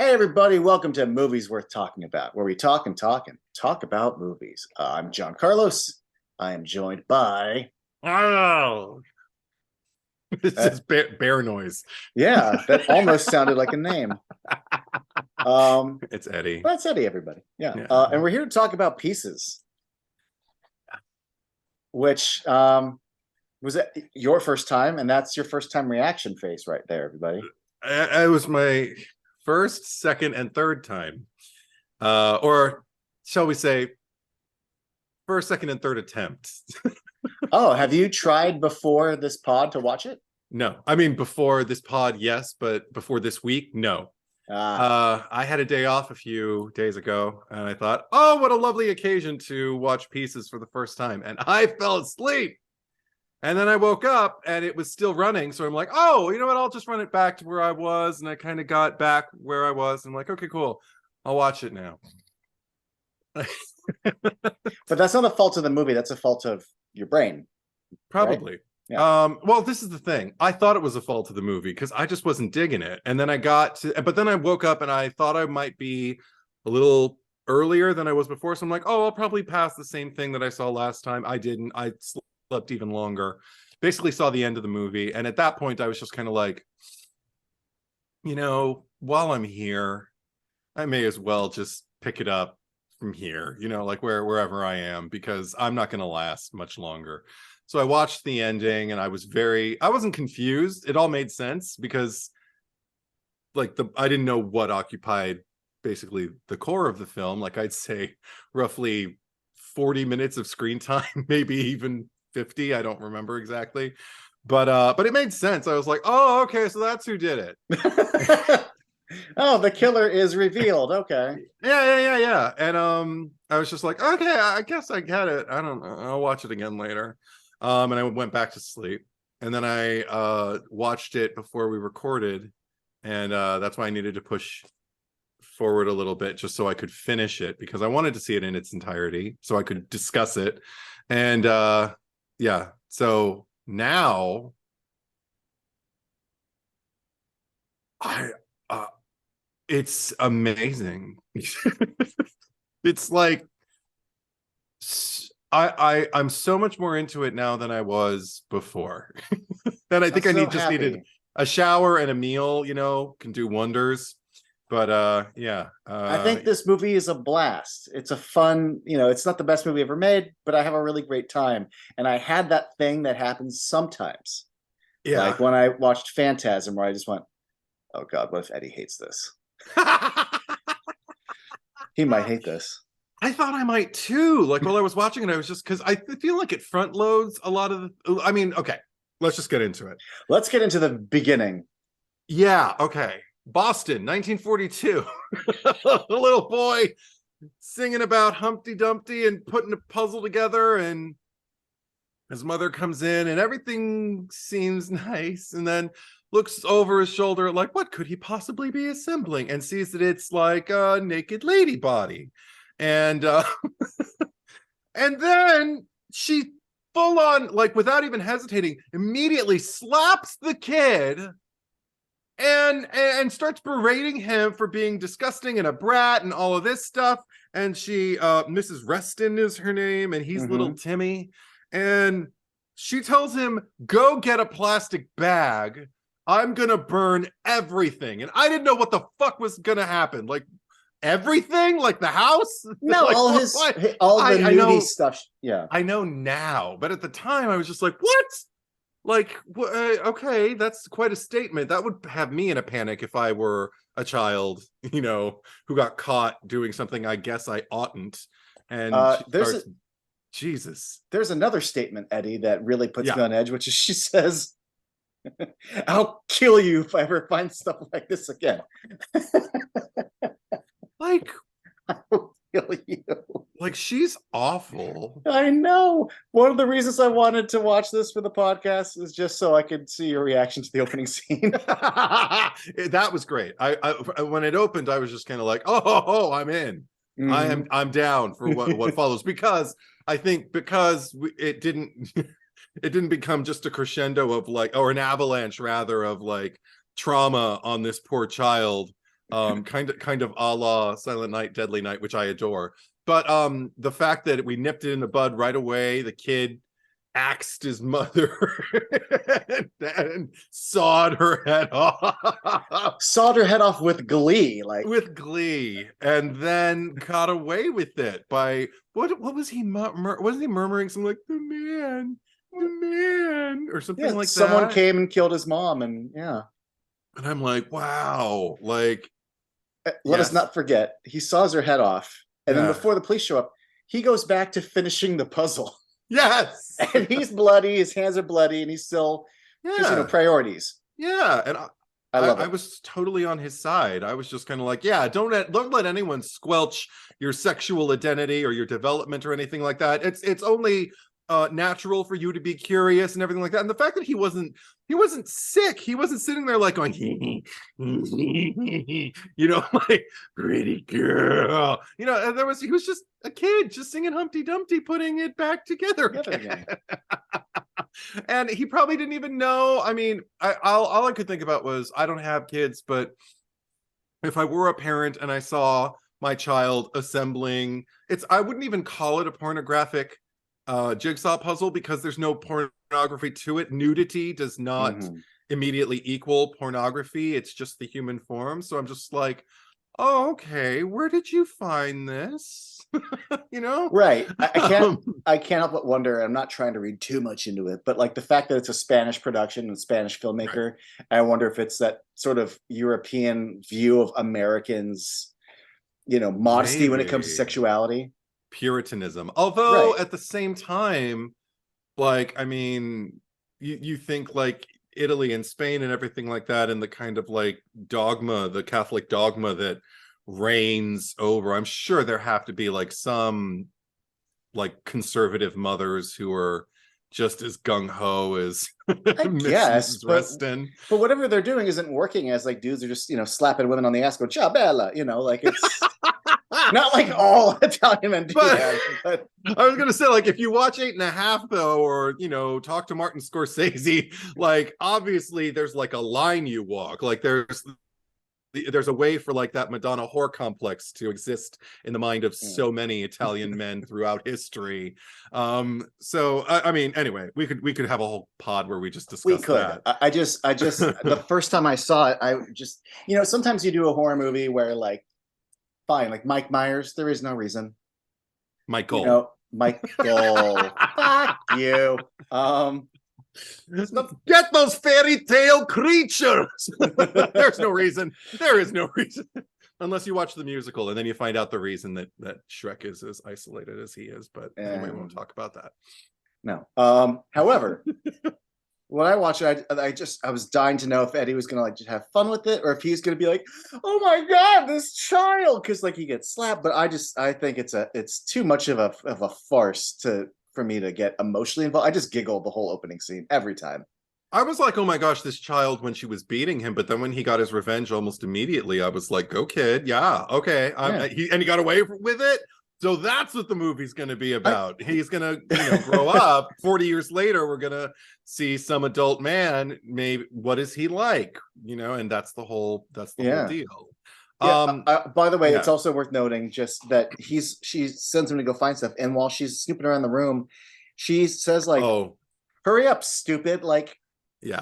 Hey everybody, welcome to Movies Worth Talking About, where we talk and talk and talk about movies. I'm John Carlos. I am joined by Oh, it's uh, just bear noise. yeah, that almost sounded like a name. Um, It's Eddie. that's Eddie, everybody. Yeah. Yeah. And we're here to talk about Pieces, which was it your first time, and that's your first time reaction face right there, everybody. It was my first, second, and third time. Or shall we say first, second, and third attempt. Oh, have you tried before this pod to watch it? No. I mean before this pod, yes, but before this week, no. Ah, I had a day off a few days ago, and I thought, oh, what a lovely occasion to watch Pieces for the first time. And I fell asleep. And then I woke up and it was still running. So I'm like, oh, you know what? I'll just run it back to where I was. And I kind of got back where I was. I'm like, okay, cool. I'll watch it now. but that's not the fault of the movie. That's a fault of your brain, right? Probably. Yeah. Well, this is the thing. I thought it was a fault of the movie because I just wasn't digging it. And then but then I woke up and I thought I might be a little earlier than I was before. So I'm like, oh, I'll probably pass the same thing that I saw last time. I didn't. I slept even longer. Basically saw the end of the movie. And at that point, I was just kind of like, while I'm here, I may as well just pick it up from here, like wherever I am, because I'm not going to last much longer. So I watched the ending and I wasn't confused. It all made sense because I didn't know what occupied basically the core of the film. Like I'd say roughly 40 minutes of screen time, maybe even 50. I don't remember exactly. But it made sense. I was like, oh, okay, so that's who did it. Oh, the killer is revealed. Okay. Yeah. And I was just like, okay, I guess I get it. I don't know. I'll watch it again later. And I went back to sleep. And then I watched it before we recorded. And that's why I needed to push forward a little bit just so I could finish it because I wanted to see it in its entirety so I could discuss it. And yeah, so now I it's amazing. It's like I'm so much more into it now than I was before. And I think I'm I so just needed happy. a shower and a meal, can do wonders. But yeah. I think this movie is a blast. It's a fun, it's not the best movie ever made, but I have a really great time. And I had that thing that happens sometimes. Like Yeah. when I watched Phantasm, where I just went, oh God, what if Eddie hates this? He might hate this. I thought I might too. Like while I was watching it, I was just because I feel like it front loads a lot of I mean, okay, let's just get into it. Let's get into the beginning. Yeah, okay. Boston, 1942. A little boy singing about Humpty Dumpty and putting a puzzle together, and his mother comes in, and everything seems nice, and then looks over his shoulder like, what could he possibly be assembling? And sees that it's like a naked lady body. And and then she full on, like without even hesitating, immediately slaps the kid and starts berating him for being disgusting and a brat and all of this stuff. And she Mrs. Reston is her name, and he's little Timmy. And she tells him, go get a plastic bag. I'm gonna burn everything. And I didn't know what the fuck was gonna happen. Like everything, like the house. No, Like, all all the nudie know, stuff. Yeah, I know now, but at the time I was just like, what? Like, okay, that's quite a statement. That would have me in a panic if I were a child, who got caught doing something I guess I oughtn't. And she starts, Jesus. There's another statement, Eddie, that really puts me Yeah. on edge, which is she says, I'll kill you if I ever find stuff like this again. Like, I will kill you. like she's awful. I know. One of the reasons I wanted to watch this for the podcast is just so I could see your reaction to the opening scene. That was great. I when it opened, I was just kind of like, oh, I'm in. I'm down for what follows, because I think it didn't become just a crescendo of like, or an avalanche rather, of like trauma on this poor child. kind of a la Silent Night, Deadly Night, which I adore. But the fact that we nipped it in the bud right away, the kid axed his mother and sawed her head off. Sawed her head off with glee, like with glee, and then got away with it by what was he wasn't he murmuring something like the man or something like someone that? came and killed his mom, and And I'm like, wow, like let us not forget, he saws her head off, and then before the police show up, he goes back to finishing the puzzle. Yes. And he's bloody, his hands are bloody, and he's still priorities. Yeah, and I was totally on his side. I was just kind of like, don't let anyone squelch your sexual identity or your development or anything like that. It's only natural for you to be curious and everything like that. And the fact that he wasn't sick, he wasn't sitting there like going, like pretty girl, and he was just a kid just singing Humpty Dumpty, putting it back together again. And he probably didn't even know. I mean, all I could think about was, I don't have kids, but if I were a parent and I saw my child assembling, I wouldn't even call it a pornographic jigsaw puzzle, because there's no pornography to it. Nudity does not immediately equal pornography. It's just the human form. So I'm just like, oh, okay, where did you find this? Right. I can't help but wonder, I'm not trying to read too much into it, but like the fact that it's a Spanish production and Spanish filmmaker, I wonder if it's that sort of European view of Americans, modesty when it comes to sexuality. Puritanism. Although at the same time, like, I mean, you think like Italy and Spain and everything like that, and the kind of like dogma, the Catholic dogma that reigns over, I'm sure there have to be like some like conservative mothers who are just as gung-ho as Mrs. Reston. But whatever they're doing isn't working, as like dudes are just slapping women on the ass going, ciao bella, like it's not like all Italian men do that. But I was gonna say, like, if you watch 8.5 though, or talk to Martin Scorsese, like obviously there's like a line you walk, like there's a way for like that Madonna whore complex to exist in the mind of so many Italian men throughout history. So I mean, anyway, we could have a whole pod where we just discuss that. I just the first time I saw it, I just sometimes you do a horror movie where like, fine, like Mike Myers, there is no reason. Michael. Fuck you. Get those fairy tale creatures. There's no reason. There is no reason. Unless you watch the musical, and then you find out the reason that Shrek is as isolated as he is. But anyway, we won't talk about that. No. However, when I watched it, I was dying to know if Eddie was gonna like just have fun with it, or if he's gonna be like, oh my god, this child, because like he gets slapped. But I think it's too much of a farce for me to get emotionally involved. I just giggled the whole opening scene every time. I was like, oh my gosh, this child, when she was beating him, but then when he got his revenge almost immediately, I was like, go kid, yeah, okay. He got away with it. So that's what the movie's going to be about. He's going to grow up. 40 years later, we're going to see some adult man. Maybe what is he like? And that's the whole deal. By the way, it's also worth noting just that she sends him to go find stuff, and while she's snooping around the room, she says like, hurry up, stupid. Like, she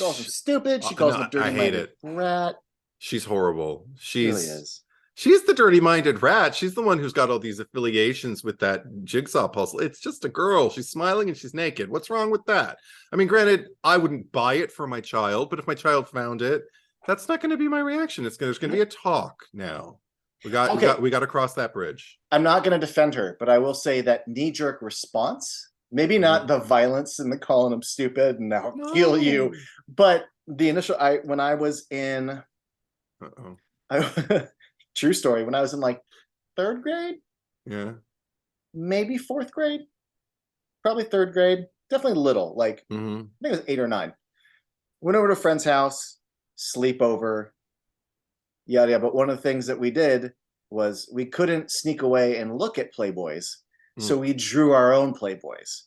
calls him stupid. She calls him a dirty-minded rat. She's horrible. She really is. She's the dirty-minded rat. She's the one who's got all these affiliations with that jigsaw puzzle. It's just a girl. She's smiling and she's naked. What's wrong with that? I mean, granted, I wouldn't buy it for my child, but if my child found it, that's not going to be my reaction. There's going to be a talk now. We got to cross that bridge. I'm not going to defend her, but I will say that knee-jerk response, maybe not the violence and the calling him stupid and I'll kill you, but the initial, when I was in, true story, when I was in like 3rd grade, maybe 4th grade, probably 3rd grade, definitely little, like I think it was 8 or 9. Went over to a friend's house, sleepover, yada yada. But one of the things that we did was we couldn't sneak away and look at Playboys, so we drew our own Playboys.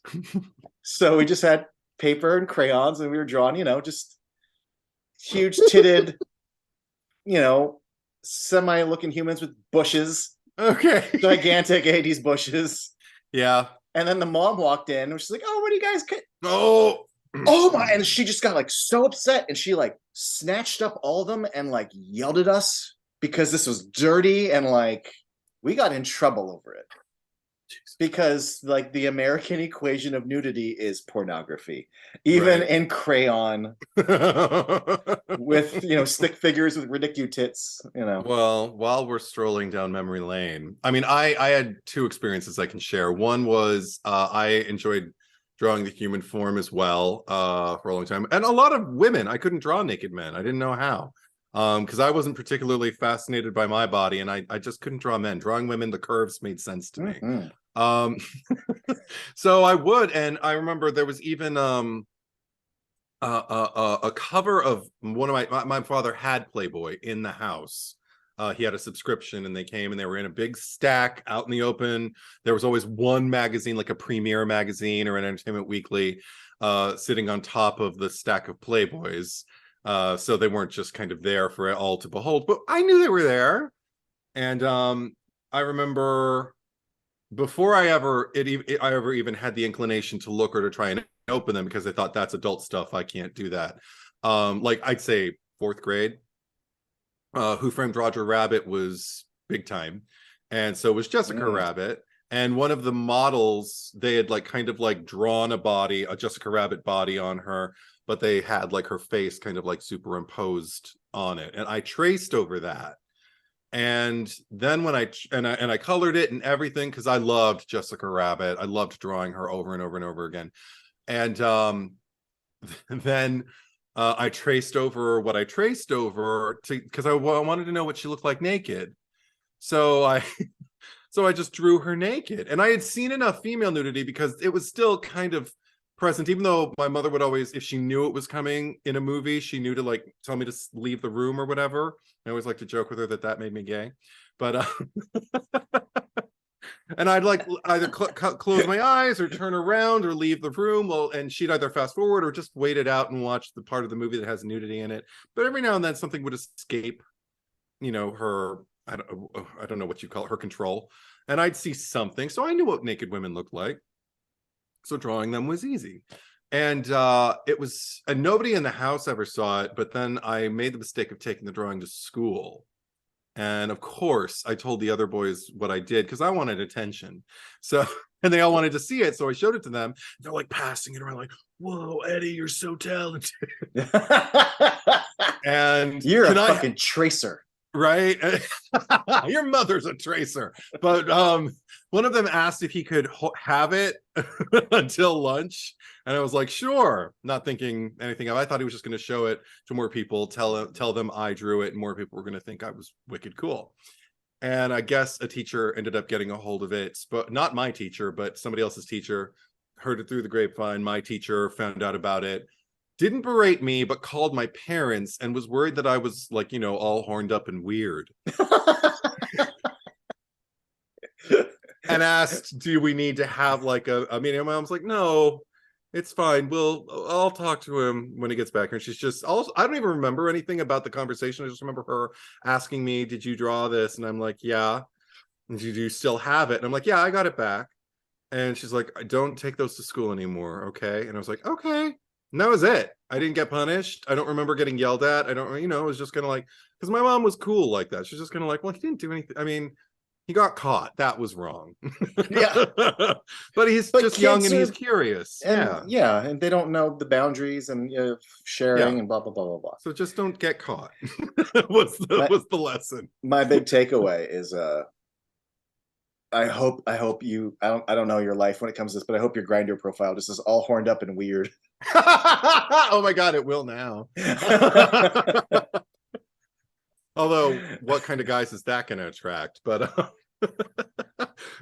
So we just had paper and crayons, and we were drawing, just huge titted, semi-looking humans with bushes. Okay. Gigantic 80s bushes. Yeah. And then the mom walked in and she's like, oh, what are you guys? Oh my. And she just got like so upset and she like snatched up all of them and like yelled at us because this was dirty and like we got in trouble over it. Because like the American equation of nudity is pornography, even in crayon, with stick figures with ridiculous tits. Well, while we're strolling down memory lane, I mean, I had two experiences I can share. One was I enjoyed drawing the human form as well for a long time, and a lot of women. I couldn't draw naked men. I didn't know how. Because I wasn't particularly fascinated by my body, and I just couldn't draw men. Drawing women, the curves made sense to me. So I would, and I remember there was even a cover of one of my father had Playboy in the house. He had a subscription, and they came and they were in a big stack out in the open. There was always one magazine, like a Premiere magazine or an Entertainment Weekly, sitting on top of the stack of Playboys. So they weren't just kind of there for all to behold, but I knew they were there. And I remember before I ever even had the inclination to look or to try and open them, because I thought that's adult stuff, I can't do that. Like I'd say fourth grade, Who Framed Roger Rabbit was big time, and so was Jessica Rabbit. And one of the models, they had like kind of like drawn a Jessica Rabbit body on her, but they had like her face kind of like superimposed on it, and I traced over that. And then when I colored it and everything, because I loved Jessica Rabbit, I loved drawing her over and over and over again. And then I traced over what I traced over because I wanted to know what she looked like naked. So I just drew her naked, and I had seen enough female nudity because it was still kind of present, even though my mother would always, if she knew it was coming in a movie, she knew to like tell me to leave the room or whatever. I always like to joke with her that made me gay, but and I'd like either close my eyes or turn around or leave the room. Well, and she'd either fast forward or just wait it out and watch the part of the movie that has nudity in it. But every now and then something would escape, her, I don't know what you call it, her control, and I'd see something. So I knew what naked women looked like. So drawing them was easy. And it was, and nobody in the house ever saw it, but then I made the mistake of taking the drawing to school. And of course, I told the other boys what I did because I wanted attention. So, and they all wanted to see it. So I showed it to them. They're like passing it around like, whoa, Eddie, you're so talented. And you're a fucking tracer. Right? Your mother's a tracer. But one of them asked if he could have it until lunch, and I was like, sure, not thinking anything of it. I thought he was just going to show it to more people, tell them I drew it, and more people were going to think I was wicked cool. And I guess a teacher ended up getting a hold of it, but not my teacher, but somebody else's teacher heard it through the grapevine. My teacher found out about it, didn't berate me, but called my parents and was worried that I was like, all horned up and weird. And asked, do we need to have like a meeting? My mom's like, no, it's fine. I'll talk to him when he gets back. And she's just, I don't even remember anything about the conversation. I just remember her asking me, did you draw this? And I'm like, yeah. And do you still have it? And I'm like, yeah, I got it back. And she's like, I don't take those to school anymore. Okay. And I was like, okay. And that was it. I didn't get punished. I don't remember getting yelled at. I don't, it was just kind of like, because my mom was cool like that. She's just kind of like, well, he didn't do anything. I mean, he got caught. That was wrong. Yeah. But he's just young and he's curious. And, yeah. And they don't know the boundaries and sharing and blah, blah, blah, blah, blah. So just don't get caught. What's the lesson? My big takeaway is, I hope you, I don't know your life when it comes to this, but I hope your Grindr profile just is all horned up and weird. Oh my God, it will now. Although, what kind of guys is that going to attract? But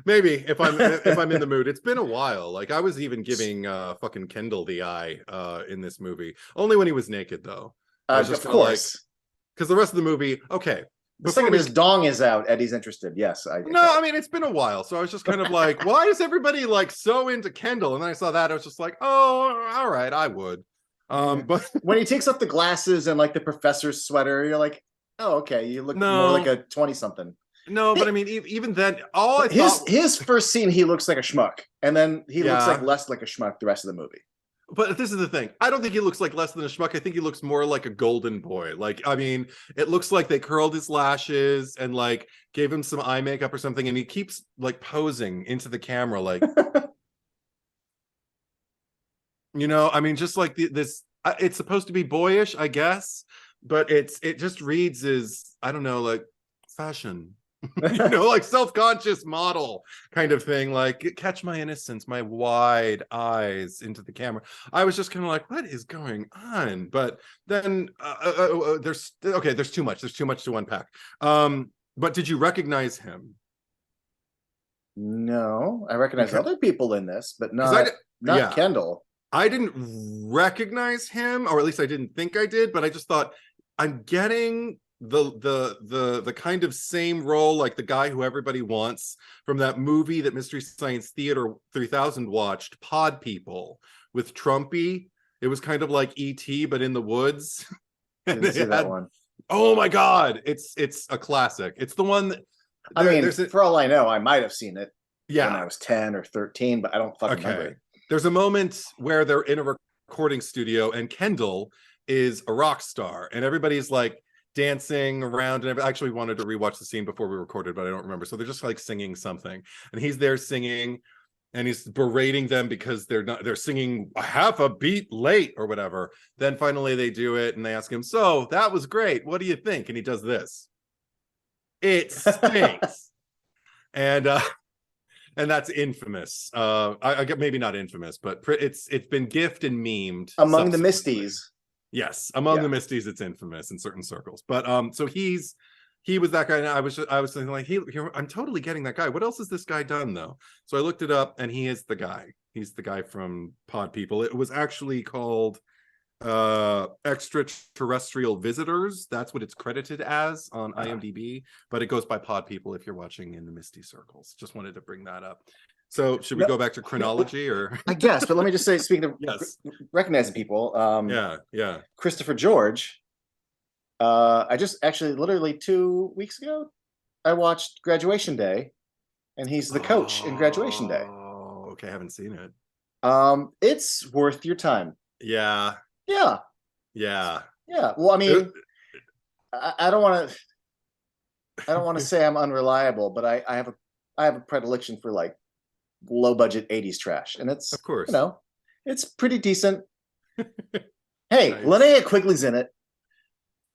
maybe if I'm in the mood. It's been a while. Like I was even giving fucking Kendall the eye in this movie. Only when he was naked, though. Of course. Because the rest of the movie, okay. The second his dong is out, Eddie's interested. Yes, I mean, it's been a while, so I was just kind of like, why is everybody like so into Kendall? And then I saw that, I was just like, oh, all right, I would. But when he takes off the glasses and like the professor's sweater, you're like, Oh, okay. You look more No, like a 20-something. no, but I mean, even then, all I His thought, his first scene, he looks like a schmuck, and then he looks like yeah. less like a schmuck the rest of the movie. But this is the thing. I don't think he looks like less than a schmuck. I think he looks more like a golden boy. Like, I mean, it looks like they curled his lashes and like gave him some eye makeup or something, and he keeps like posing into the camera, like, you know, I mean, just like this. It's supposed to be boyish, I guess, but it just reads as, I don't know, like fashion. You know, like self-conscious model kind of thing, like catch my innocence, my wide eyes into the camera. I was just kind of like, what is going on? But then there's too much to unpack. But did you recognize him? No, I recognize other people in this, but not Kendall. I didn't recognize him, or at least I didn't think I did, but I just thought, I'm getting the kind of same role, like the guy who everybody wants from that movie that Mystery Science Theater 3000 watched, Pod People, with Trumpy. It was kind of like E.T. but in the woods. Didn't see that one. Oh my god, it's a classic. It's the one that, I mean, for all I know, I might have seen it when I was 10 or 13, but I don't fucking remember it. There's a moment where they're in a recording studio and Kendall is a rock star and everybody's like dancing around, and I actually wanted to rewatch the scene before we recorded, but I don't remember. So they're just like singing something, and he's there singing, and he's berating them because they're singing a half a beat late or whatever. Then finally they do it, and they ask him, "So that was great. What do you think?" And he does this. It stinks, and that's infamous. I get, maybe not infamous, but it's been gifted and memed among the Misties. Yes, among the Misties, it's infamous in certain circles. But so he was that guy, and I was thinking like, I'm totally getting that guy. What else has this guy done though? So I looked it up, and he is the guy. He's the guy from Pod People. It was actually called Extraterrestrial Visitors. That's what it's credited as on IMDb, but it goes by Pod People if you're watching in the Misty circles. Just wanted to bring that up. So should we go back to chronology, or? I guess, but let me just say, speaking of recognizing people, Christopher George, I just actually literally 2 weeks ago, I watched Graduation Day, and he's the coach in Graduation Day. Oh, okay, I haven't seen it. It's worth your time. Yeah. Well, I mean, I don't want to say I'm unreliable, but I have a predilection for like low budget 80s trash, and it's, of course, you know, it's pretty decent. Hey, nice. Linnea Quigley's in it.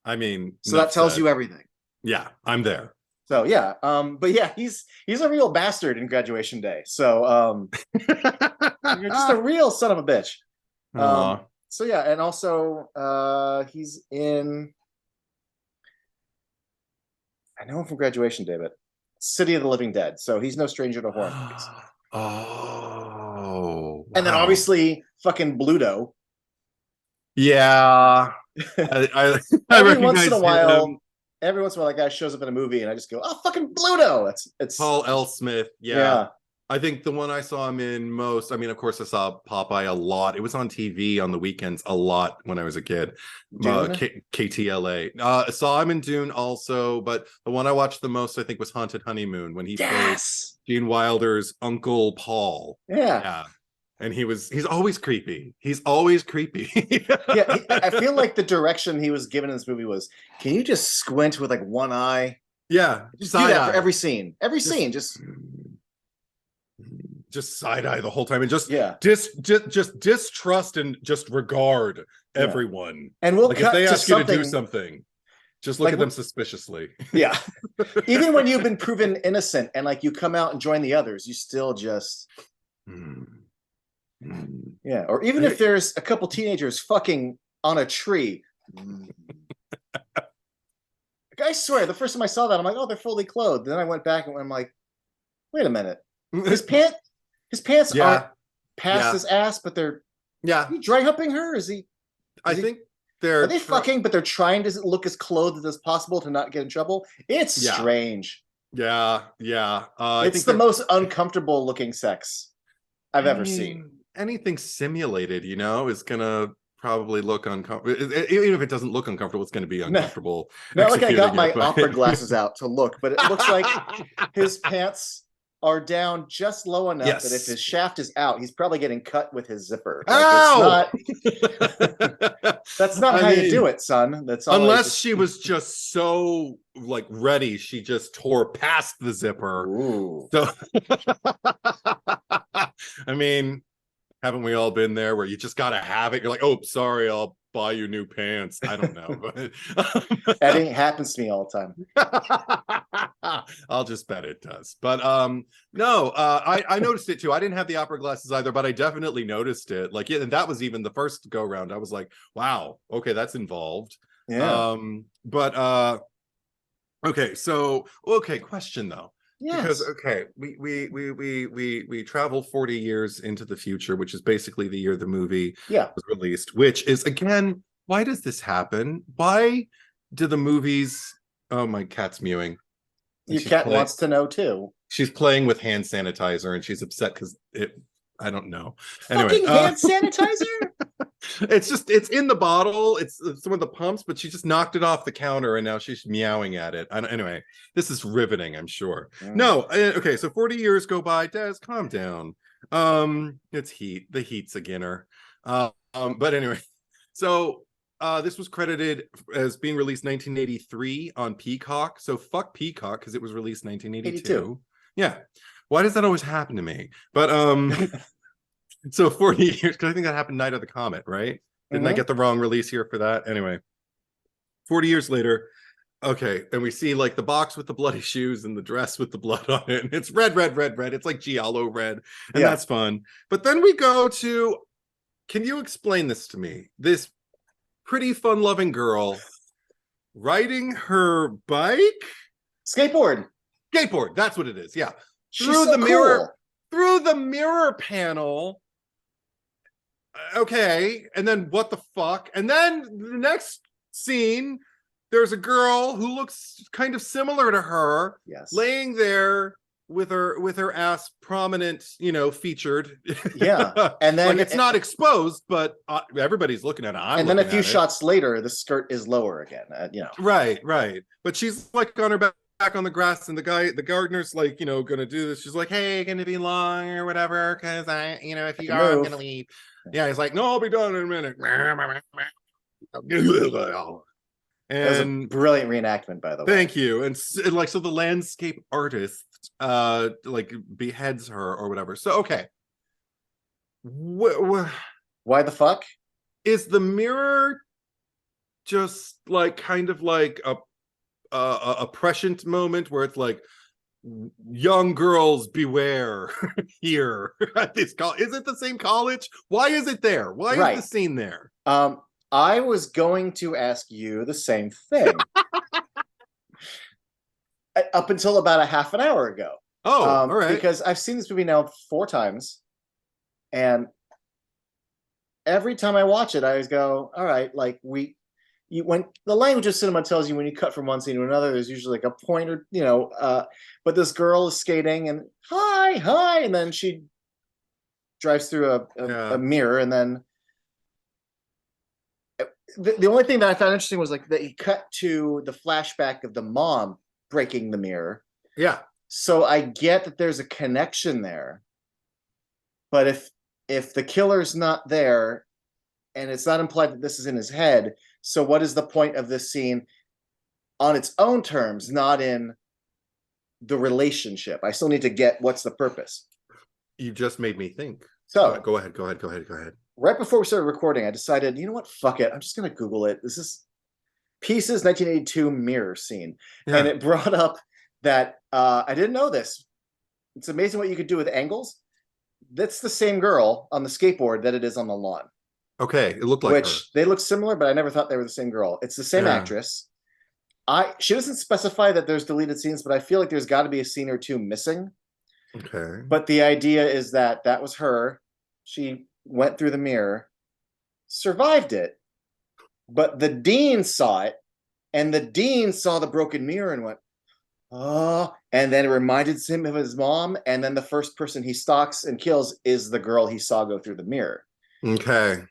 I mean, so that tells you everything. Yeah, I'm there. So yeah, but yeah, he's a real bastard in Graduation Day. So you're just a real son of a bitch. So yeah, and also he's in, I know him from Graduation Day, but City of the Living Dead. So he's no stranger to horror movies. Oh, wow. And then obviously fucking Bluto. Yeah. every once in a while, that guy shows up in a movie and I just go, oh, fucking Bluto. It's Paul L. Smith. Yeah. I think the one I saw him in most, I mean, of course, I saw Popeye a lot. It was on TV on the weekends a lot when I was a kid. KTLA. I saw him in Dune also, but the one I watched the most, I think, was Haunted Honeymoon, when he played Gene Wilder's Uncle Paul. Yeah. And he's always creepy. He's always creepy. I feel like the direction he was given in this movie was, can you just squint with like one eye? Yeah. Just do that for every scene. Just side eye the whole time, and just distrust and just regard everyone. And we'll like cut if they ask you to do something, something, just look at them suspiciously. Yeah. Even when you've been proven innocent and like you come out and join the others, you still just yeah. Or even if there's a couple teenagers fucking on a tree. I swear, the first time I saw that, I'm like, oh, they're fully clothed. Then I went back and I'm like, wait a minute. His pants aren't past his ass, but they're is he dry humping her? I think are they fucking, but they're trying to look as clothed as possible to not get in trouble. It's strange. It's the most uncomfortable looking sex I've ever seen. Anything simulated, you know, is gonna probably look uncomfortable. Even if it doesn't look uncomfortable, it's going to be uncomfortable. Not like I got my opera glasses out to look, but it looks like his pants are down just low enough that if his shaft is out, he's probably getting cut with his zipper. Like, that's not how you do it, son. That's all. Unless she was just so like ready, she just tore past the zipper. Ooh. So, I mean, haven't we all been there where you just gotta have it? You're like, oh, sorry, I'll buy you new pants. I don't know. That happens to me all the time. I'll just bet it does. But no, I noticed it too. I didn't have the opera glasses either, but I definitely noticed it. Like, yeah, and that was even the first go round. I was like, wow, okay, that's involved. Yeah. Okay, so question though. Yes. Because okay, we travel 40 years into the future, which is basically the year the movie was released, which is, again, why does this happen? Why do the movies... Oh, my cat's mewing. Your cat wants to know too. She's playing with hand sanitizer and she's upset because I don't know. Fucking hand sanitizer? It's in the bottle. It's one of the pumps, but she just knocked it off the counter and now she's meowing at it. Anyway, this is riveting, I'm sure. No, okay, so 40 years go by. Des, calm down. It's heat. The heat's a ginner. But anyway, so this was credited as being released 1983 on Peacock. So fuck Peacock because it was released 1982. 82. Yeah. Why does that always happen to me? But so 40 years, because I think that happened Night of the Comet, right? Didn't I get the wrong release here for that? Anyway, 40 years later, okay, and we see like the box with the bloody shoes and the dress with the blood on it, and it's red. It's like giallo red, and that's fun. But then we go to, can you explain this to me? This pretty fun-loving girl riding her bike? Skateboard, that's what it is, yeah. Through the mirror. Through the mirror panel. Okay, and then what the fuck? And then the next scene, there's a girl who looks kind of similar to her, laying there with her ass prominent, featured. Yeah, and then like it's not exposed, but everybody's looking at it. And then a few shots later, the skirt is lower again. Right. But she's like on her back on the grass, and the gardener's like, gonna do this. She's like, hey, gonna be long or whatever, because if you are, I'm gonna leave. Yeah, he's like, no, I'll be done in a minute. And that was a brilliant reenactment, by the way. Thank you. And like, so the landscape artist like beheads her or whatever. So okay, why the fuck is the mirror just like kind of like a prescient moment where it's like, young girls beware here at this college? Is it the same college? Why is it there? Why is the scene there? I was going to ask you the same thing up until about a half an hour ago. All right. Because I've seen this movie now 4 times, and every time I watch it, I always go, all right, like when the language of cinema tells you when you cut from one scene to another, there's usually like a point or, but this girl is skating and hi, and then she drives through a mirror, and then the only thing that I found interesting was like that he cut to the flashback of the mom breaking the mirror. Yeah. So I get that there's a connection there, but if the killer's not there, and it's not implied that this is in his head, so what is the point of this scene on its own terms, not in the relationship? I still need to get what's the purpose. You just made me think. So go ahead. Right before we started recording, I decided, you know what? Fuck it. I'm just going to Google it. This is Pieces 1982 mirror scene. Yeah. And it brought up that I didn't know this. It's amazing what you could do with angles. That's the same girl on the skateboard that it is on the lawn. Okay, it looked like her. They look similar, but I never thought they were the same girl. It's the same actress. She doesn't specify that there's deleted scenes, but I feel like there's got to be a scene or two missing. Okay. But the idea is that was her. She went through the mirror, survived it, but the dean saw it, and the dean saw the broken mirror and went, oh, and then it reminded him of his mom, and then the first person he stalks and kills is the girl he saw go through the mirror. Okay.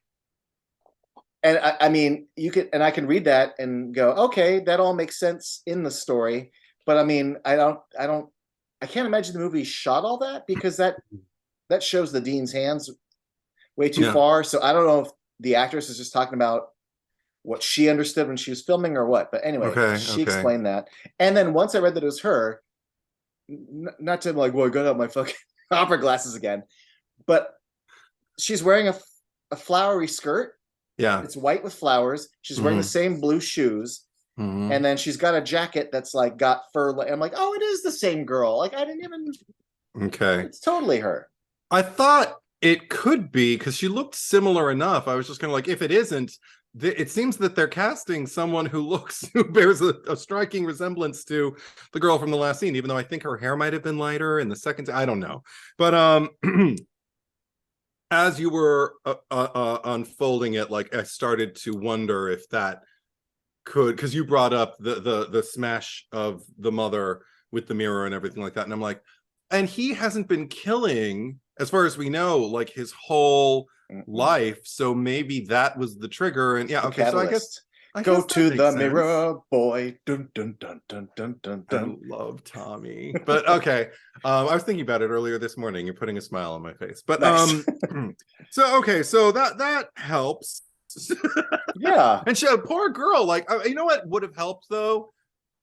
And I mean, I can read that and go, okay, that all makes sense in the story. But I mean, I can't imagine the movie shot all that, because that shows the dean's hands way too far. So I don't know if the actress is just talking about what she understood when she was filming or what. But anyway, she explained that. And then once I read that it was her, not to like, well, I got out my fucking opera glasses again, but she's wearing a flowery skirt. Yeah. It's white with flowers. She's wearing the same blue shoes. And then she's got a jacket that's like got fur. I'm like, oh, it is the same girl. Like, I didn't even. Okay. It's totally her. I thought it could be, because she looked similar enough. I was just kind of like, if it isn't, it seems that they're casting someone who bears a striking resemblance to the girl from the last scene, even though I think her hair might have been lighter in the second. I don't know. But as you were unfolding it, like, I started to wonder if that could, because you brought up the smash of the mother with the mirror and everything like that, and I'm like, and he hasn't been killing, as far as we know, like his whole life, so maybe that was the trigger. And yeah, okay, catalyst. So I guess go to the mirror, boy. Dun, dun, dun, dun, dun, dun, dun. I love Tommy. But okay. I was thinking about it earlier this morning. You're putting a smile on my face. But nice. So okay, so that helps. Yeah. And poor girl, like, you know what would have helped though?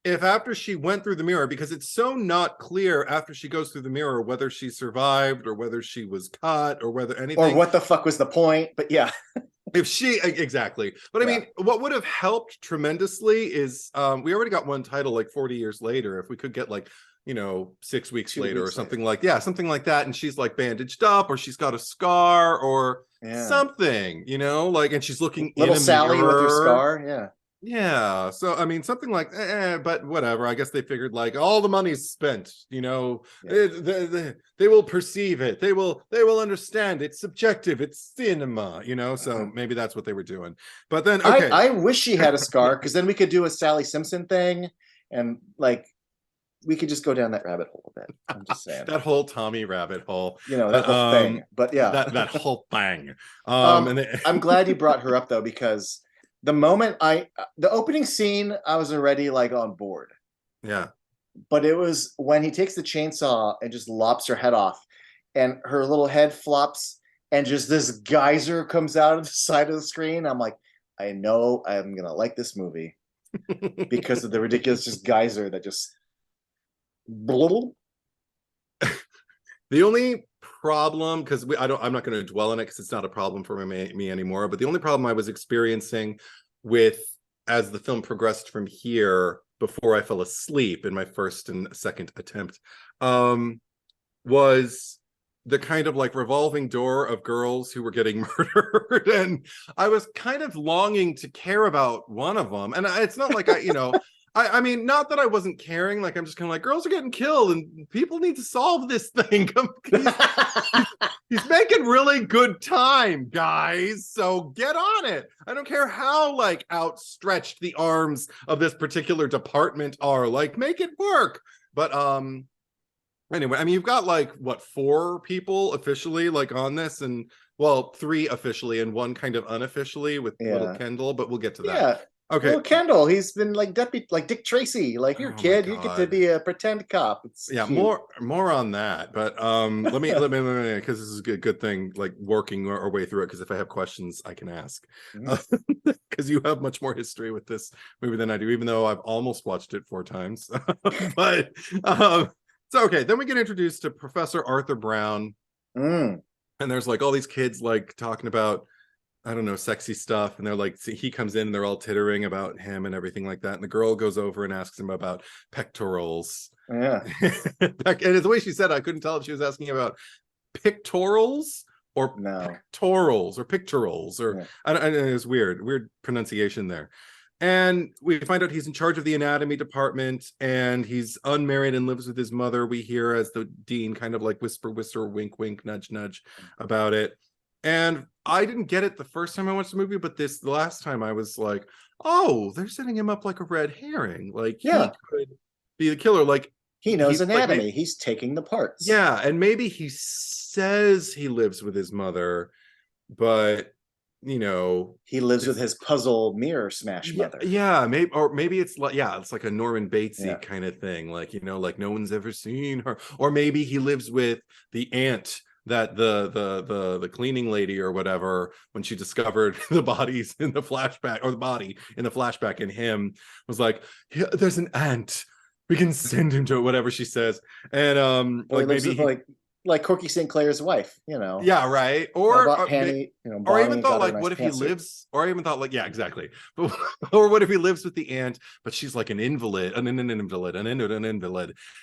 If after she went through the mirror, because it's so not clear after she goes through the mirror whether she survived or whether she was cut or whether anything, or what the fuck was the point. But yeah. If she exactly. But I mean, what would have helped tremendously is we already got one title like 40 years later. If we could get like, 6 weeks later or something later. Something like that, and she's like bandaged up, or she's got a scar or something, like, and she's looking little in a Sally mirror with her scar. Yeah, so I mean, something like, but whatever. I guess they figured like all the money's spent. They will perceive it. They will understand. It's subjective. It's cinema. So maybe that's what they were doing. But then, okay, I wish she had a scar, because then we could do a Sally Simpson thing, and like we could just go down that rabbit hole a bit. I'm just saying that whole Tommy rabbit hole. That whole thing. But yeah, that whole thing. I'm glad you brought her up though, because the moment the opening scene, I was already like on board. Yeah. But it was when he takes the chainsaw and just lops her head off, and her little head flops, and just this geyser comes out of the side of the screen. I'm like, I know I'm going to like this movie because of the ridiculous just geyser that just. The only problem, because I'm not going to dwell on it because it's not a problem for me anymore, but the only problem I was experiencing with as the film progressed from here before I fell asleep in my first and second attempt was the kind of like revolving door of girls who were getting murdered, and I was kind of longing to care about one of them. And it's not like I mean, not that I wasn't caring, like I'm just kind of like, girls are getting killed and people need to solve this thing. He's making really good time, guys, so get on it. I don't care how like outstretched the arms of this particular department are, like, make it work. But anyway, I mean, you've got like 4 people officially like on this, and 3 officially and 1 kind of unofficially with little Kendall, but we'll get to that. Yeah. Okay. Well, Kendall, he's been like deputy, like Dick Tracy. Like, here, kid, you get to be a pretend cop. It's cute. more on that. But let me because this is a good thing, like working our way through it. Because if I have questions, I can ask. Because you have much more history with this movie than I do, even though I've almost watched it 4 times. But so okay, then we get introduced to Professor Arthur Brown, and there's like all these kids like talking about, I don't know, sexy stuff, and they're like, he comes in and they're all tittering about him and everything like that, and the girl goes over and asks him about pectorals. And the way she said it, I couldn't tell if she was asking about pictorials or pectorals or pictorials or it was weird pronunciation there. And we find out he's in charge of the anatomy department, and he's unmarried and lives with his mother. We hear as the dean kind of like whisper, wink, wink, nudge, nudge about it. And I didn't get it the first time I watched the movie, but the last time I was like, oh, they're setting him up like a red herring. Like, he could be the killer. Like, he knows anatomy. Like, he's taking the parts. Yeah, and maybe he says he lives with his mother, but he lives with his puzzle mirror smash mother. Yeah, maybe it's like, it's like a Norman Batesy kind of thing, like, like no one's ever seen her. Or maybe he lives with the aunt that the cleaning lady or whatever, when she discovered the bodies in the flashback, or the body in the flashback, and him was like, there's an ant, we can send him to it, whatever she says. And like maybe like Corky St. Clair's wife, Yeah, right. Or Penny, or I even thought, like, what if he lives? Or I even thought, like, yeah, exactly. But or what if he lives with the aunt, but she's like an invalid, an invalid,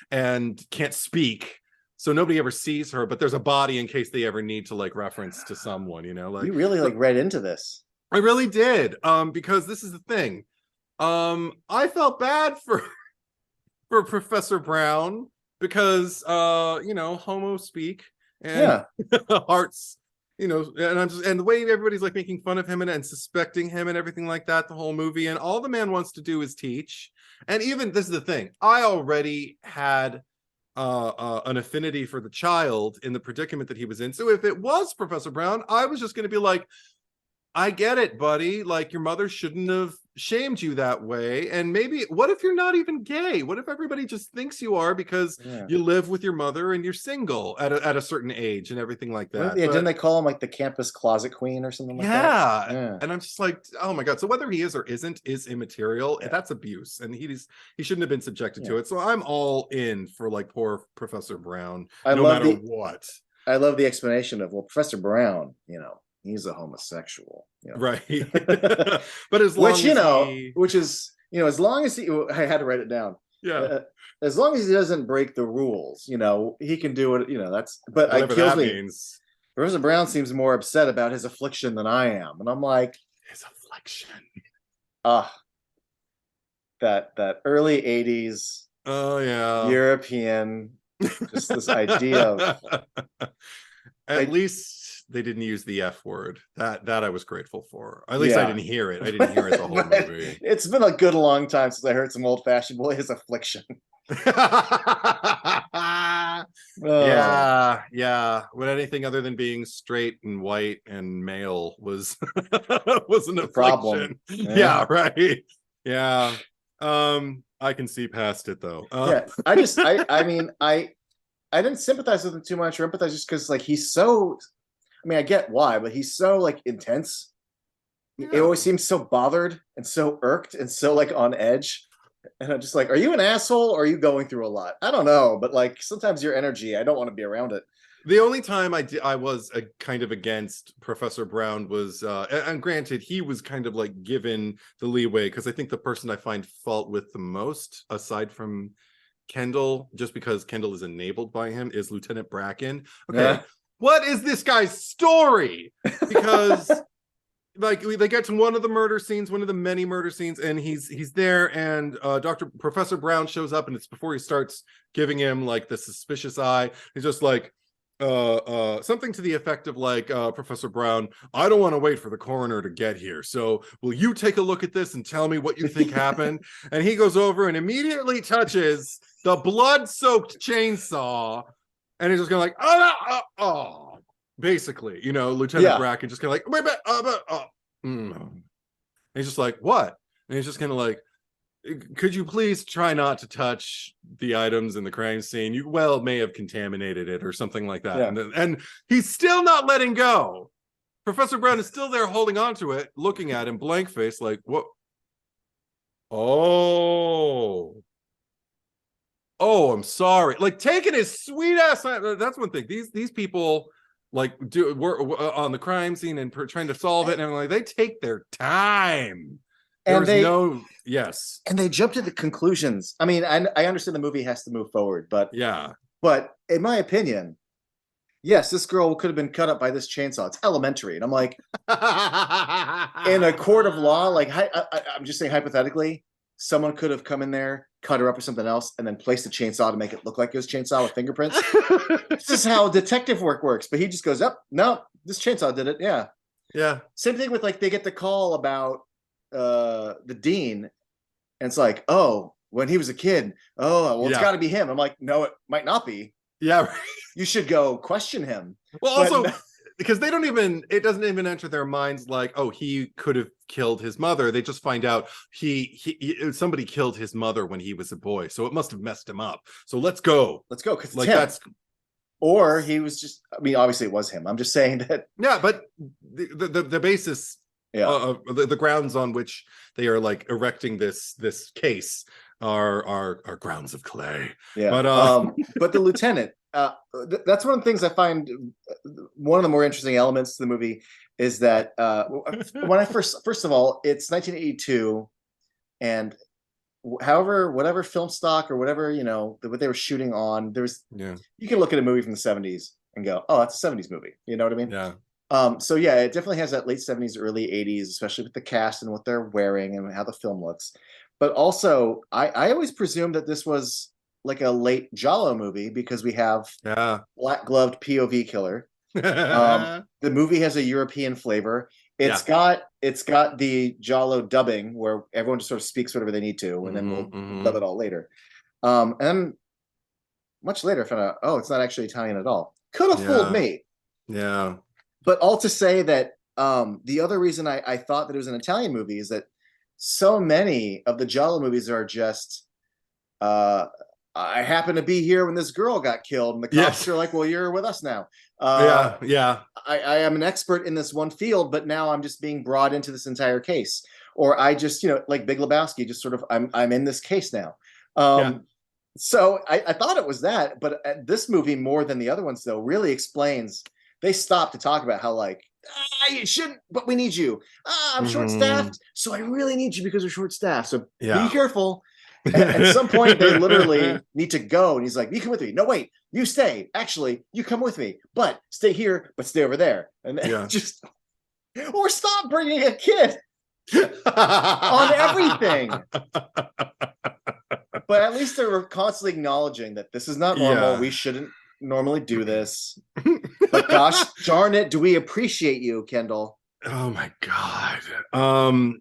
and can't speak, so nobody ever sees her. But there's a body in case they ever need to, like, reference to someone. Like, you really like read into this. I really did. Because this is the thing. I felt bad for Professor Brown, because homo speak, and hearts, and the way everybody's like making fun of him and suspecting him and everything like that the whole movie, and all the man wants to do is teach. And even this is the thing, I already had an affinity for the child in the predicament that he was in. So if it was Professor Brown, I was just going to be like, I get it, buddy. Like, your mother shouldn't have shamed you that way. And maybe, what if you're not even gay? What if everybody just thinks you are because you live with your mother and you're single at a certain age and everything like that? Didn't they call him like the campus closet queen or something like that? Yeah. And I'm just like, oh my God. So whether he is or isn't is immaterial. That's abuse. And he shouldn't have been subjected to it. So I'm all in for, like, poor Professor Brown, no matter what. I love the explanation of, well, Professor Brown, he's a homosexual, right? But as long as long as I had to write it down. As long as he doesn't break the rules, he can do it. That's, but it kills me. Means. Professor Brown seems more upset about his affliction than I am, and I'm like, his affliction. That early '80s. Oh yeah. European, just this idea of. At least they didn't use the F word. That I was grateful for. At least I didn't hear it. I didn't hear it the whole movie. It's been a good long time since I heard some old-fashioned, boy, his affliction. Yeah. When anything other than being straight and white and male was an affliction. Problem. Yeah, right. Yeah. I can see past it though. I didn't sympathize with him too much, or empathize, just because, like, he's so, I get why, but he's so, like, intense. It always seems so bothered and so irked and so, like, on edge. And I'm just like, are you an asshole, or are you going through a lot? I don't know, but, like, sometimes your energy, I don't want to be around it. The only time I was kind of against Professor Brown was, and granted, he was kind of, like, given the leeway, because I think the person I find fault with the most, aside from Kendall, just because Kendall is enabled by him, is Lieutenant Bracken. Okay, what is this guy's story? Because like, they get to one of the murder scenes, one of the many murder scenes, and he's there, and Professor Brown shows up, and it's before he starts giving him, like, the suspicious eye. He's just like, something to the effect of, like, Professor Brown, I don't want to wait for the coroner to get here, so will you take a look at this and tell me what you think happened? And he goes over and immediately touches the blood-soaked chainsaw, and he's just gonna, like, oh, basically, Lieutenant Bracken just kind of like, wait, and he's just like, what? And he's just kind of like, could you please try not to touch the items in the crime scene? You may have contaminated it or something like that. Yeah. And he's still not letting go. Professor Brown is still there holding on to it, looking at him blank face, like, what? Oh, I'm sorry. Like, taking his sweet ass. That's one thing. These people, like, we're on the crime scene and trying to solve it, and like, they take their time. And they jump to the conclusions. I understand the movie has to move forward, but in my opinion, yes, this girl could have been cut up by this chainsaw. It's elementary. And I'm like, in a court of law, like, I'm just saying hypothetically, someone could have come in there, cut her up or something else, and then placed a chainsaw to make it look like it was chainsaw with fingerprints. This is how detective work works. But he just goes, no, this chainsaw did it. Yeah. Same thing with, like, they get the call about the dean, and it's like, when he was a kid, it's got to be him. I'm like, no, it might not be. You should go question him. Well, also, because it doesn't even enter their minds like, oh, he could have killed his mother. They just find out somebody killed his mother when he was a boy, so it must have messed him up. So let's go because like that's. Or he was just, I mean, obviously it was him. I'm just saying that. Yeah, but the basis, the grounds on which they are like erecting this case are grounds of clay. Yeah. But the lieutenant, that's one of the things I find one of the more interesting elements to the movie is that when I first of all, it's 1982, and whatever film stock or whatever, what they were shooting on, you can look at a movie from the 70s and go, oh, that's a 70s movie. You know what I mean? Yeah. So yeah, it definitely has that late 70s, early 80s, especially with the cast and what they're wearing and how the film looks. But also, I always presumed that this was like a late Giallo movie because we have black gloved POV killer. The movie has a European flavor. It's got the Giallo dubbing where everyone just sort of speaks whatever they need to, and then we'll dub it all later. And then much later, I found out, oh, it's not actually Italian at all. Could have fooled me. Yeah. But all to say that the other reason I thought that it was an Italian movie is that so many of the Giallo movies are just, I happen to be here when this girl got killed, and the cops are like, well, you're with us now. I am an expert in this one field, but now I'm just being brought into this entire case. Or I just, like Big Lebowski, just sort of, I'm in this case now. So I thought it was that, but this movie, more than the other ones, though, really explains. They stop to talk about how, like, you shouldn't, but we need you. I'm short-staffed, so I really need you because we're short-staffed. So be careful. At some point, they literally need to go, and he's like, "You come with me." No, wait, you stay. Actually, you come with me, but stay here, but stay over there, and just or stop bringing a kid on everything. But at least they were constantly acknowledging that this is not normal. We shouldn't normally do this. But gosh darn it, do we appreciate you, Kendall? Oh my God.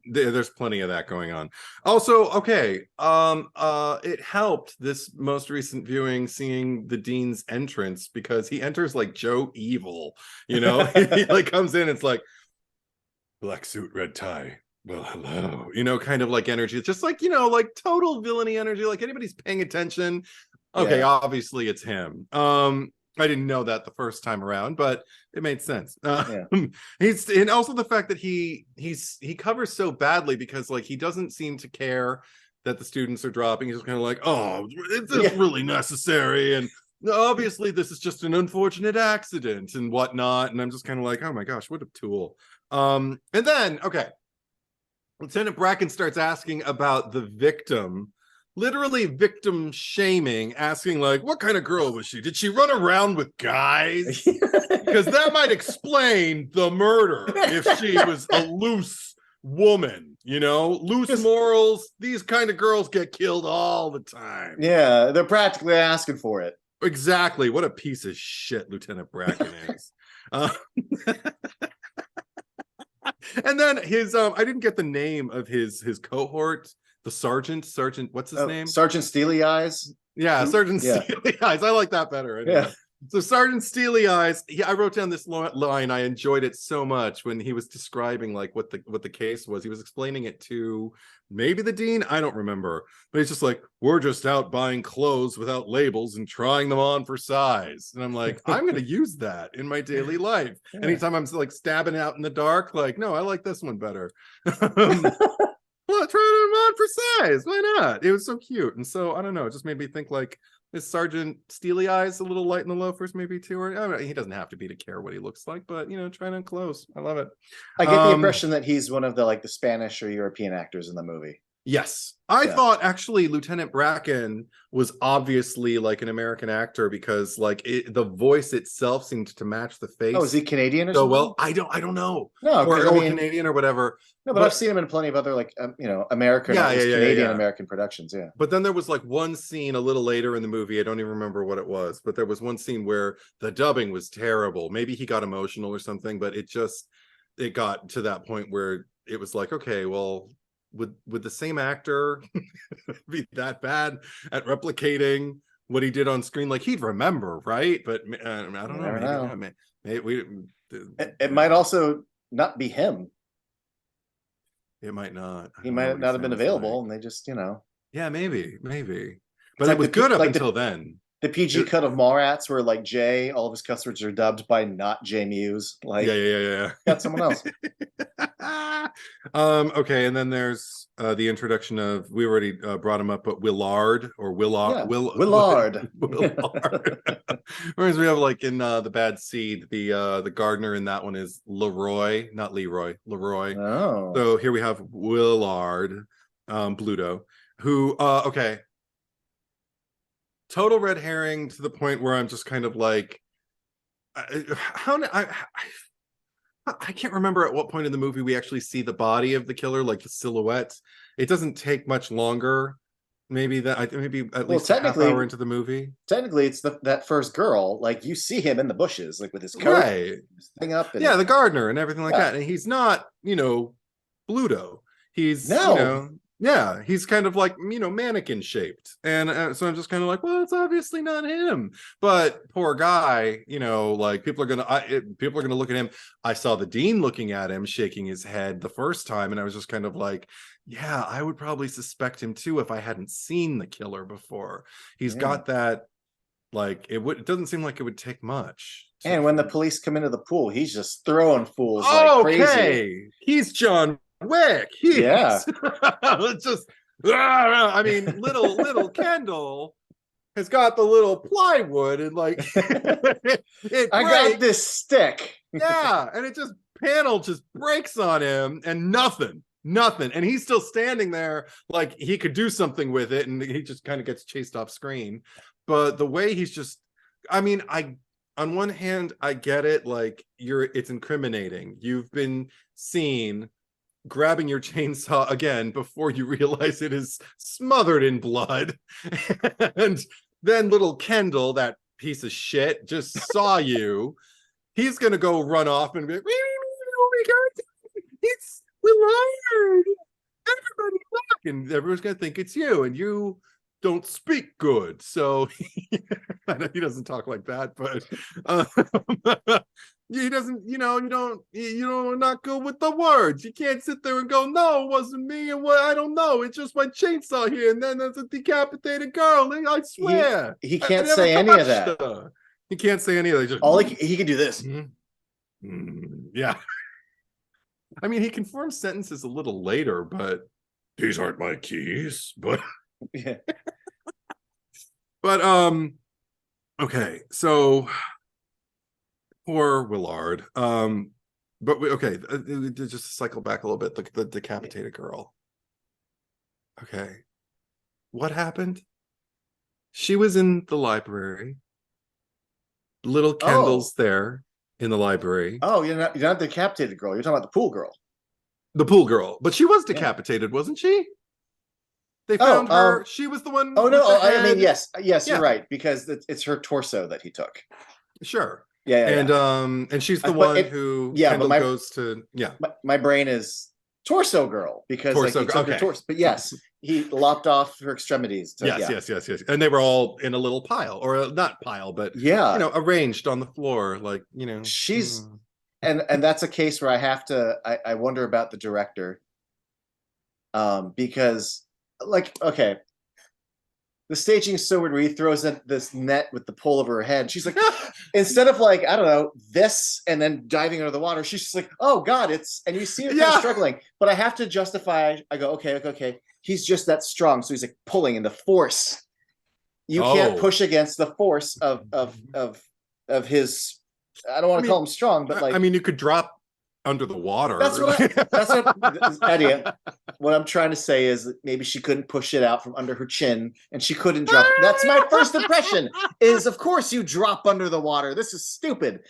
There's plenty of that going on. Also, okay. It helped this most recent viewing seeing the Dean's entrance because he enters like Joe Evil, he like comes in, it's like black suit, red tie. Well, hello, kind of like energy. It's just like, like total villainy energy, like anybody's paying attention. Okay, obviously it's him. I didn't know that the first time around, but it made sense. He's, and also the fact that he covers so badly because like he doesn't seem to care that the students are dropping. He's just kind of like, oh, is this really necessary? And obviously this is just an unfortunate accident and whatnot. And I'm just kind of like, oh my gosh, what a tool. And then, okay, Lieutenant Bracken starts asking about the victim. Literally victim shaming, asking like, what kind of girl was she? Did she run around with guys? Because that might explain the murder if she was a loose woman, loose morals. These kind of girls get killed all the time. Yeah, they're practically asking for it. Exactly. What a piece of shit Lieutenant Bracken is. And then his, I didn't get the name of his cohort. The sergeant, what's his name? Sergeant Steely Eyes. Yeah, Sergeant Steely Eyes. I like that better. Anyway. Yeah. So Sergeant Steely Eyes. I wrote down this line. I enjoyed it so much when he was describing like what the case was. He was explaining it to maybe the dean. I don't remember, but he's just like, we're just out buying clothes without labels and trying them on for size. And I'm like, I'm going to use that in my daily life. Anytime I'm like stabbing out in the dark, like, no, I like this one better. Well, try them on for size. Why not? It was so cute. And so, I don't know. It just made me think like, is Sergeant Steely Eyes a little light in the loafers maybe too? Or I mean, he doesn't have to be to care what he looks like, but, trying on clothes. I love it. I get the impression that he's one of the Spanish or European actors in the movie. Yes. I thought actually Lieutenant Bracken was obviously like an American actor because like the voice itself seemed to match the face. Oh, is he Canadian or something? Well, I don't know. No, or Canadian or whatever. No, but I've seen him in plenty of other American, Canadian American productions. Yeah. But then there was like one scene a little later in the movie. I don't even remember what it was, but there was one scene where the dubbing was terrible. Maybe he got emotional or something, but it got to that point where it was like, okay, well, would the same actor be that bad at replicating what he did on screen? Like he'd remember, right? But I don't know. Maybe It might also not be him. It might not. He might not have been available, and they just, Yeah, maybe. But it was good up until then. The PG cut of Mallrats, where like Jay, all of his customers are dubbed by not Jay Muse. Like, yeah. Got someone else. Okay, and then there's the introduction of, we already brought him up, but Willard or Willard. Willard. Whereas we have like in the Bad Seed, the gardener in that one is Leroy, not Leroy. Oh. So here we have Willard, Bluto, who okay. Total red herring to the point where I'm just kind of like, I can't remember at what point in the movie we actually see the body of the killer, like the silhouette. It doesn't take much longer. Maybe at least a half hour into the movie. Technically, it's that first girl. Like, you see him in the bushes, like with his coat, right? His thing up, The gardener and everything like that. And he's not, Bluto. He's he's kind of like, mannequin shaped. And so I'm just kind of like, well, it's obviously not him. But poor guy, like people are gonna look at him. I saw the dean looking at him, shaking his head the first time, and I was just kind of like, yeah, I would probably suspect him too if I hadn't seen the killer before. He's got that, like, it doesn't seem like it would take much. And when the police come into the pool, he's just throwing fools like crazy. He's John Wick. It's just, I mean, little Kendall has got the little plywood and like I got this stick. And it just panel just breaks on him and nothing, and he's still standing there like he could do something with it, and he just kind of gets chased off screen. But the way he's just, I mean, on one hand I get it, like it's incriminating. You've been seen grabbing your chainsaw again before you realize it is smothered in blood. And then little Kendall, that piece of shit, just saw you. He's gonna go run off and be like, oh my god, it's Willard, everybody look, and everyone's gonna think it's you, and you don't speak good. So he doesn't talk like that, but he doesn't, you don't not good with the words. You can't sit there and go, no, it wasn't me, and what, I don't know, it's just my chainsaw here, and then there's a decapitated girl, and I swear he can't say any of that. He can't say any of that. Just, all he can do this. Yeah. I mean, he can form sentences a little later, but these aren't my keys. But but okay, so poor Willard. But just cycle back a little bit. The decapitated girl. Okay, what happened? She was in the library. Little Kendall's there in the library. Oh, you're not the decapitated girl. You're talking about the pool girl. The pool girl, but she was decapitated, wasn't she? They found her. She was the one. Oh no! I mean, yes, you're right, because it's her torso that he took. Sure. And she's the one who Kendall goes to. My brain is torso girl because torso, like, he took her torso. But yes, he lopped off her extremities. Yes. And they were all in a little pile, or not pile, but arranged on the floor, like She's and that's a case where I have to. I wonder about the director, because. Like, okay, the staging is so weird where he throws in this net with the pole over her head. She's like, instead of like, I don't know, this and then diving under the water, she's just like, oh God, and you see her kind of struggling. But I have to justify, I go, okay. He's just that strong. So he's like pulling, and the force. You can't push against the force of his, I don't want to call him strong, but like, I mean, you could drop under the water. That's what Eddie, what I'm trying to say is that maybe she couldn't push it out from under her chin, and she couldn't drop. That's my first impression, is of course you drop under the water. This is stupid.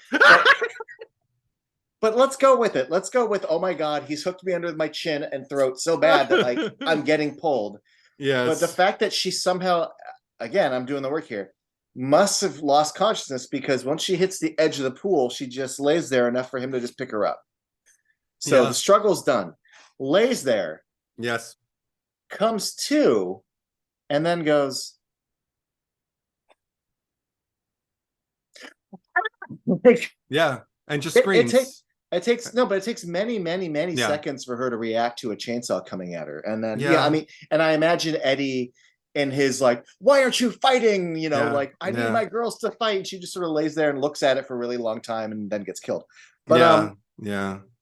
But let's go with it. Let's go with, oh my God, he's hooked me under my chin and throat so bad that like I'm getting pulled. Yes. But the fact that she somehow, again, I'm doing the work here, must have lost consciousness, because once she hits the edge of the pool, she just lays there enough for him to just pick her up. So the struggle's done. Lays there. Yes. Comes to, and then goes. Yeah. and just screams. It takes many seconds for her to react to a chainsaw coming at her. And then, I mean, and I imagine Eddie in his like, why aren't you fighting? You know, like, I need my girls to fight. And she just sort of lays there and looks at it for a really long time and then gets killed. But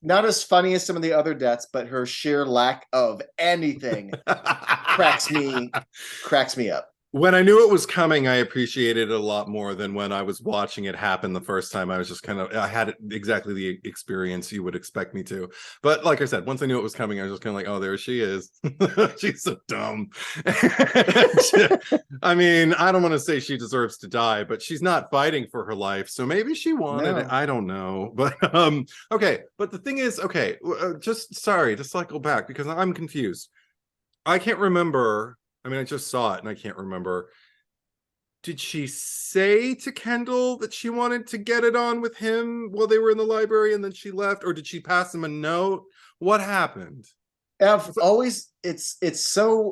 not as funny as some of the other deaths, but her sheer lack of anything cracks me up. When I knew it was coming, I appreciated it a lot more than when I was watching it happen the first time. I was just I had exactly the experience you would expect me to. But like I said, once I knew it was coming, I was just kind of like, oh, there she is. She's so dumb. I mean, I don't want to say she deserves to die, but she's not fighting for her life. So maybe she wanted it. I don't know. But okay. But the thing is, okay, just cycle back because I'm confused. I can't remember. I mean, I just saw it and I can't remember. Did she say to Kendall that she wanted to get it on with him while they were in the library and then she left? Or did she pass him a note? What happened? I've always,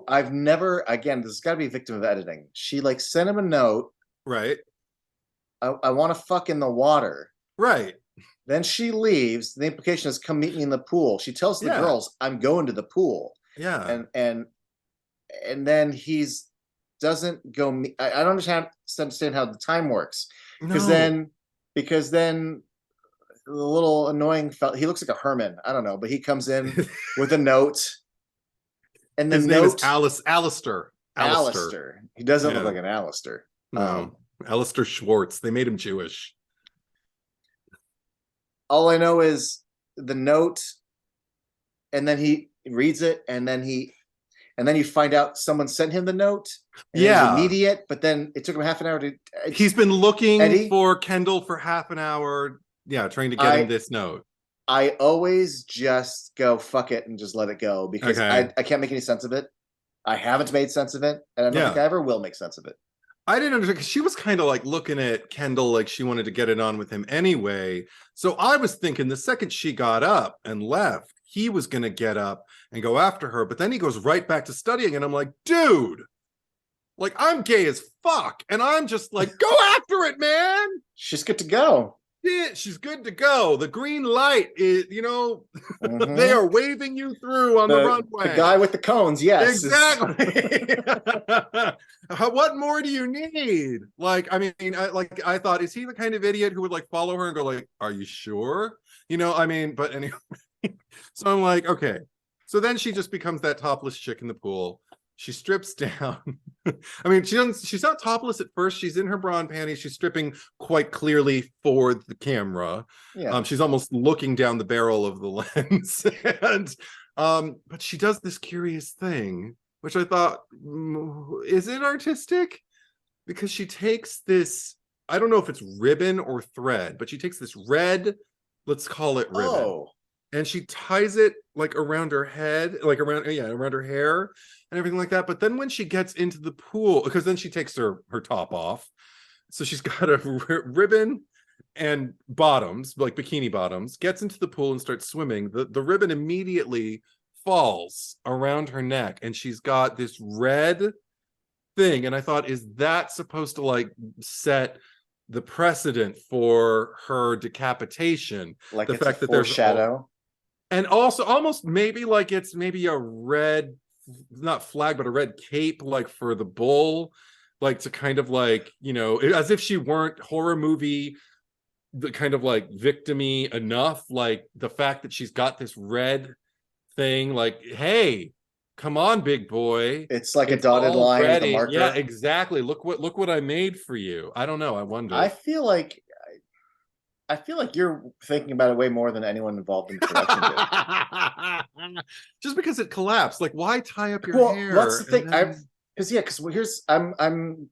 I've never, again, this has got to be a victim of editing. She like sent him a note. Right. I want to fuck in the water. Right. Then she leaves. The implication is come meet me in the pool. She tells the girls, I'm going to the pool. Yeah. And then doesn't go. I don't understand how the time works because then the little annoying fella, he looks like a Herman. I don't know, but he comes in with a note, and his name is Alistair. Alistair. He doesn't look like an Alistair. No, Alistair Schwartz. They made him Jewish. All I know is the note, and then he reads it, and then you find out someone sent him the note. And it was immediate, but then it took him half an hour to. He's been looking for Kendall for half an hour. Yeah, trying to get him this note. I always just go fuck it and just let it go because I can't make any sense of it. I haven't made sense of it, and I don't think I ever will make sense of it. I didn't understand because she was kind of like looking at Kendall like she wanted to get it on with him anyway. So I was thinking the second she got up and left, he was going to get up and go after her. But then he goes right back to studying. And I'm like, dude, like I'm gay as fuck. And I'm just like, go after it, man. She's good to go. Yeah, she's good to go. The green light is, they are waving you through on the runway. The guy with the cones, yes. Exactly. What more do you need? Like, I mean, I thought, is he the kind of idiot who would like follow her and go like, are you sure? I mean, but anyway. So I'm like, okay. So then she just becomes that topless chick in the pool. She strips down. I mean, she's not topless at first. She's in her bra and panties. She's stripping quite clearly for the camera. Yeah. She's almost looking down the barrel of the lens. But she does this curious thing, which I thought, is it artistic? Because she takes this, I don't know if it's ribbon or thread, but she takes this red, let's call it ribbon. Oh. And she ties it like around her head, like around her hair and everything like that. But then when she gets into the pool, because then she takes her top off. So she's got a ribbon and bottoms, like bikini bottoms, gets into the pool and starts swimming. The ribbon immediately falls around her neck and she's got this red thing. And I thought, is that supposed to like set the precedent for her decapitation? Like the fact that there's shadow. And also almost maybe like it's maybe a red, not flag, but a red cape, like for the bull, like to kind of like, as if she weren't horror movie, the kind of like victim-y enough, like the fact that she's got this red thing, like, hey, come on, big boy. It's like a dotted line with a marker. Yeah, exactly. Look what I made for you. I don't know. I wonder. I feel like you're thinking about it way more than anyone involved in the production did. Just because it collapsed, like why tie up your hair? That's the thing. Because here's I don't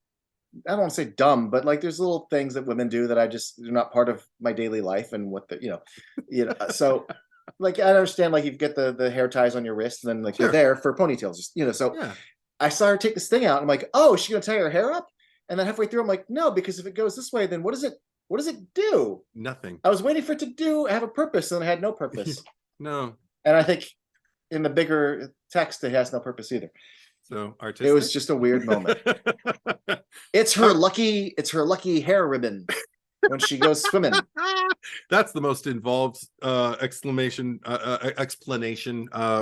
want to say dumb, but like there's little things that women do that they're not part of my daily life and what so like I understand like you get the hair ties on your wrist and then like you're there for ponytails, so I saw her take this thing out. I'm like, oh, is she gonna tie her hair up? And then halfway through I'm like, no, because if it goes this way, then what does it do? Nothing. I was waiting for it to have a purpose, and it had no purpose. No. And I think in the bigger text, it has no purpose either. So artistic. It was just a weird moment. It's her lucky hair ribbon when she goes swimming. That's the most involved explanation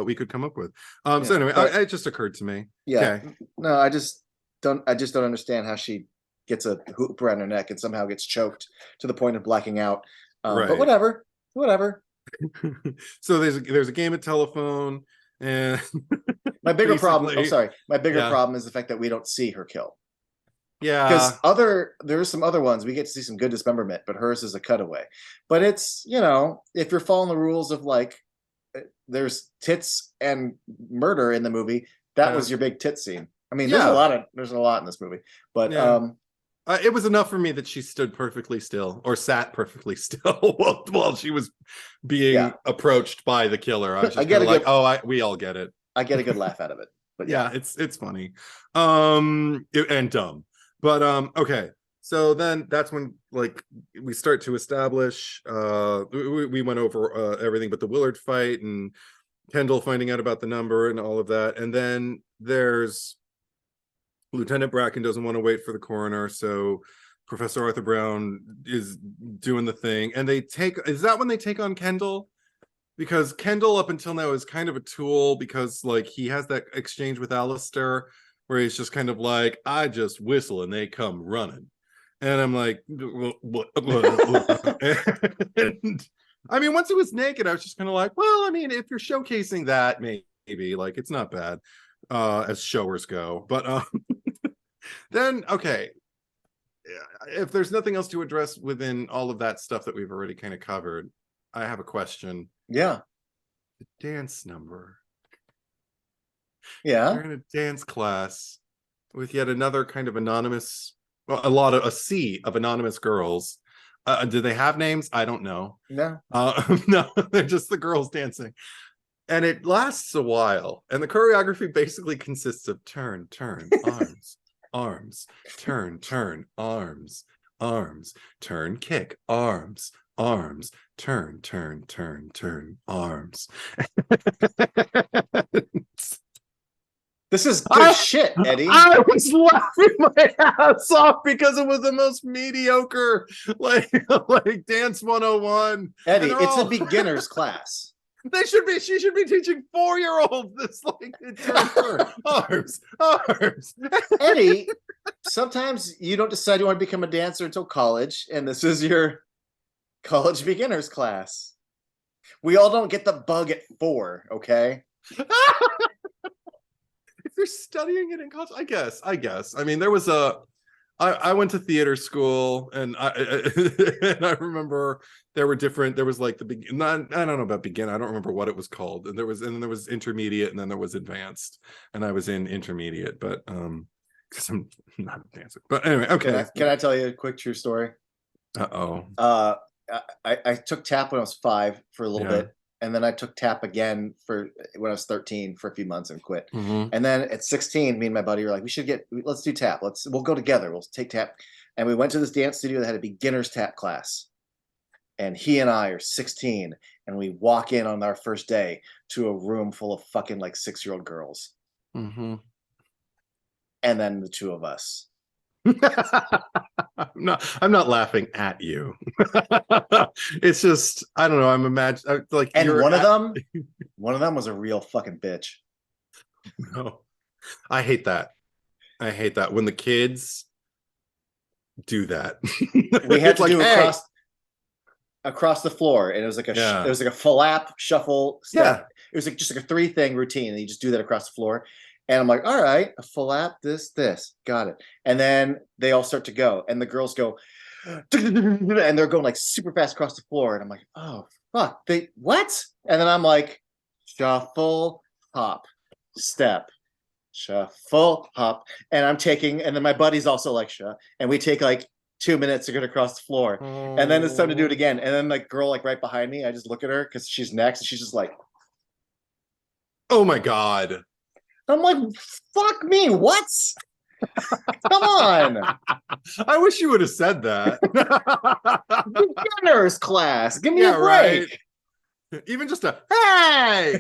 we could come up with. So anyway, it just occurred to me. Yeah. Okay. No, I just don't understand how she gets a hoop around her neck and somehow gets choked to the point of blacking out. Right. But whatever. So there's a game of telephone, and my bigger problem. I'm sorry. My bigger problem is the fact that we don't see her kill. Yeah, because there's some other ones we get to see some good dismemberment, but hers is a cutaway. But it's, you know, if you're following the rules of like, there's tits and murder in the movie, that was your big tit scene. I mean, there's a lot in this movie, but it was enough for me that she stood perfectly still, or sat perfectly still while she was being approached by the killer. I was just we all get it. I get a good laugh out of it. But yeah, it's funny, and dumb. But okay, so then that's when like we start to establish. We went over everything but the Willard fight and Kendall finding out about the number and all of that, and then there's Lieutenant Bracken doesn't want to wait for the coroner, so Professor Arthur Brown is doing the thing, and is that when they take on Kendall? Because Kendall up until now is kind of a tool, because like he has that exchange with Alistair where he's just kind of like, I just whistle and they come running, and I'm like, what? And I mean, once it was naked, I was just kind of like, well, I mean, if you're showcasing that, maybe like it's not bad as showers go. But then okay, if there's nothing else to address within all of that stuff that we've already kind of covered, I have a question. Yeah. The dance number. Yeah. You're in a dance class with yet another kind of anonymous, well, a sea of anonymous girls. Do they have names? I don't know. No. No, they're just the girls dancing. And it lasts a while. And the choreography basically consists of turn, arms, arms, turn, arms, arms, turn, kick, arms, arms, turn, arms. This is good shit, Eddie. I was laughing my ass off because it was the most mediocre, like Dance 101. Eddie, it's a beginner's class. She should be teaching 4-year-olds this, like, turn, arms. Eddie, sometimes you don't decide you want to become a dancer until college, and this is your college beginners class. We all don't get the bug at 4, okay? If you're studying it in college, I guess. I mean, there was I went to theater school, and I remember there was like I don't know about begin. I don't remember what it was called. And then there was intermediate, and then there was advanced. And I was in intermediate, but because I'm not a dancer. But anyway, okay. Can I tell you a quick true story? I took tap when I was 5 for a little bit. And then I took tap again for when I was 13 for a few months and quit. Mm-hmm. And then at 16, me and my buddy were like, let's do tap. We'll go together. We'll take tap. And we went to this dance studio that had a beginner's tap class. And he and I are 16. And we walk in on our first day to a room full of fucking like 6-year-old girls. Mm-hmm. And then the 2 of us. I'm not laughing at you. It's just, I don't know. I'm imagining like, and one of them was a real fucking bitch. No, I hate that when the kids do that. We had to do across the floor, and it was like it was like a flap shuffle step. Yeah, it was like just like a 3-thing routine, and you just do that across the floor. And I'm like, all right, a flap, this, got it. And then they all start to go, and the girls go, and they're going like super fast across the floor. And I'm like, oh, fuck, what? And then I'm like, shuffle, hop, step, shuffle, hop. And and then my buddy's also like, and we take like 2 minutes to get across the floor. Oh. And then it's time to do it again. And then the girl like right behind me, I just look at her because she's next, and she's just like, oh my God. I'm like, fuck me, what? Come on. I wish you would have said that. Beginner's class. Give me a break. Right. Even just a, hey!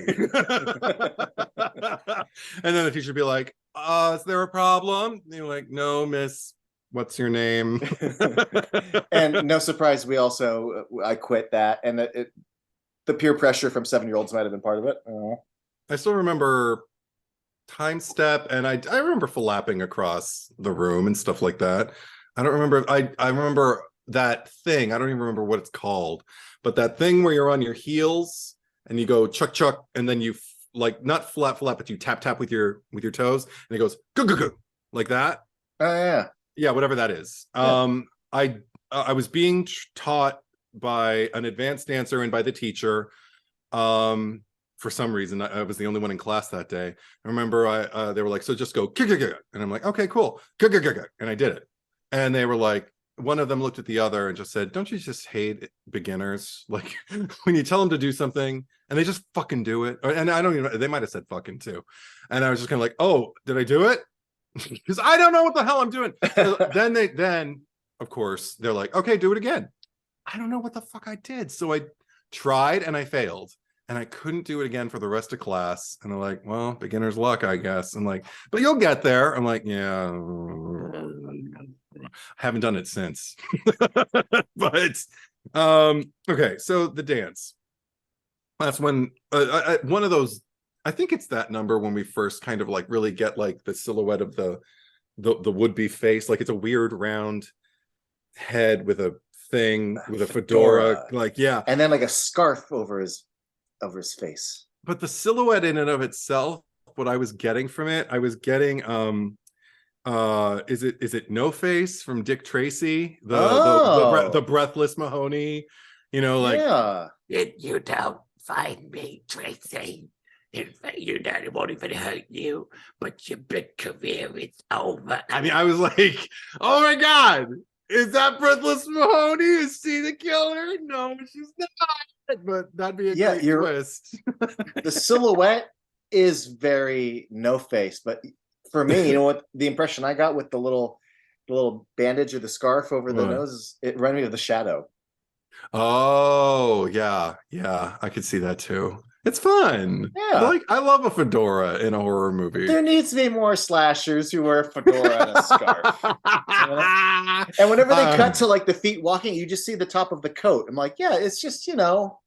And then the teacher would be like, is there a problem? And you're like, no, miss. What's your name? And no surprise, I quit that, and the peer pressure from 7-year-olds might have been part of it. I still remember Time Step, and I remember flapping across the room and stuff like that. I don't remember. I remember that thing. I don't even remember what it's called, but that thing where you're on your heels and you go chuck chuck, and then you like not flap, but you tap with your toes, and it goes go go go like that. Oh yeah, whatever that is. Yeah. I was being taught by an advanced dancer and by the teacher. For some reason, I was the only one in class that day. I remember they were like, so just go kick, and I'm like, okay, cool, kick, and I did it. And they were like, one of them looked at the other and just said, don't you just hate beginners? Like when you tell them to do something and they just fucking do it. And I don't even know, they might have said fucking too. And I was just kind of like, oh, did I do it? Because I don't know what the hell I'm doing. then of course they're like, okay, do it again. I don't know what the fuck I did. So I tried and I failed. And I couldn't do it again for the rest of class. And they're like, well, beginner's luck, I guess. I'm like, but you'll get there. I'm like, yeah. Haven't done it since. But okay, so the dance. That's when one of those, I think it's that number when we first kind of like really get like the silhouette of the would-be face. Like it's a weird round head with a thing with a fedora. Like, yeah. And then like a scarf over his face. But the silhouette in and of itself, what I was getting from it, I was getting is it No Face from Dick Tracy, the breathless Mahoney, you know, like, yeah. You don't find me, Tracy. In fact, you know it won't even hurt you, but your big career is over. I mean, I was like, oh my god, is that breathless Mahoney? Is she the killer? No, she's not. But that'd be a great twist. The silhouette is very No Face, but for me, you know what the impression I got with the little bandage or the scarf over the nose is, it reminded me of The Shadow. Oh yeah, I could see that too. It's fun. Yeah, I love a fedora in a horror movie. There needs to be more slashers who wear a fedora and a scarf. And whenever they cut to like the feet walking, you just see the top of the coat. I'm like, yeah, it's just, you know,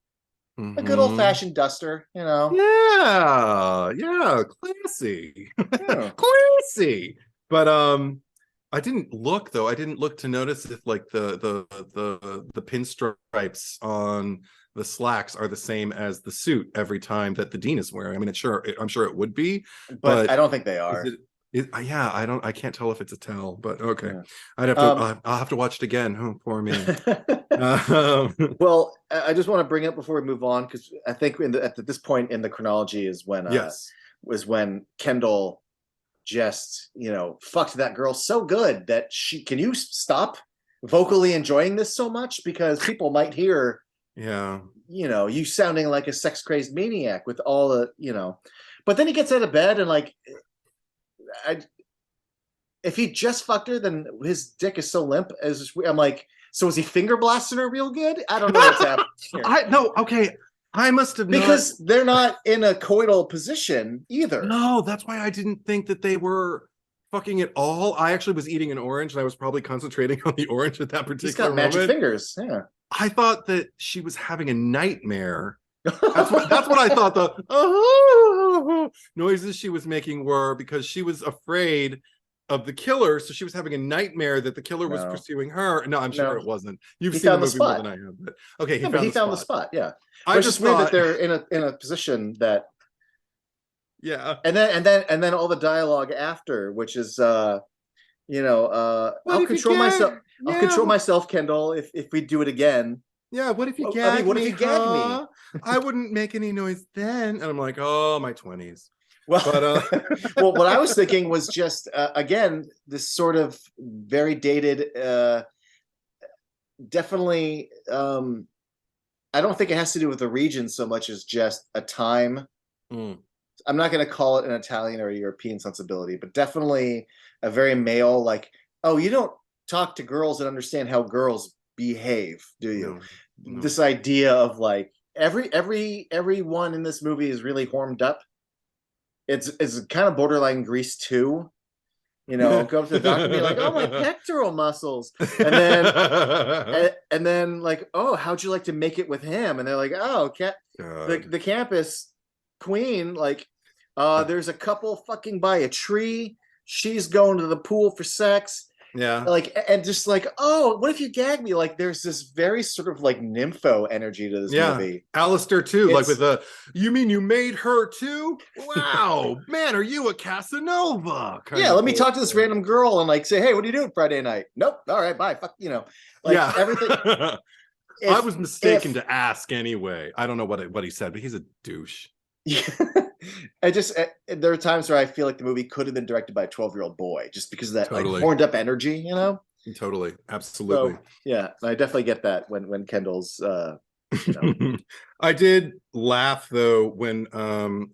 a good old-fashioned duster, you know. Yeah, classy. Yeah. Classy. But I didn't look though. I didn't look to notice if like the pinstripes on the slacks are the same as the suit every time that the dean is wearing. I mean, I'm sure it would be, but I don't think they are. I can't tell if it's a tell, but okay. Yeah. I'll have to watch it again. Oh, poor me. Well, I just want to bring up before we move on, because I think at this point in the chronology is when was when Kendall just, you know, fucked that girl so good that can you stop vocally enjoying this so much, because people might hear, you know, you sounding like a sex crazed maniac with all the, you know. But then he gets out of bed and like, if he just fucked her, then his dick is so limp. I'm like, so is he finger blasting her real good? I don't know what's happening. I must have because they're not in a coital position either. No, that's why I didn't think that they were fucking at all. I actually was eating an orange, and I was probably concentrating on the orange at that particular He's got moment. magic fingers. Yeah. I thought that she was having a nightmare. That's what I thought the noises she was making were, because she was afraid of the killer, so she was having a nightmare that the killer was pursuing her. No, I'm sure it wasn't. You've seen the movie more than I have, but okay, he found the spot. Yeah, it's just weird that they're in a position that. Yeah, and then all the dialogue after, which is you know, I'll control myself. Yeah. I'll control myself, Kendall, if we do it again. Yeah, what if you gag me? What if you gag me? I wouldn't make any noise then. And I'm like, oh, my 20s. Well, but, well, what I was thinking was just, again, this sort of very dated, definitely, I don't think it has to do with the region so much as just a time. I'm not going to call it an Italian or a European sensibility, but definitely a very male, like, oh, you don't talk to girls and understand how girls behave, do you? No. This idea of like everyone in this movie is really horned up. It's kind of borderline Grease 2, You know, go up to the doctor and be like, "Oh, my pectoral muscles," and then like, "Oh, how'd you like to make it with him?" And they're like, "Oh, the campus queen, like, there's a couple fucking by a tree. She's going to the pool for sex." Yeah. Like, and just like, oh, what if you gag me? Like, there's this very sort of like nympho energy to this movie. Alistair too, like with you mean you made her too? Wow, man, are you a Casanova? Let me talk to this random girl and like say, hey, what are you doing Friday night? Nope. All right, bye. Fuck, you know, like everything. I was mistaken to ask anyway. I don't know what he said, but he's a douche. There are times where I feel like the movie could have been directed by a 12-year-old boy just because of that like horned up energy, you know? Totally. Absolutely. So, yeah, I definitely get that when Kendall's you know. I did laugh though when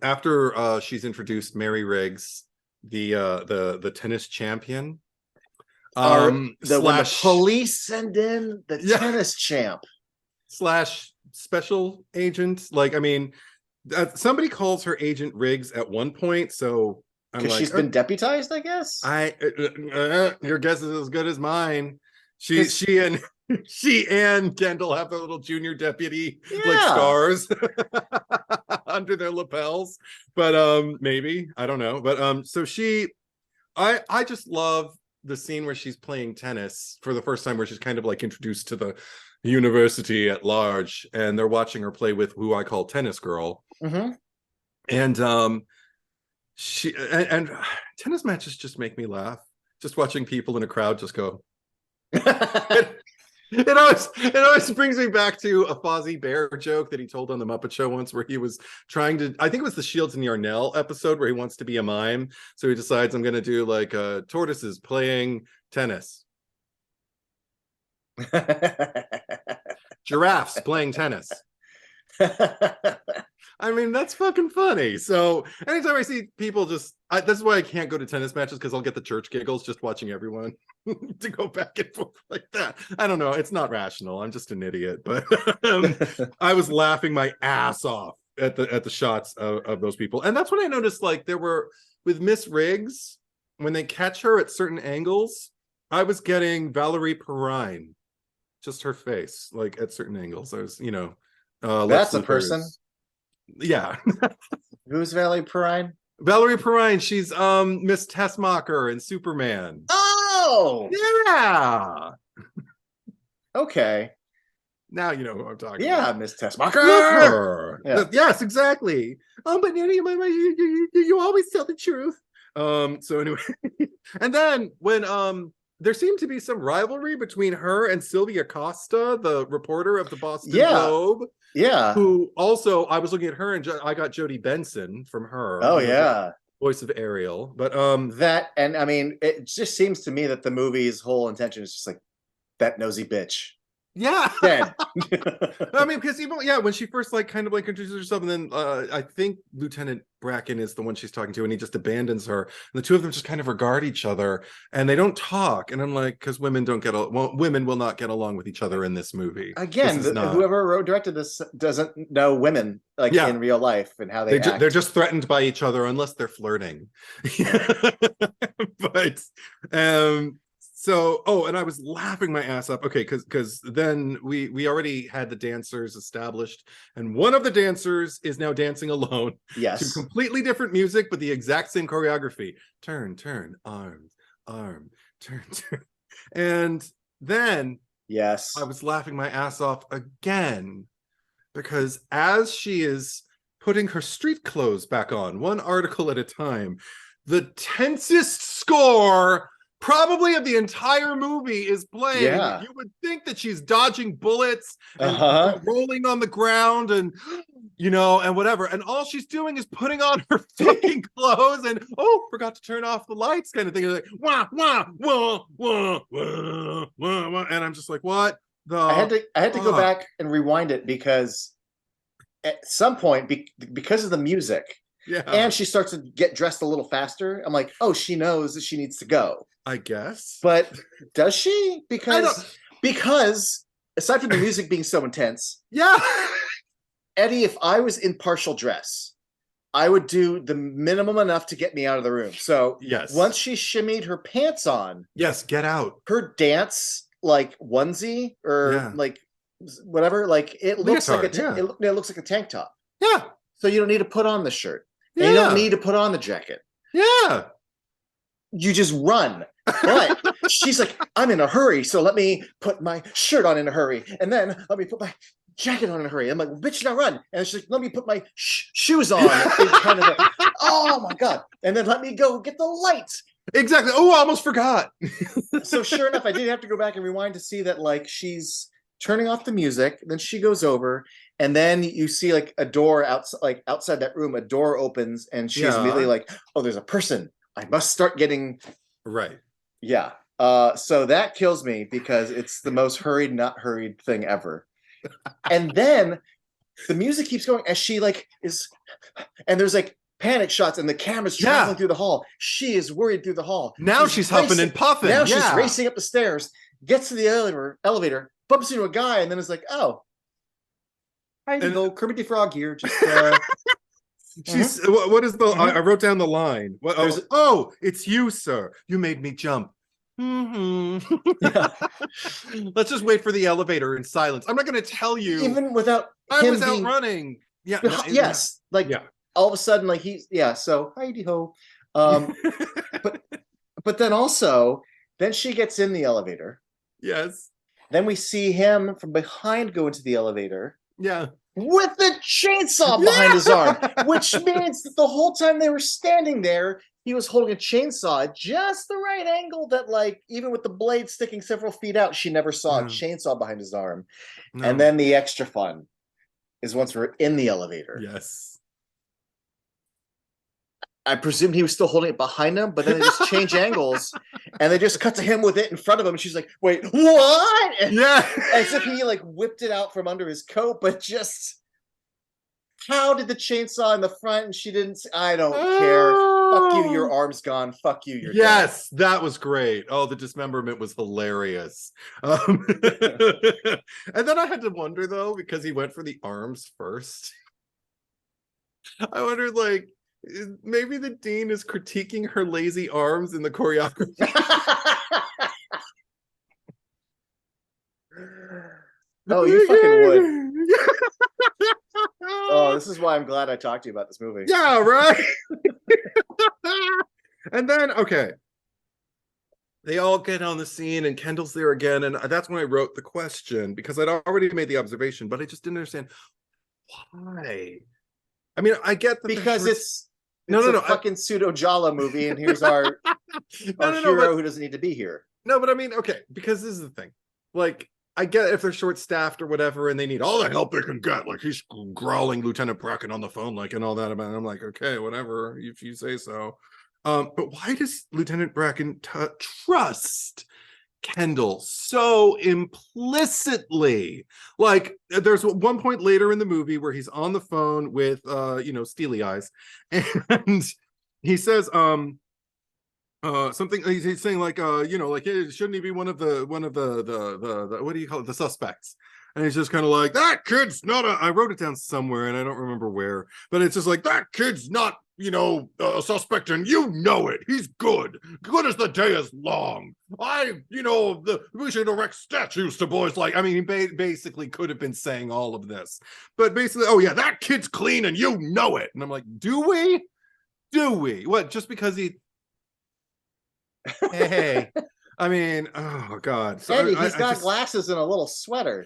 after she's introduced Mary Riggs, the tennis champion. When the police send in the tennis champ / special agent. Like, I mean, somebody calls her Agent Riggs at one point, so because she's been deputized, I guess. Your guess is as good as mine. She and Kendall have their little junior deputy like stars under their lapels, but maybe, I don't know, but so I just love the scene where she's playing tennis for the first time, where she's kind of like introduced to the university at large, and they're watching her play with who I call Tennis Girl. And she and tennis matches just make me laugh, just watching people in a crowd just go. It always brings me back to a Fozzie Bear joke that he told on the Muppet Show once, where he was trying to, I think it was the Shields and Yarnell episode, where he wants to be a mime, so he decides, I'm going to do like tortoises playing tennis, giraffes playing tennis. I mean, that's fucking funny. So anytime I see people this is why I can't go to tennis matches, because I'll get the church giggles just watching everyone to go back and forth like that. I don't know. It's not rational. I'm just an idiot. But I was laughing my ass off at the shots of those people. And that's when I noticed, like, there were, with Miss Riggs, when they catch her at certain angles, I was getting Valerie Perrine, just her face, like at certain angles. I was, that's a person. Yeah. Who's Valerie Perrine? Valerie Perrine. She's Miss Tessmacher in Superman. Oh, yeah. Okay. Now you know who I'm talking about. Yeah, Miss Tessmacher. Yeah. Yes, exactly. But you always tell the truth. So anyway, and then when there seemed to be some rivalry between her and Sylvia Costa, the reporter of the Boston Globe. Yeah. Who also, I was looking at her and I got Jodie Benson from her. Oh, yeah. Voice of Ariel. But that, and I mean, it just seems to me that the movie's whole intention is just like, that nosy bitch. Yeah. Dead. I mean, because even when she first like kind of like introduces herself, and then I think Lieutenant Bracken is the one she's talking to, and he just abandons her, and the two of them just kind of regard each other, and they don't talk. And I'm like, because women will not get along with each other in this movie. Again, whoever directed this doesn't know women in real life and how they act. They're just threatened by each other unless they're flirting. But so, and I was laughing my ass up. Okay, because then we already had the dancers established, and one of the dancers is now dancing alone. Yes. To completely different music, but the exact same choreography. Turn, arm, turn. And then yes, I was laughing my ass off again, because as she is putting her street clothes back on, one article at a time, the tensest score probably of the entire movie is playing. Yeah. You would think that she's dodging bullets and rolling on the ground and and whatever, and all she's doing is putting on her fucking clothes and forgot to turn off the lights kind of thing. Like wah wah wah wah wah wah, and I'm just like, what the I had to go back and rewind it, because at some point, because of the music, and she starts to get dressed a little faster, I'm like, oh, she knows that she needs to go, I guess. But does she? Because aside from the music being so intense, Eddie, if I was in partial dress, I would do the minimum enough to get me out of the room. So yes, once she shimmied her pants on, yes, get out. Her dance like onesie or like whatever, like it looks Leotard, like it looks like a tank top. Yeah. So you don't need to put on the shirt. Yeah. And you don't need to put on the jacket. Yeah. You just run. But she's like, I'm in a hurry, so let me put my shirt on in a hurry, and then let me put my jacket on in a hurry. I'm like, bitch, now run. And she's like, let me put my shoes on. Kind of oh my God. And then let me go get the lights. Exactly. Oh, I almost forgot. So sure enough, I did have to go back and rewind to see that like she's turning off the music. Then she goes over, and then you see like a door outside that room, a door opens, and she's immediately like, oh, there's a person. I must start getting right. Yeah. So that kills me because it's the most hurried, not hurried thing ever. And then the music keeps going as she like is, and there's like panic shots and the camera's traveling through the hall. She is worried through the hall. Now she's huffing and puffing. Now she's racing up the stairs, gets to the elevator, bumps into a guy, and then is like, oh, hi, go Kermit the Frog here. Just she's what is the I wrote down the line. Oh, it's you, sir. You made me jump. Let's just wait for the elevator in silence. I'm not going to tell you, even without I was out running. Yes, like all of a sudden, like so heidi ho. But then also, then she gets in the elevator. Yes. Then we see him from behind go into the elevator. Yeah. With the chainsaw behind his arm, which means that the whole time they were standing there, he was holding a chainsaw at just the right angle that, like, even with the blade sticking several feet out, she never saw a chainsaw behind his arm. No. And then the extra fun is once we're in the elevator. Yes. I presumed he was still holding it behind him, but then they just change angles and they just cut to him with it in front of him. And she's like, wait, what? And, as if he like whipped it out from under his coat, but just how did the chainsaw in the front? And she didn't say, I don't care. Fuck you, your arm's gone. Fuck you, you're dead. That was great. Oh, the dismemberment was hilarious. And then I had to wonder though, because he went for the arms first. I wondered like, maybe the dean is critiquing her lazy arms in the choreography. Oh, you fucking would. Oh, this is why I'm glad I talked to you about this movie. Yeah, right. And then, okay, they all get on the scene and Kendall's there again. And that's when I wrote the question, because I'd already made the observation, but I just didn't understand why. I mean, I get that because it's a fucking pseudo Jala movie, and here's our hero who doesn't need to be here. No, but I mean, okay, because this is the thing. Like, I get if they're short-staffed or whatever, and they need all the help they can get. Like, he's growling Lieutenant Bracken on the phone, like, and all that about it. I'm like, okay, whatever, if you say so. But why does Lieutenant Bracken trust Kendall so implicitly? Like, there's one point later in the movie where he's on the phone with Steely Eyes, and he says something. He's saying like hey, shouldn't he be one of the what do you call it, the suspects? And he's just kind of like, that kid's not I wrote it down somewhere and I don't remember where, but it's just like, that kid's not a suspect, and you know it. He's good as the day is long. We should erect statues to boys like. I mean, he basically could have been saying all of this, but basically, oh yeah, that kid's clean and you know it. And I'm like, do we? What? Just because he? Hey, I mean, oh God. So Eddie, he's got glasses and a little sweater.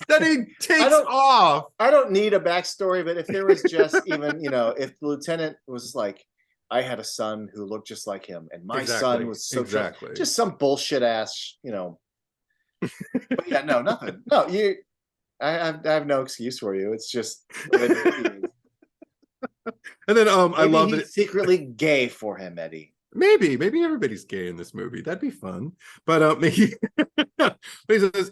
That he takes off. I don't need a backstory, but if there was just even, if the lieutenant was like, I had a son who looked just like him, and my son was so just some bullshit ass, But yeah, no, nothing. No, I have no excuse for you. It's just. And then I love it. Secretly gay for him, Eddie. Maybe everybody's gay in this movie. That'd be fun. But maybe he says,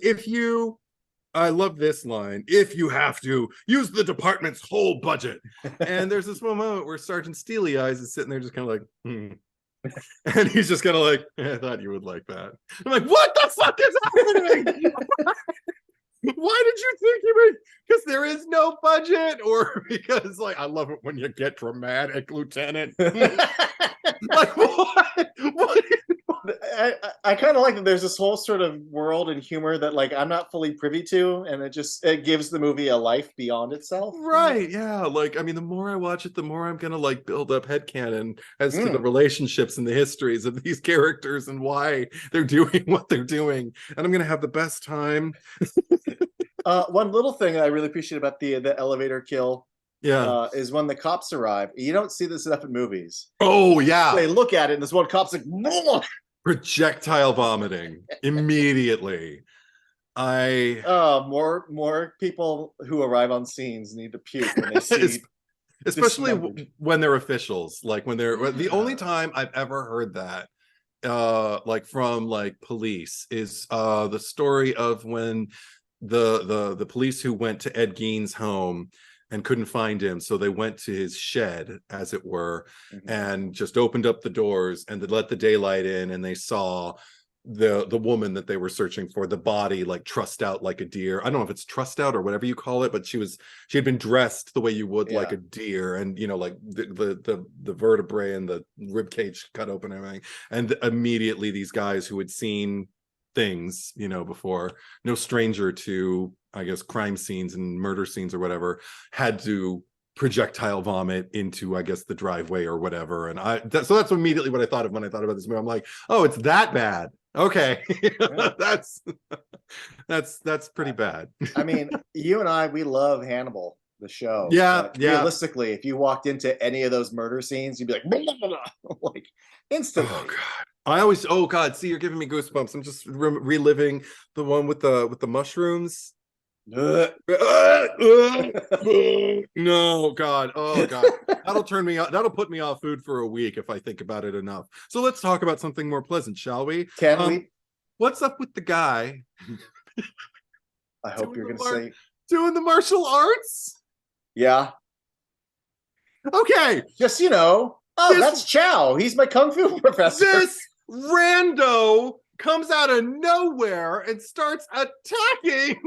I love this line, if you have to, use the department's whole budget. And there's this moment where Sergeant Steely Eyes is sitting there just kind of like, And he's just kind of like, I thought you would like that. I'm like, what the fuck is happening? Why did you think you were? Because there is no budget, or because like I love it when you get dramatic, Lieutenant. Like what? I kind of like that there's this whole sort of world and humor that like I'm not fully privy to, and it gives the movie a life beyond itself. Right, yeah. Like, I mean, the more I watch it, the more I'm gonna like build up headcanon as to the relationships and the histories of these characters and why they're doing what they're doing. And I'm gonna have the best time. One little thing that I really appreciate about the elevator kill is when the cops arrive. You don't see this enough in movies. Oh yeah. They look at it and this one cop's like, "Whoa!" Projectile vomiting immediately. More people who arrive on scenes need to puke when they see, especially when they're officials. Like when they're the only time I've ever heard that, like from like police, is the story of when the police who went to Ed Gein's home and couldn't find him, so they went to his shed, as it were, and just opened up the doors and they let the daylight in, and they saw the woman that they were searching for, the body like trussed out like a deer. I don't know if it's trussed out or whatever you call it, but she had been dressed the way you would like a deer, and you know, like the vertebrae and the rib cage cut open and everything. And immediately these guys who had seen things, you know, before, no stranger to, I guess, crime scenes and murder scenes or whatever, had to projectile vomit into, I guess, the driveway or whatever. And so that's immediately what I thought of when I thought about this movie. I'm like, oh, it's that bad. Okay. that's pretty bad. I mean, you and I, we love Hannibal, the show. Yeah. Realistically, if you walked into any of those murder scenes, you'd be like, blah, blah, blah, like instantly. Oh god. Oh god, see, you're giving me goosebumps. I'm just reliving the one with the mushrooms. No, god. Oh god. That'll turn me off. That'll put me off food for a week if I think about it enough. So let's talk about something more pleasant, shall we? Can we? What's up with the guy? I hope you're gonna say doing the martial arts. Yeah. Okay. Just, you know, that's Chow. He's my kung fu professor. This rando comes out of nowhere and starts attacking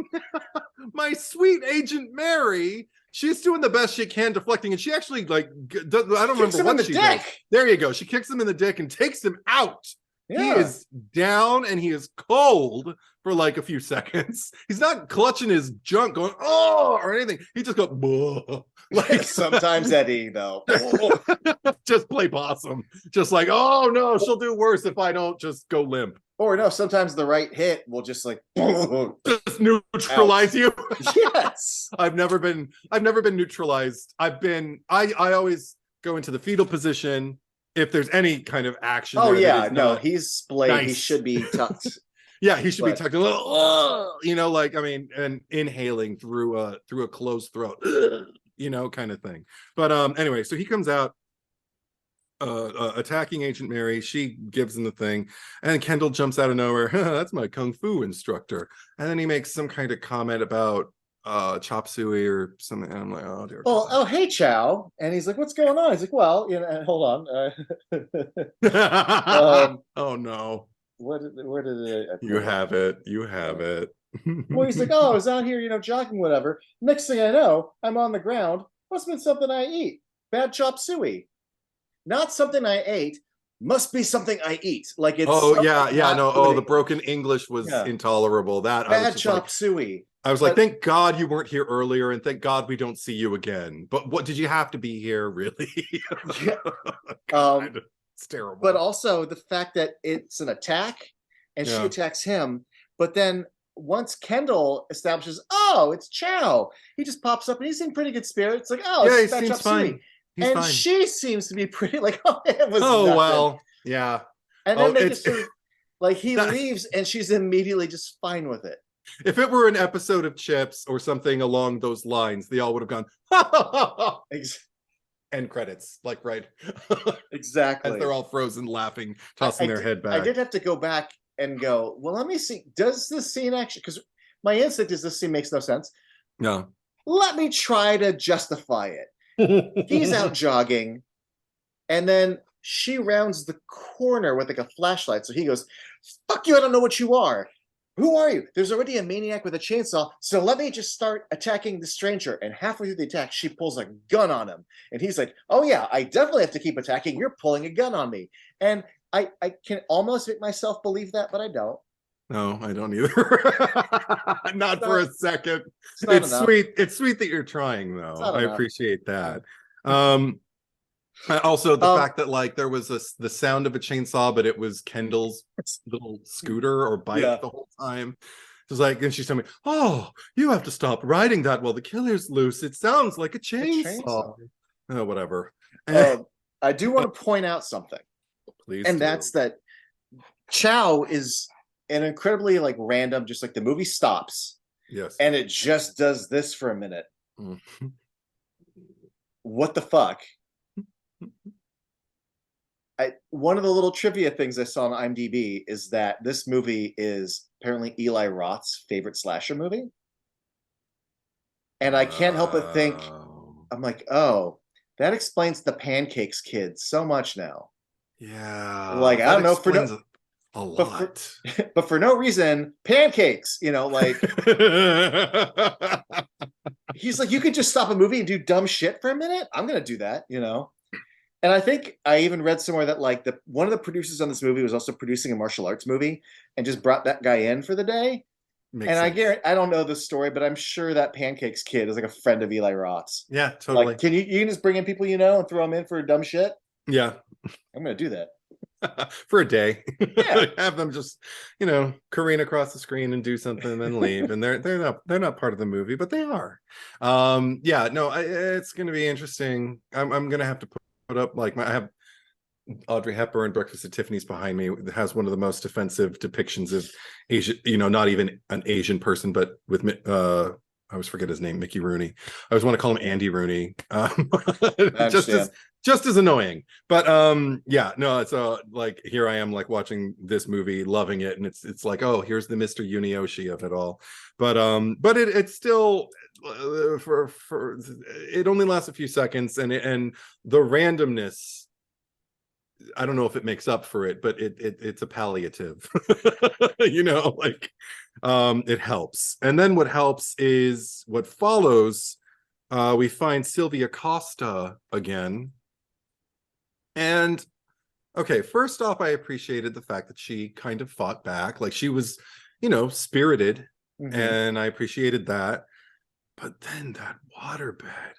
my sweet Agent Mary. She's doing the best she can deflecting, and she actually like does, I don't remember what she does. There you go. She kicks him in the dick and takes him out. Yeah. He is down and he is cold for like a few seconds. He's not clutching his junk going, oh, or anything. He just goes, buh. Like sometimes Eddie, though. Just play possum. Just like, oh no, she'll do worse if I don't just go limp. Or no, sometimes the right hit will just like just neutralize you. Yes. I've never been neutralized. I always go into the fetal position if there's any kind of action. Oh yeah, no, he's splayed. Nice. He should be tucked. Yeah, he should be tucked a little, you know, like, I mean, and inhaling through a closed throat, you know, kind of thing. But anyway, so he comes out attacking Agent Mary. She gives him the thing, and Kendall jumps out of nowhere. That's my kung fu instructor. And then he makes some kind of comment about chop suey or something, and I'm like, oh dear. Well, oh hey Chow, and he's like, what's going on? He's like, well, you know, hold on. Oh no. Where did it? You have it. Well, he's like, oh, I was out here, you know, jogging, whatever. Next thing I know, I'm on the ground. Must have been something I eat. Bad chop suey. Not something I ate. Must be something I eat. Like it's. Oh yeah. No. Oh, the broken English was intolerable. That bad chop suey. I was like, thank God you weren't here earlier, and thank God we don't see you again. But what did you have to be here, really? Yeah. God, it's terrible. But also the fact that it's an attack, and she attacks him. But then once Kendall establishes, oh, it's Chow, he just pops up and he's in pretty good spirits. Like, oh, yeah, it's he seems fine. And fine. she seems to be pretty like, oh, it was nothing. Well, yeah. And then they just sort of, like he leaves, and she's immediately just fine with it. If it were an episode of Chips or something along those lines, they all would have gone, end credits, like, right. Exactly. As they're all frozen, laughing, tossing their head back. I did have to go back and go, well, let me see. Does this scene actually, because my instinct is this scene makes no sense. No. Let me try to justify it. He's out jogging, and then she rounds the corner with like a flashlight. So he goes, fuck you, I don't know what you are. who are you? There's already a maniac with a chainsaw, so let me just start attacking the stranger. And halfway through the attack, she pulls a gun on him. And he's like, oh yeah, I definitely have to keep attacking. You're pulling a gun on me. And I can almost make myself believe that, but I don't. No, I don't either. Not for a second. It's sweet. It's sweet that you're trying, though. I appreciate that. Also, the fact that like there was the sound of a chainsaw, but it was Kendall's little scooter or bike the whole time. It was like, and she's telling me, "Oh, you have to stop riding that while the killer's loose. It sounds like a chainsaw." Oh, whatever. I do want to point out something, please, and that's that Chow is an incredibly like random. Just like the movie stops, yes, and it just does this for a minute. What the fuck? One of the little trivia things I saw on IMDb is that this movie is apparently Eli Roth's favorite slasher movie. And I can't help but think, I'm like, oh, that explains the Pancakes kids so much now. Yeah. Like, I don't know, for a lot. But for no reason, pancakes, you know, like he's like, you could just stop a movie and do dumb shit for a minute. I'm gonna do that, you know. And I think I even read somewhere that like one of the producers on this movie was also producing a martial arts movie and just brought that guy in for the day. Makes sense. I guarantee, I don't know the story, but I'm sure that Pancakes kid is like a friend of Eli Roth's. Yeah, totally. Like, you can just bring in people you know and throw them in for dumb shit? Yeah. I'm gonna do that. For a day. Yeah. Have them just, you know, careen across the screen and do something and then leave. And they're not part of the movie, but they are. Yeah, no, it's gonna be interesting. I'm gonna have to put up like I have Audrey Hepburn, Breakfast at Tiffany's behind me. It has one of the most offensive depictions of Asian, you know, not even an Asian person, but with I always forget his name, Mickey Rooney. I always want to call him Andy Rooney. Just as annoying. But yeah, no, it's like here I am like watching this movie, loving it, and it's like, oh, here's the Mr. Yunioshi of it all. But it's still for it only lasts a few seconds, and the randomness, I don't know if it makes up for it, but it's a palliative. You know, like it helps. And then what helps is what follows. We find Sylvia Costa again. And okay, first off, I appreciated the fact that she kind of fought back. Like she was, you know, spirited, and I appreciated that. But then that waterbed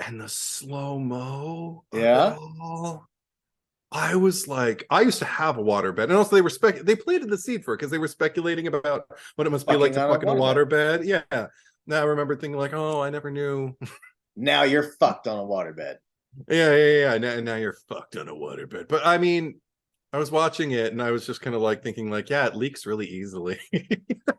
and the slow-mo. Yeah. I was like, I used to have a waterbed, and also they planted the seed for it because they were speculating about what it must be like to fuck in a waterbed. Yeah. Now I remember thinking like, oh, I never knew. Now you're fucked on a waterbed. Yeah. Now you're fucked on a waterbed. But I mean, I was watching it and I was just kind of like thinking like, yeah, it leaks really easily.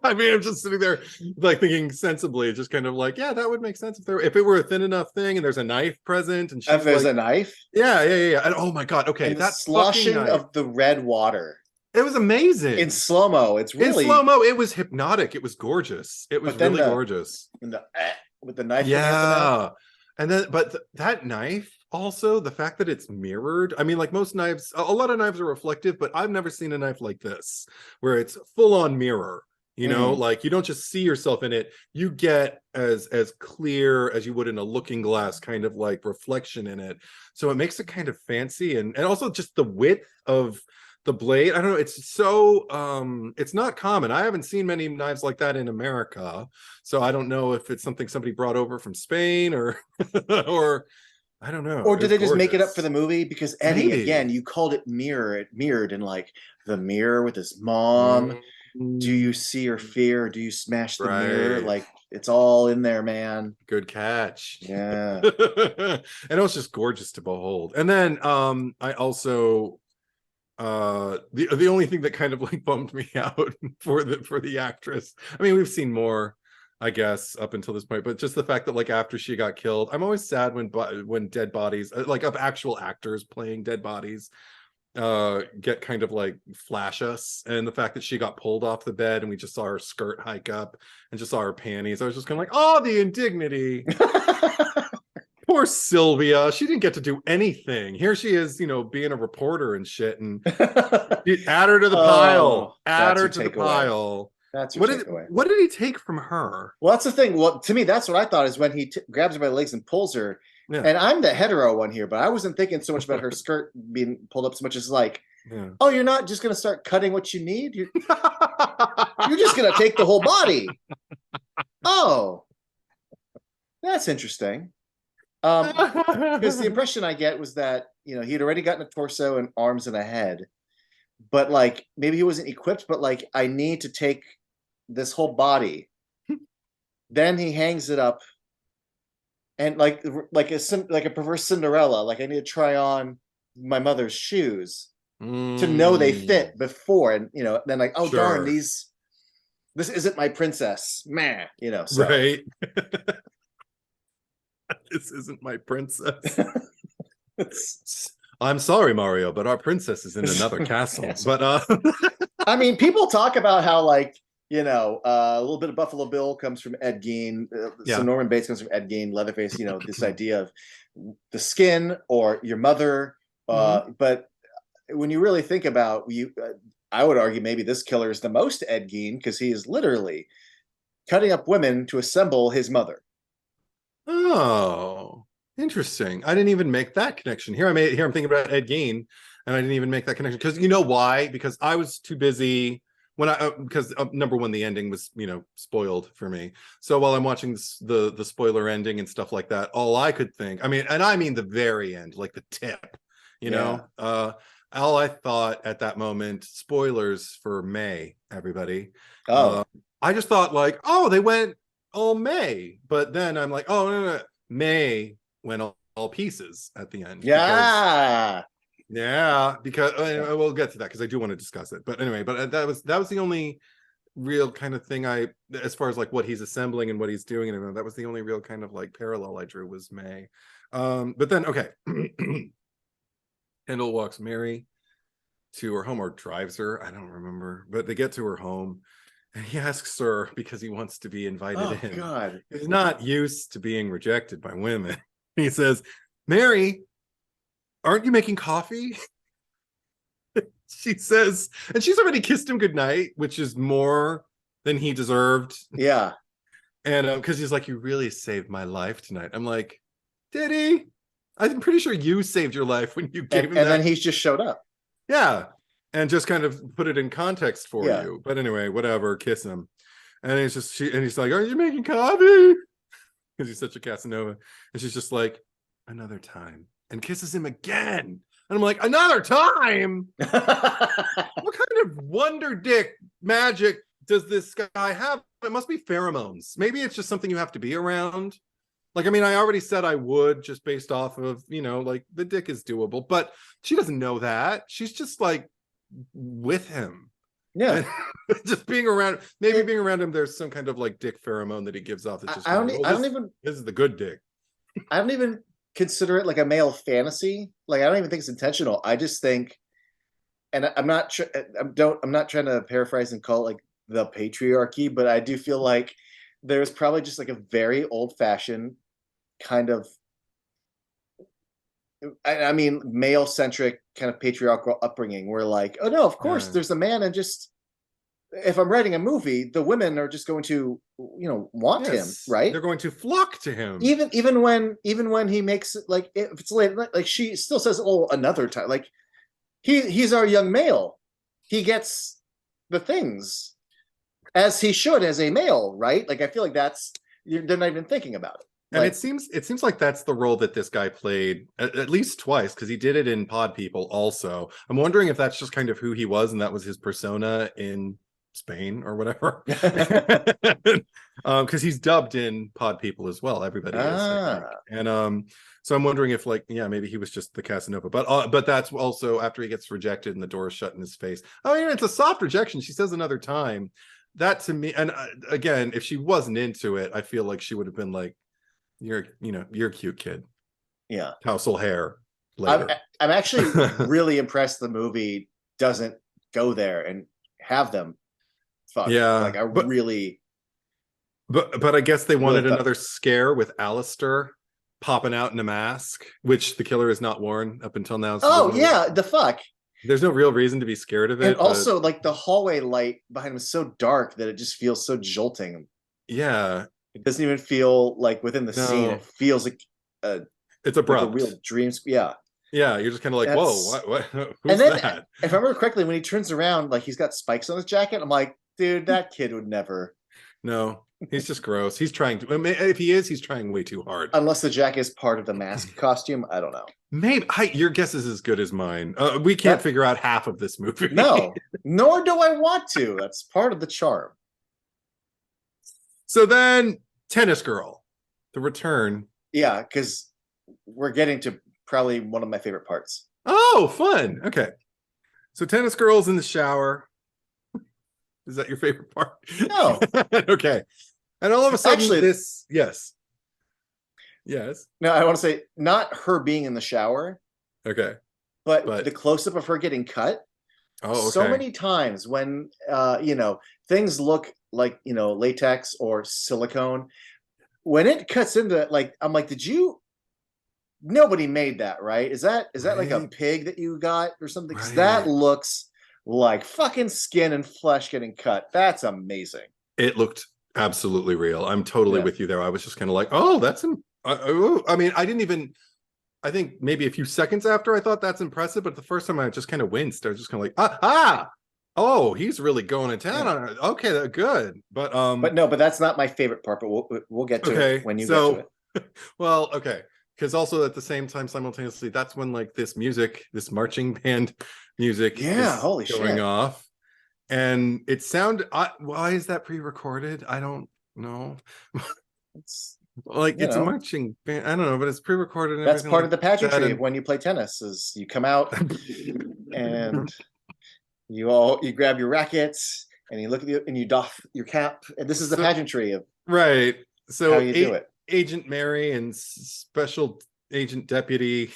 I mean, I'm just sitting there like thinking sensibly, just kind of like, yeah, that would make sense if it were a thin enough thing and there's a knife present and she's if there's a knife. Yeah. And oh my God. Okay. And that sloshing of the red water. It was amazing. In slow-mo. It's really in slow-mo, it was hypnotic. It was gorgeous. It was really gorgeous. With the knife. Yeah. And then, but that knife, also the fact that it's mirrored. I mean, like most knives, a lot of knives are reflective, but I've never seen a knife like this where it's full-on mirror. You know, like you don't just see yourself in it, you get as clear as you would in a looking glass kind of like reflection in it. So it makes it kind of fancy, and also just the width of the blade. I don't know, it's so it's not common. I haven't seen many knives like that in America, so I don't know if it's something somebody brought over from Spain or or I don't know. Or did they just make it up for the movie? Because Eddie, again, you called it mirrored in like the mirror with his mom. Do you see your fear? Do you smash the mirror? Like it's all in there, man. Good catch. Yeah. And it was just gorgeous to behold. And then I also the only thing that kind of like bummed me out for the actress. I mean, we've seen more, I guess, up until this point, but just the fact that like after she got killed, I'm always sad when dead bodies, like of actual actors playing dead bodies, get kind of like flash us. And the fact that she got pulled off the bed and we just saw her skirt hike up and just saw her panties, I was just kind of like, oh, the indignity. Poor Sylvia. She didn't get to do anything. Here she is, being a reporter and shit. And add her to the pile. Add her to the pile. That's your takeaway. What did he take from her? Well, that's the thing. Well, to me, that's what I thought is when he grabs her by the legs and pulls her. Yeah. And I'm the hetero one here, but I wasn't thinking so much about her skirt being pulled up so much as like, oh, you're not just going to start cutting what you need? You're just going to take the whole body. Oh, that's interesting. Because the impression I get was that, he'd already gotten a torso and arms and a head, but like maybe he wasn't equipped, but like, I need to take this whole body. Then he hangs it up. And like a perverse Cinderella, like I need to try on my mother's shoes to know they fit before, and then like, oh darn, this isn't my princess, man, so. Right. This isn't my princess. I'm sorry, Mario, but our princess is in another castle. Yes. But I mean, people talk about how like, a little bit of Buffalo Bill comes from Ed Gein. Some Norman Bates comes from Ed Gein. Leatherface, this idea of the skin or your mother. But when you really think about I would argue maybe this killer is the most Ed Gein because he is literally cutting up women to assemble his mother. Oh, interesting. I didn't even make that connection. Here I'm thinking about Ed Gein, and I didn't even make that connection because you know why? Because I was too busy. Because number one, the ending was, spoiled for me. So while I'm watching the spoiler ending and stuff like that, all I could think, I mean the very end, like the tip, all I thought at that moment, spoilers for May, everybody. I just thought like, oh, they went all May, but then I'm like, oh no, May went all pieces at the end. Because we'll get to that because I do want to discuss it. But anyway, that was the only real kind of thing as far as like what he's assembling and what he's doing, and that was the only real kind of like parallel I drew was May. But then okay, Kendall walks Mary to her home or drives her. I don't remember, but they get to her home. And he asks her because he wants to be invited in. God. He's not used to being rejected by women. He says, Mary, aren't you making coffee? She says, and she's already kissed him goodnight, which is more than he deserved. Yeah. And because he's like, you really saved my life tonight. I'm like, did he? I'm pretty sure you saved your life when you gave him that. And then he's just showed up. Yeah. And just kind of put it in context for you. But anyway, whatever, kiss him. And he's like, are you making coffee? Because he's such a Casanova. And she's just like, another time. And kisses him again. And I'm like, another time? What kind of wonder dick magic does this guy have? It must be pheromones. Maybe it's just something you have to be around. Like, I already said I would just based off of, like the dick is doable. But she doesn't know that. She's just like with him. Yeah. Just being around him, there's some kind of like dick pheromone that he gives off. That just this is the good dick. I don't even consider it like a male fantasy. Like I don't even think it's intentional. I just think, and I'm not trying to paraphrase and call it like the patriarchy, but I do feel like there's probably just like a very old-fashioned kind of, male-centric kind of patriarchal upbringing where like, oh no, of course there's a man, and just if I'm writing a movie, the women are just going to, want him, right? They're going to flock to him. Even when he makes it, like if it's late, like she still says, oh, another time. Like he's our young male. He gets the things as he should as a male, right? Like I feel like they're not even thinking about it. And it seems like that's the role that this guy played at least twice, because he did it in Pod People also. I'm wondering if that's just kind of who he was and that was his persona in Spain or whatever. Because he's dubbed in Pod People as well. Everybody is, I think. And so I'm wondering if maybe he was just the Casanova. But that's also after he gets rejected and the door is shut in his face. It's a soft rejection. She says another time. That to me, and again, if she wasn't into it, I feel like she would have been like, you're a cute kid. Yeah. Tousle hair. Later. I'm actually really impressed the movie doesn't go there and have them fuck. Yeah. Like really. But I guess they wanted another scare with Alistair popping out in a mask, which the killer has not worn up until now. So oh yeah, the fuck. There's no real reason to be scared of it. And also, like, the hallway light behind him is so dark that it just feels so jolting. Yeah. It doesn't even feel like within the scene. It feels like it's abrupt. Like a real dream. Yeah. Yeah, you're just kind of like, whoa, what who's and then, that? If I remember correctly, when he turns around, like, he's got spikes on his jacket. I'm like, dude, that kid would never. No, he's just gross. He's trying to. I mean, if he is, he's trying way too hard. Unless the jacket is part of the mask costume, I don't know. Maybe your guess is as good as mine. We can't figure out half of this movie. No, nor do I want to. That's part of the charm. So then, Tennis Girl, the return. Yeah, because we're getting to probably one of my favorite parts. Oh, fun. Okay. So Tennis Girl's in the shower. Is that your favorite part? No. Okay. And all of a sudden, actually, yes. No, I want to say not her being in the shower. Okay. But the close-up of her getting cut. Oh, okay. So many times when things look like, latex or silicone, when it cuts into, like, I'm like, nobody made that, right? Is that like a pig that you got or something? Because that looks like fucking skin and flesh getting cut. That's amazing. It looked absolutely real. I'm totally with you there. I was just kind of like, oh, that's I mean, I think maybe a few seconds after I thought that's impressive, but the first time I just kind of winced. I was just kind of like, oh, he's really going to town on it. Okay, good. But that's not my favorite part, but we'll get to it when you get to it. Well, okay. Because also at the same time, simultaneously, that's when, like, this marching band music is going off. And it sounded, why is that pre-recorded? I don't know. It's like, it's a marching band. I don't know, but it's pre-recorded. And that's part of the pageantry of when you play tennis is you come out and you grab your rackets and you look at you and you doff your cap. And this is the pageantry of So how you do it. Agent Mary and Special Agent Deputy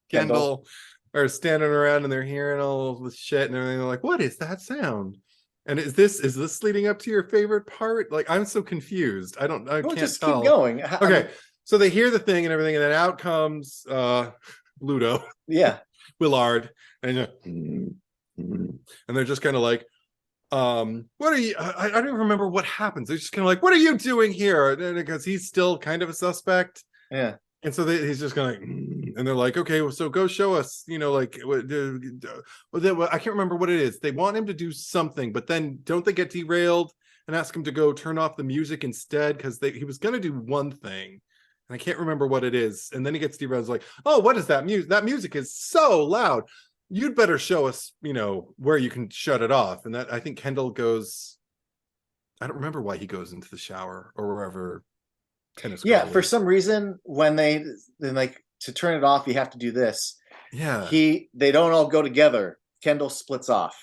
Kendall are standing around and they're hearing all this shit and everything. They're like, what is that sound? And is this leading up to your favorite part? Like, I'm so confused. I can't just tell. Keep going. Okay. So they hear the thing and everything, and then out comes Ludo. Yeah. Willard. And they're just kind of like, what are you? I don't even remember what happens. They're just kind of like, what are you doing here? Because he's still kind of a suspect. Yeah. And so he's just going, and they're like, okay, well, so go show us, like, I can't remember what it is. They want him to do something, but then don't they get derailed and ask him to go turn off the music instead? Because he was going to do one thing, and I can't remember what it is. And then he gets derailed. It's like, oh, what is that music? That music is so loud. You'd better show us, where you can shut it off. And that, I think Kendall goes, I don't remember why he goes into the shower or wherever Tennis Girl is. For some reason, when they like to turn it off, you have to do this. Yeah. They don't all go together. Kendall splits off.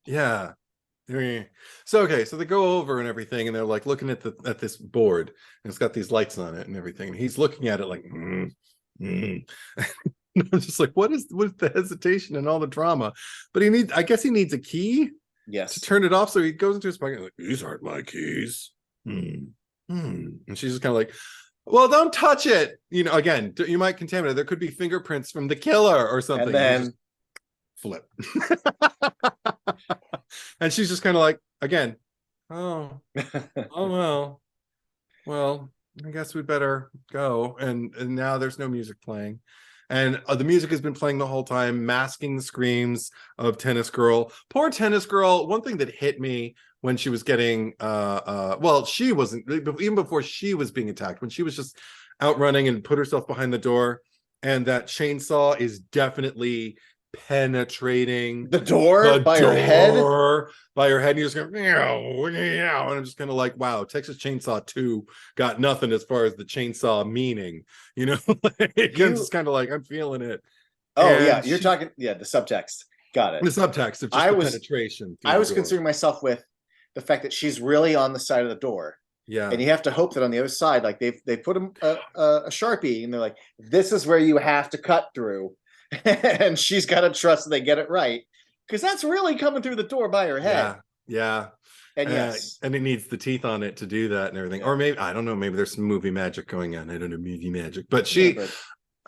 Yeah. So, okay. So they go over and everything, and they're like looking at this board, and it's got these lights on it and everything. And he's looking at it like, I'm just like, what is the hesitation and all the drama? But I guess he needs a key. Yes. To turn it off. So he goes into his pocket like, these aren't my keys. And she's just kind of like, well, don't touch it. Again, you might contaminate. There could be fingerprints from the killer or something. And then flip. And she's just kind of like, again, oh well, I guess we'd better go. And now there's no music playing. And the music has been playing the whole time, masking the screams of Tennis Girl. Poor Tennis Girl. One thing that hit me when she was getting, she wasn't, even before she was being attacked, when she was just out running and put herself behind the door, and that chainsaw is definitely penetrating the door by her head. And you're just going, and I'm just kind of like, wow, Texas Chainsaw 2 got nothing as far as the chainsaw meaning, I'm just kind of like, I'm feeling it. Oh, and yeah, you're talking, the subtext. Got it. The subtext of just penetration. I was concerning myself with the fact that she's really on the side of the door. Yeah. And you have to hope that on the other side, like they put a Sharpie, and they're like, this is where you have to cut through. And she's got to trust that they get it right, because that's really coming through the door by her head. Yeah. And yes. And it needs the teeth on it to do that and everything. Yeah. Or maybe, I don't know, maybe there's some movie magic going on. I don't know, movie magic. But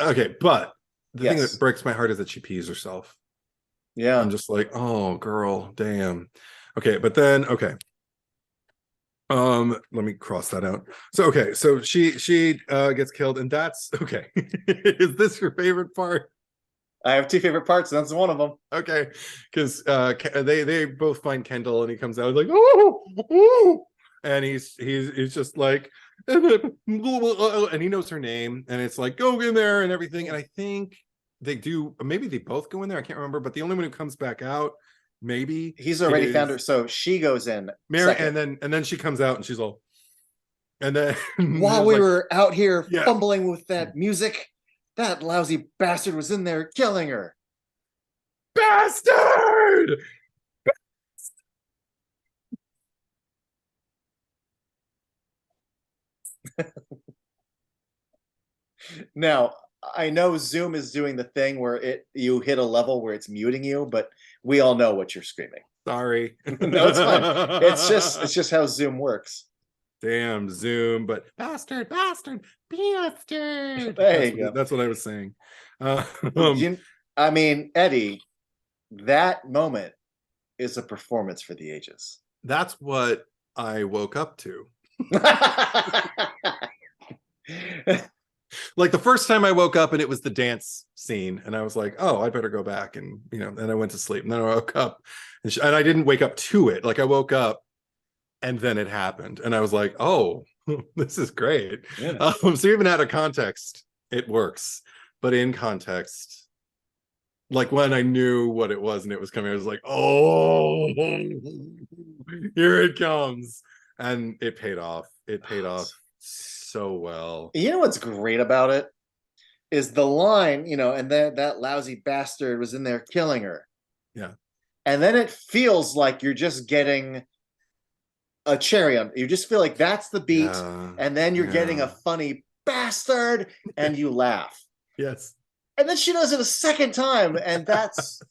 okay, but the thing that breaks my heart is that she pees herself. Yeah. I'm just like, oh, girl, damn. Okay, but then, okay. Let me cross that out. So, okay, so she gets killed, and that's, okay. Is this your favorite part? I have two favorite parts, and that's one of them. Okay, because they both find Kendall, and he comes out like, oh, and he's just like, and he knows her name, and it's like, go in there and everything. And I think they do, maybe they both go in there. I can't remember, but the only one who comes back out, maybe he's already found her, so she goes in. Mary, and then she comes out, and she's all, and then while we were out here fumbling with that music, that lousy bastard was in there killing her. Bastard! Now, I know Zoom is doing the thing where you hit a level where it's muting you, but we all know what you're screaming. Sorry. No, it's fine. It's just how Zoom works. Damn Zoom, but bastard. There you go. That's what I was saying. I mean, Eddie, that moment is a performance for the ages. That's what I woke up to. Like the first time I woke up and it was the dance scene, and I was like, oh, I better go back, and then I went to sleep, and then I woke up, and I didn't wake up to it. Like I woke up and then it happened, and I was like, oh, this is great. Yeah. So even out of context, it works, but in context, like when I knew what it was and it was coming, I was like, oh, here it comes. And it paid off. It paid off so well. You know what's great about it is the line, and that lousy bastard was in there killing her. Yeah. And then it feels like you're just getting a cherry on. You just feel like that's the beat, and then you're getting a funny bastard, and you laugh. Yes. And then she does it a second time, and that's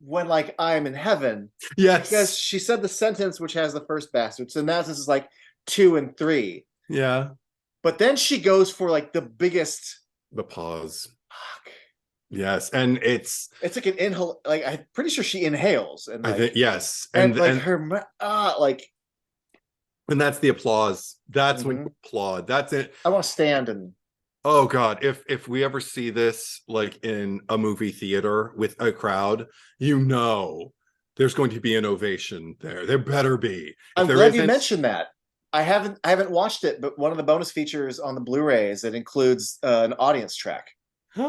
when, like, I'm in heaven. Yes. Because she said the sentence which has the first bastard. So now this is like 2 and 3. Yeah. But then she goes for like the biggest. The pause. Fuck. Yes. And it's like an inhale. Like, I'm pretty sure she inhales. And like, I think, yes. And like her, like. And that's the applause. That's when you applaud. That's it. I want to stand and. Oh God, if we ever see this like in a movie theater with a crowd, there's going to be an ovation there. There better be. I'm glad you mentioned that. I haven't watched it, but one of the bonus features on the Blu-rays, it includes an audience track. So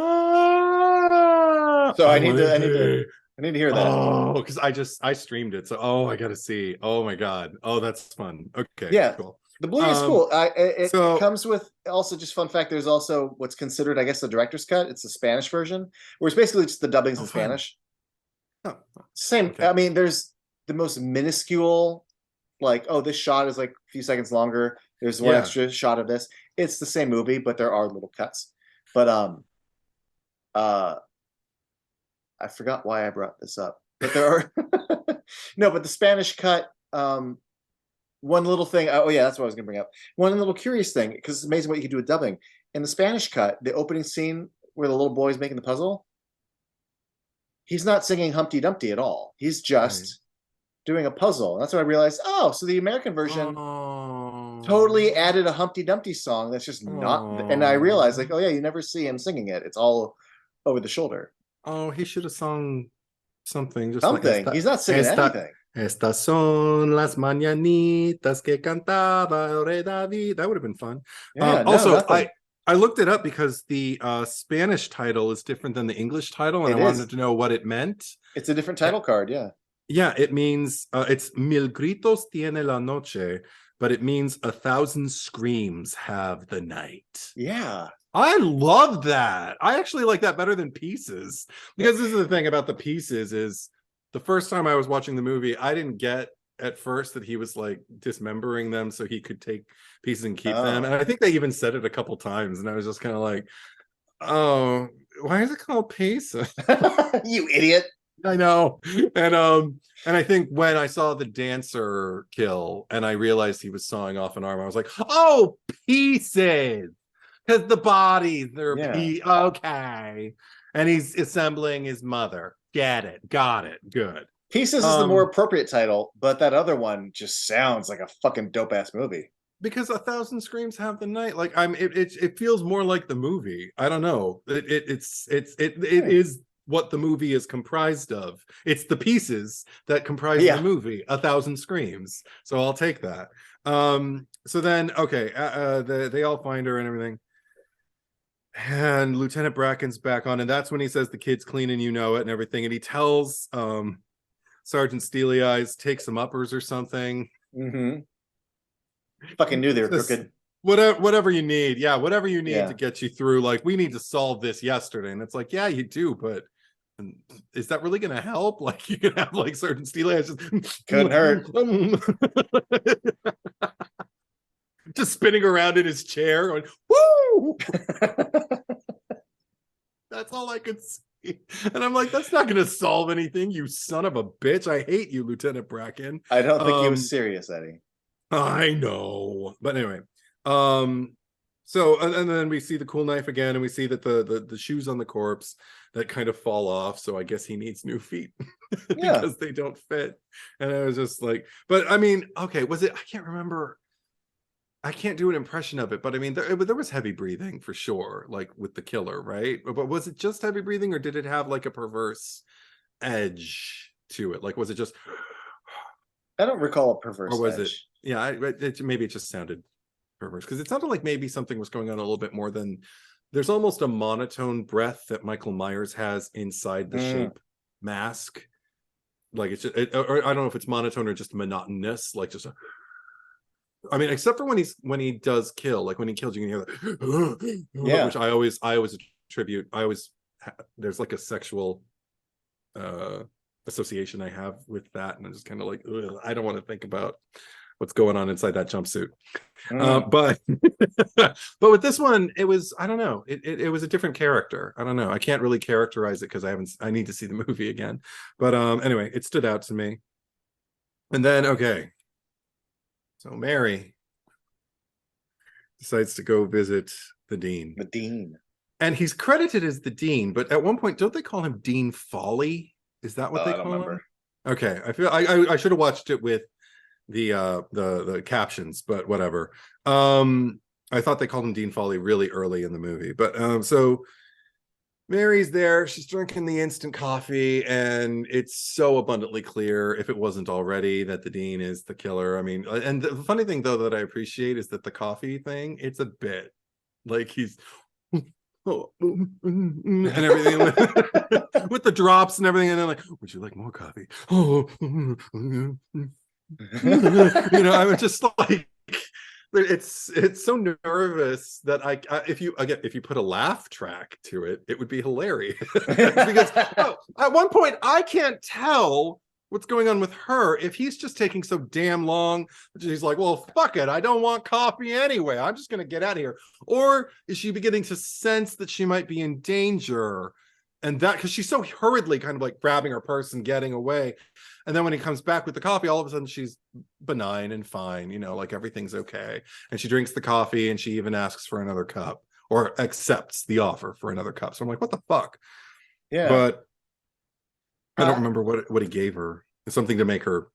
I need to hear that. Oh, because I streamed it. So I gotta see. Oh my God. Oh, that's fun. Okay. Yeah. Cool. The Blu-ray is cool. It comes with, also, just fun fact, there's also what's considered, I guess, the director's cut. It's the Spanish version, where it's basically just the dubbings in Spanish. Oh. Same. Okay. I mean, there's the most minuscule, like, this shot is like a few seconds longer. There's one extra shot of this. It's the same movie, but there are little cuts. But I forgot why I brought this up. But there are no, but the Spanish cut. One little thing. Oh yeah, that's what I was gonna bring up. One little curious thing, because it's amazing what you can do with dubbing. In the Spanish cut, the opening scene where the little boy's making the puzzle, he's not singing Humpty Dumpty at all. He's just doing a puzzle. That's when I realized, so the American version totally added a Humpty Dumpty song that's just not. And I realized, like, you never see him singing it. It's all over the shoulder. Oh, he should have sung something. Just something. He's not singing anything. Estas son las mañanitas que cantaba el rey David. That would have been fun. Yeah, I looked it up because the Spanish title is different than the English title, and I wanted to know what it meant. It's a different title card, yeah. Yeah, it means it's Mil gritos tiene la noche, but it means 1,000 screams have the night. Yeah. I love that. I actually like that better than Pieces, because this is the thing about the Pieces is the first time I was watching the movie, I didn't get at first that he was like dismembering them so he could take pieces and keep them. And I think they even said it a couple times, and I was just kind of like, oh, why is it called Pieces? You idiot. I know. And I think when I saw the dancer kill and I realized he was sawing off an arm, I was like, oh, pieces. Because the bodies are okay. And he's assembling his mother. Get it. Got it. Good. Pieces is the more appropriate title, but that other one just sounds like a fucking dope ass movie. Because 1,000 Screams Have the Night, like it feels more like the movie. I don't know. It is what the movie is comprised of. It's the pieces that comprise the movie, 1,000 Screams. So I'll take that. So then, okay, they all find her and everything. And Lieutenant Bracken's back on, and that's when he says the kid's clean and you know it and everything. And he tells Sergeant Steely Eyes, take some uppers or something. Mm-hmm. Fucking knew they were crooked. Whatever you need. Yeah, whatever you need to get you through. Like, we need to solve this yesterday. And it's like, yeah, you do, but is that really going to help? Like, you can have like Sergeant Steely Eyes just couldn't hurt. Just spinning around in his chair going, woo! That's all I could see. And I'm like, that's not going to solve anything, you son of a bitch. I hate you, Lieutenant Bracken. I don't think he was serious, Eddie. I know. But anyway. So, and then we see the cool knife again, and we see that the shoes on the corpse that kind of fall off. So I guess he needs new feet because they don't fit. And I was just like, but I mean, okay, was it, I can't remember. I can't do an impression of it, but I mean, there was heavy breathing for sure, like with the killer, right? But was it just heavy breathing, or did it have like a perverse edge to it? Like, was it just? I don't recall a perverse or was edge. it? Yeah, maybe it just sounded perverse, because it sounded like maybe something was going on a little bit more than. There's almost a monotone breath that Michael Myers has inside the shape mask. Like it's just, or I don't know if it's monotone or just monotonous, like just a. I mean, except for when he does kill, like when he kills, you can hear that, which I always attribute. There's like a sexual association I have with that, and I'm just kind of like, I don't want to think about what's going on inside that jumpsuit. But but with this one, it was, I don't know, it was a different character. I don't know, I can't really characterize it because I need to see the movie again. But anyway, it stood out to me. And then so Mary decides to go visit the dean. The dean. And he's credited as the dean, but at one point, don't they call him Dean Folly? Is that what they call him? Okay, I feel I should have watched it with the captions, but whatever. I thought they called him Dean Folly really early in the movie. But so Mary's there, she's drinking the instant coffee, and it's so abundantly clear, if it wasn't already, that the dean is the killer. I mean, and the funny thing though that I appreciate is that the coffee thing, it's a bit like he's and everything with the drops and everything, and then like, would you like more coffee? You know, I'm just like, it's so nervous that if you put a laugh track to it, it would be hilarious. Because at one point I can't tell what's going on with her if he's just taking so damn long. She's like, well, fuck it, I don't want coffee anyway, I'm just gonna get out of here. Or is she beginning to sense that she might be in danger, and that because she's so hurriedly kind of like grabbing her purse and getting away, and then when he comes back with the coffee, all of a sudden she's benign and fine, you know, like everything's okay, and she drinks the coffee, and she even asks for another cup, or accepts the offer for another cup. So I'm like, what the fuck? Yeah, but I don't remember what he gave her. Something to make her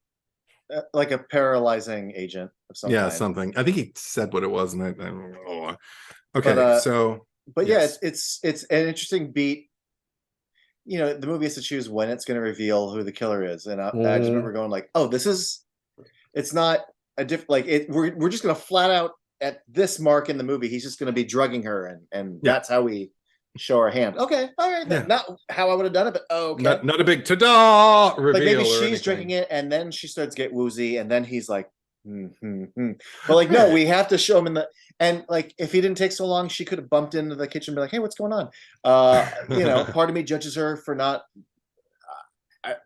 like a paralyzing agent of some kind. Something. I think he said what it was, and I don't know. Okay, but yes. It's an interesting beat. You know, the movie has to choose when it's going to reveal who the killer is, and I just remember going like, "Oh, it's not a we're just going to flat out at this mark in the movie. He's just going to be drugging her, and that's how we show our hand." Okay, all right, not how I would have done it, but okay, not a big ta-da reveal. Like maybe she's drinking it, and then she starts to get woozy, and then he's like, But like, no, we have to show him in the, and like, if he didn't take so long, she could have bumped into the kitchen and be like, hey, what's going on? You know, part of me judges her for not, I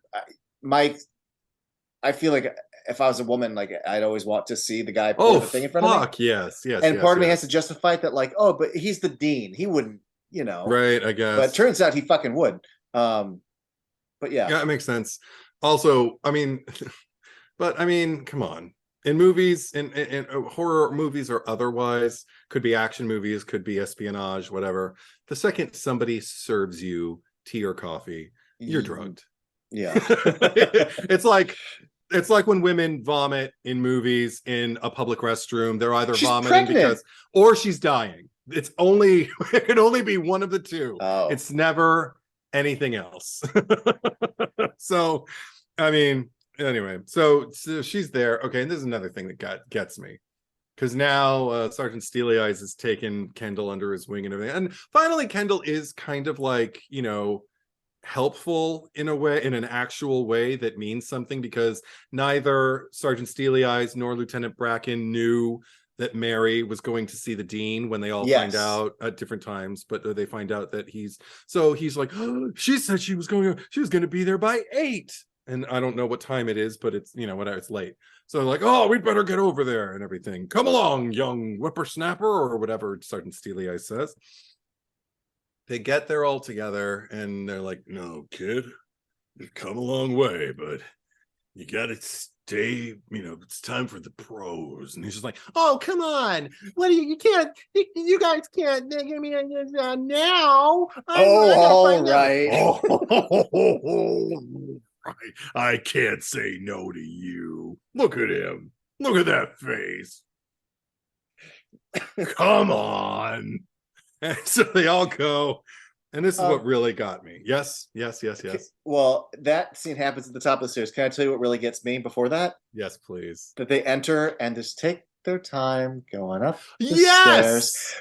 feel like if I was a woman, like I'd always want to see the guy pour the thing in front of me. Yes. And part of me has to justify it that like, oh, but he's the dean. He wouldn't, you know. Right, I guess. But it turns out he fucking would. But But yeah. Yeah, it makes sense. Also, I mean, but I mean, come on. In movies, in horror movies or otherwise, could be action movies, could be espionage, whatever. The second somebody serves you tea or coffee, you're drugged. Yeah. It's like when women vomit in movies in a public restroom. They're either She's vomiting pregnant. or she's dying. It can only be one of the two. Oh. It's never anything else. So, I mean, anyway, so she's there. Okay, and this is another thing that gets me. Because now Sergeant Steely Eyes has taken Kendall under his wing and everything. And finally, Kendall is kind of like, helpful in a way, in an actual way that means something, because neither Sergeant Steely Eyes nor Lieutenant Bracken knew that Mary was going to see the dean when they all find out at different times, but they find out that he's like, oh, she said she was going to be there by 8, and I don't know what time it is, but it's whatever, it's late. So like, oh, we'd better get over there and everything. Come along, young whippersnapper, or whatever Sergeant Steely Eyes says. They get there all together and they're like, no, kid, you've come a long way, but you gotta stay, it's time for the pros. And he's just like, oh, come on. What do you can't, you guys can't give me now. All right. Right. I can't say no to you. Look at him. Look at that face. Come on. And so they all go, and this is what really got me. Yes. Well, that scene happens at the top of the stairs. Can I tell you what really gets me before that? Yes, please. That they enter and just take their time going up the stairs.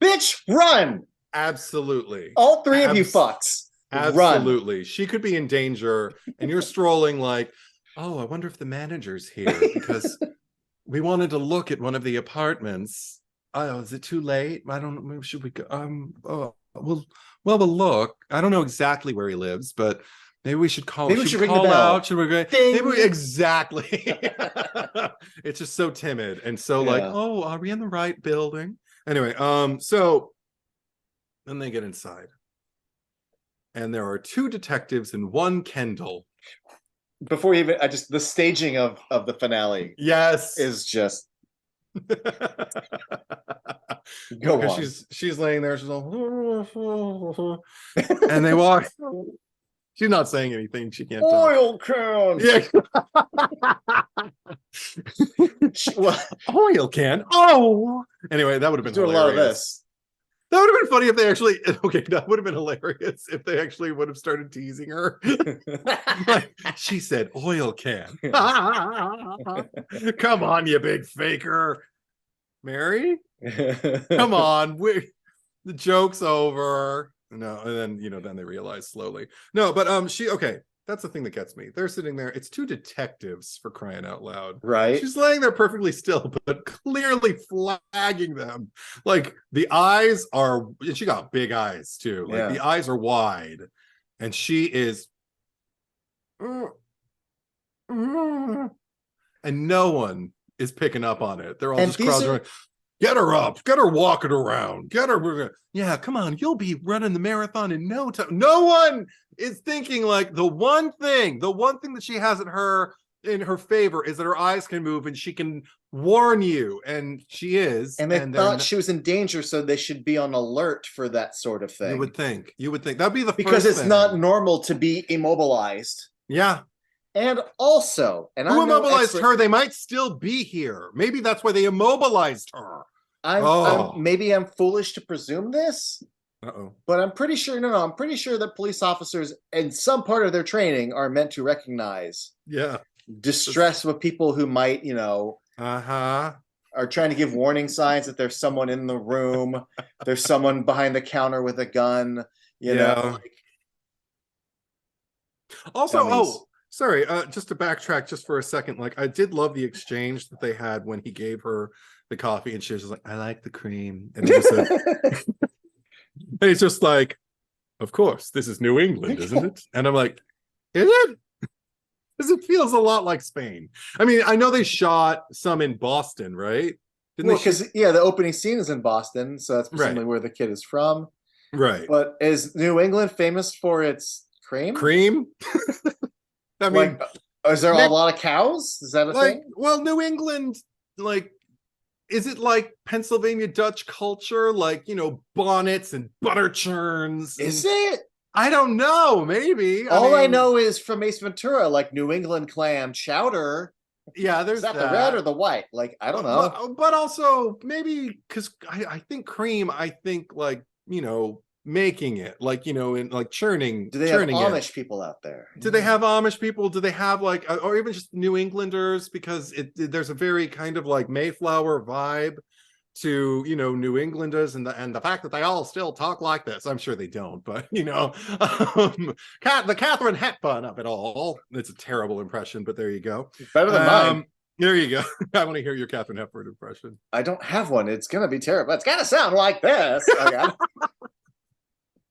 Bitch, run! Absolutely. All three of you fucks. Absolutely. Run. She could be in danger, and you're strolling like, oh, I wonder if the manager's here, because we wanted to look at one of the apartments. Oh, is it too late? I don't know. Should we go? We'll look. I don't know exactly where he lives, but maybe we should call. Maybe we should ring call the bell. Out. Should we go? Exactly. It's just so timid and so like, oh, are we in the right building? Anyway, so then they get inside, and there are 2 detectives and 1 Kendall. Before even, the staging of the finale. Yes, is just. Go on. She's laying there. She's all, and they walk. She's not saying anything. She can't. Oil can. Yeah. Oil can. Oh. Anyway, that would have been hilarious. A lot of this. That would have been funny if they actually. Okay, that would have been hilarious if they actually would have started teasing her. Like, she said, "Oil can." Come on, you big faker, Mary. Come on, the joke's over. No, and then then they realize slowly. No, but okay. That's the thing that gets me. They're sitting there. It's 2 detectives, for crying out loud. Right. She's laying there perfectly still, but clearly flagging them. Like the eyes are, and she got big eyes too. Like the eyes are wide, and she is, and no one is picking up on it. They're all just crouching around. Get her up. Get her walking around. Get her. Yeah, come on. You'll be running the marathon in no time. No one is thinking like the one thing that she has in her favor is that her eyes can move and she can warn you. And she is. And they thought she was in danger, so they should be on alert for that sort of thing. You would think. That'd be the because first it's not normal to be immobilized. Yeah. And also, who immobilized her? They might still be here. Maybe that's why they immobilized her. Maybe I'm foolish to presume this. But I'm pretty sure. I'm pretty sure that police officers, in some part of their training, are meant to recognize distress with people who might, are trying to give warning signs that there's someone in the room, there's someone behind the counter with a gun. You know. Also, sorry, just to backtrack just for a second, like I did love the exchange that they had when he gave her the coffee and she was just like, I like the cream. And he's just like, of course, this is New England, isn't it? And I'm like, is it? Because it feels a lot like Spain. I mean, I know they shot some in Boston, right? Because the opening scene is in Boston, so that's presumably where the kid is from. Right. But is New England famous for its Cream? Cream? I mean, like, is there a lot of cows? Is that a thing? Well, New England, like, is it like Pennsylvania Dutch culture? Like, bonnets and butter churns? Is it? I don't know. Maybe. All I know is from Ace Ventura, like New England clam chowder. Yeah, there's is that the red or the white? Like, I don't know. But also maybe because I think cream, I think like, making it like, in like churning. Do they have Amish people out there? Do they have Amish people? Do they have like, or even just New Englanders? Because there's a very kind of like Mayflower vibe to, New Englanders, and the fact that they all still talk like this. I'm sure they don't, but the Katharine Hepburn of it all. It's a terrible impression, but there you go. Better than mine. There you go. I want to hear your Katharine Hepburn impression. I don't have one. It's gonna be terrible. It's gonna sound like this.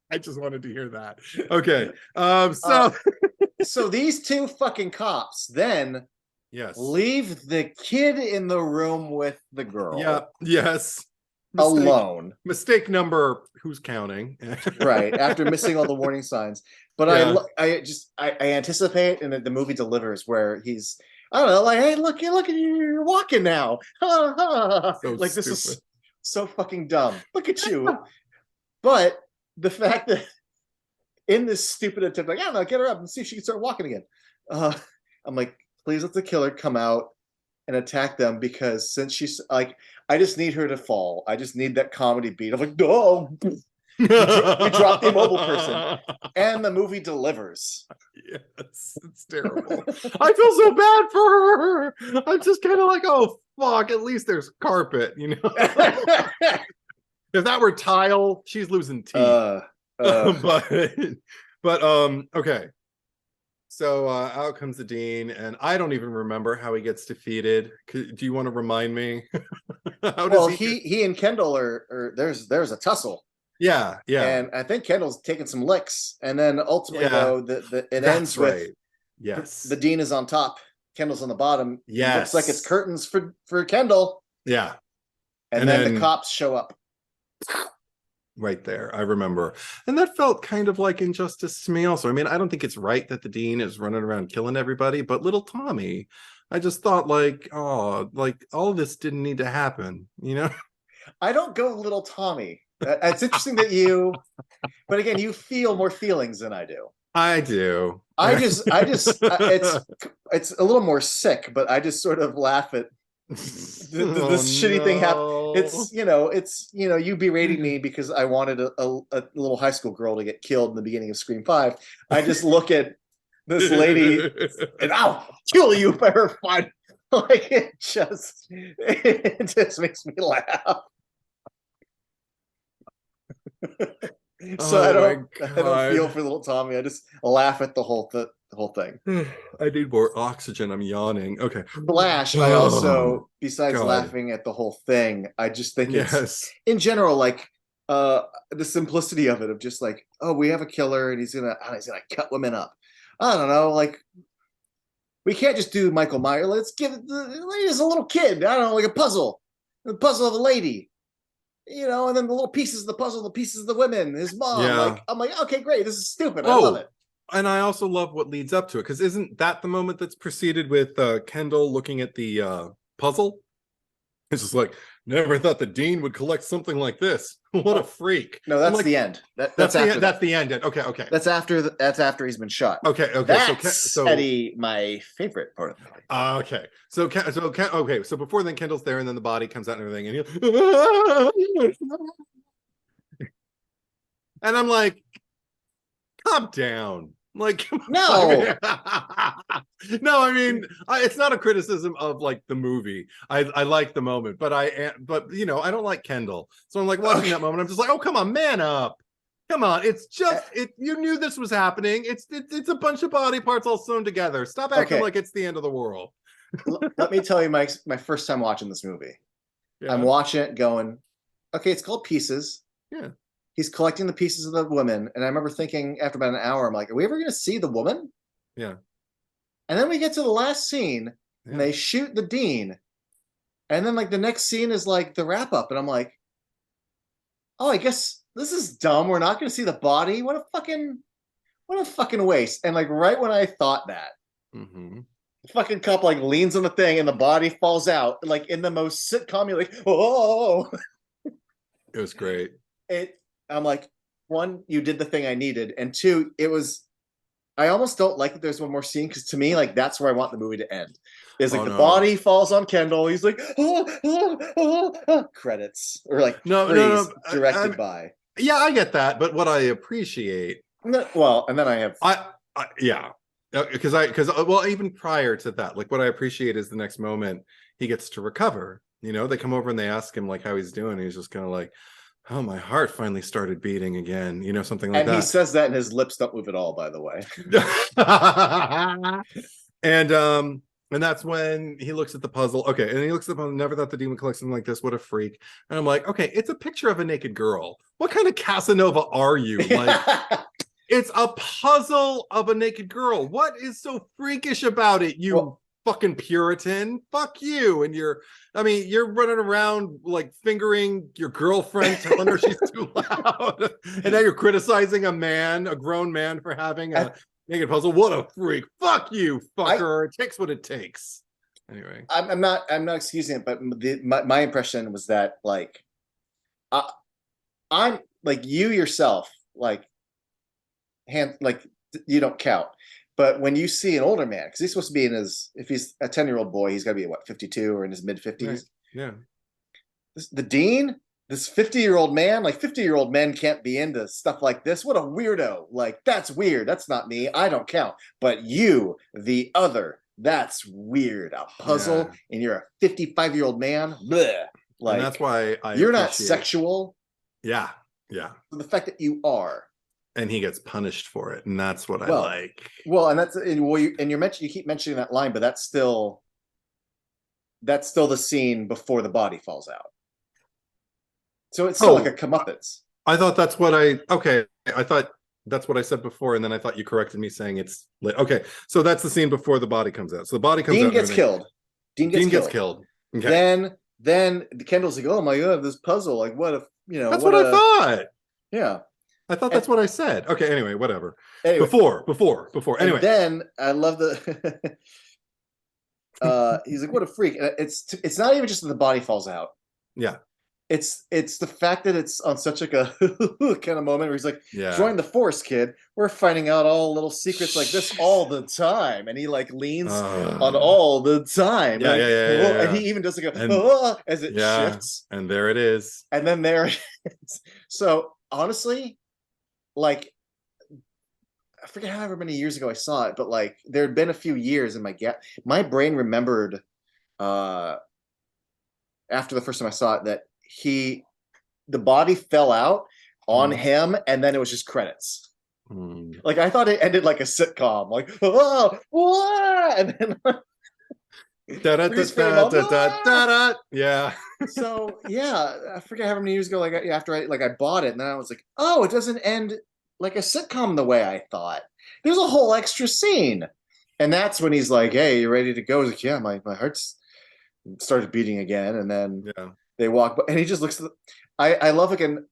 I just wanted to hear that. Okay. So these two fucking cops then leave the kid in the room with the girl. Yeah. Yes. Alone. Mistake number, who's counting? Right. After missing all the warning signs. But I anticipate, and the movie delivers, where he's, I don't know, like, hey, look at you, you're walking now. Like, stupid. This is so fucking dumb. Look at you. But the fact that in this stupid attempt, like, I don't know, get her up and see if she can start walking again. I'm like, please let the killer come out and attack them, because since she's like, I just need her to fall. I just need that comedy beat of like, no, we dropped the immobile person, and the movie delivers. Yes, it's terrible. I feel so bad for her. I'm just kind of like, oh fuck, at least there's carpet, If that were tile, she's losing teeth. But okay. So out comes the dean, and I don't even remember how he gets defeated. Do you want to remind me? Well, he and Kendall are there's a tussle. Yeah. And I think Kendall's taking some licks, and then ultimately though it ends with the dean is on top, Kendall's on the bottom. Yes, it looks like it's curtains for Kendall. Yeah, and then the cops show up. Right there, I remember, and that felt kind of like injustice to me also. I mean, I don't think it's right that the dean is running around killing everybody, but little Tommy, I just thought like, oh, like all of this didn't need to happen, I don't go little Tommy. It's interesting that but again, you feel more feelings than I do. I do. I just it's a little more sick, but I just sort of laugh at this shitty thing happen. It's you berating me because I wanted a little high school girl to get killed in the beginning of Scream 5. I just look at this lady and I'll kill you if I ever find, like, it just makes me laugh. So I don't feel for little Tommy. I just laugh at the whole thing. I need more oxygen. I'm yawning. Okay. Flash, I also, besides laughing at the whole thing, I just think it's, in general, like, the simplicity of it, of just like, oh, we have a killer and he's gonna cut women up. I don't know, like, we can't just do Michael Myers. Let's give the lady as a little kid. I don't know, like a puzzle. The puzzle of a lady. And then the little pieces of the puzzle, the pieces of the women, his mom. Yeah. I'm like, okay, great. This is stupid. I love it. And I also love what leads up to it, because isn't that the moment that's preceded with Kendall looking at the puzzle? It's just like, never thought the dean would collect something like this. What a freak! No, that's the end. That's the end. Okay. That's after he's been shot. Okay. That's Eddie, my favorite part of the movie. Okay. So before then, Kendall's there, and then the body comes out and everything, and I'm like, calm down. Like, no. No, I mean, it's not a criticism of like the movie. I like the moment, but I don't like Kendall, so I'm like watching that moment. I'm just like, oh, come on, man up. Come on, it's just you knew this was happening. It's a bunch of body parts all sewn together. Stop acting like it's the end of the world. Let me tell you, my first time watching this movie. Yeah. I'm watching it going, okay, it's called Pieces. Yeah. He's collecting the pieces of the women. And I remember thinking after about an hour, I'm like, are we ever going to see the woman? Yeah. And then we get to the last scene and they shoot the dean. And then like the next scene is like the wrap up. And I'm like, oh, I guess this is dumb. We're not going to see the body. What a fucking, What a fucking waste. And like right when I thought that, Mm-hmm. the fucking cop like leans on the thing and the body falls out. Like in the most sitcom, you're like, oh. It was great. I'm like, one, you did the thing I needed, and two, it was. I almost don't like that there's one more scene because to me, like that's where I want the movie to end. Is like the body falls on Kendall. He's like, credits or like no, directed by. Yeah, I get that, but what I appreciate. Well, and then I have. Yeah, because well, even prior to that, like what I appreciate is the next moment he gets to recover. You know, they come over and they ask him like how he's doing. And he's just kind of like, oh, my heart finally started beating again, you know, something like that. And he says that and his lips don't move at all, by the way. And that's when he looks at the puzzle. Okay, and he looks at the puzzle, never thought the demon collects something like this. What a freak. And I'm like, okay, it's a picture of a naked girl. What kind of Casanova are you? Like, it's a puzzle of a naked girl. What is so freakish about it, you fucking Puritan? Fuck you. And you're running around like fingering your girlfriend, telling her she's too loud. And now you're criticizing a grown man for having a naked puzzle. What a freak. Fuck you, fucker. It takes what it takes. Anyway. I'm not excusing it, but my impression was that like I'm like you yourself, like you don't count. But when you see an older man, because he's supposed to be if he's a 10-year-old boy, he's got to be what, 52 or in his mid 50s. Right. Yeah. The dean, this 50-year-old man, like 50-year-old men can't be into stuff like this. What a weirdo. Like, that's weird. That's not me. I don't count. But you, the other, that's weird. A puzzle, and you're a 55-year-old man. Bleh. Like, and that's why you're not sexual. Yeah. Yeah. The fact that you are. And he gets punished for it, and that's what I like. Well, and you keep mentioning that line, but that's still the scene before the body falls out. So it's still like a comeuppance. I thought that's what I thought that's what I said before, and then I thought you corrected me saying it's okay. So that's the scene before the body comes out. So the body comes out. Dean gets killed. Dean gets killed. Okay. Then Kendall's like, oh my god, this puzzle. Like, what if That's what I thought. Yeah. I thought that's what I said. Okay, anyway, whatever. Before. Anyway. And then I love the he's like, what a freak. And it's not even just that the body falls out. Yeah. It's the fact that it's on such like a kind of moment where he's like, join the force, kid. We're finding out all little secrets like this all the time. And he like leans on all the time. Yeah. And he even does like as it shifts. And there it is. And then there it is. So honestly, like, I forget however many years ago I saw it, but like there had been a few years in my brain remembered after the first time I saw it that the body fell out on him and then it was just credits. Like I thought it ended like a sitcom, like and then yeah. So I forget how many years ago, like after I bought it, and then I was like, oh, it doesn't end like a sitcom the way I thought. There's a whole extra scene, and that's when he's like, hey, you ready to go? He's like, yeah, my heart's started beating again, and then they walk, and he just looks at I love again.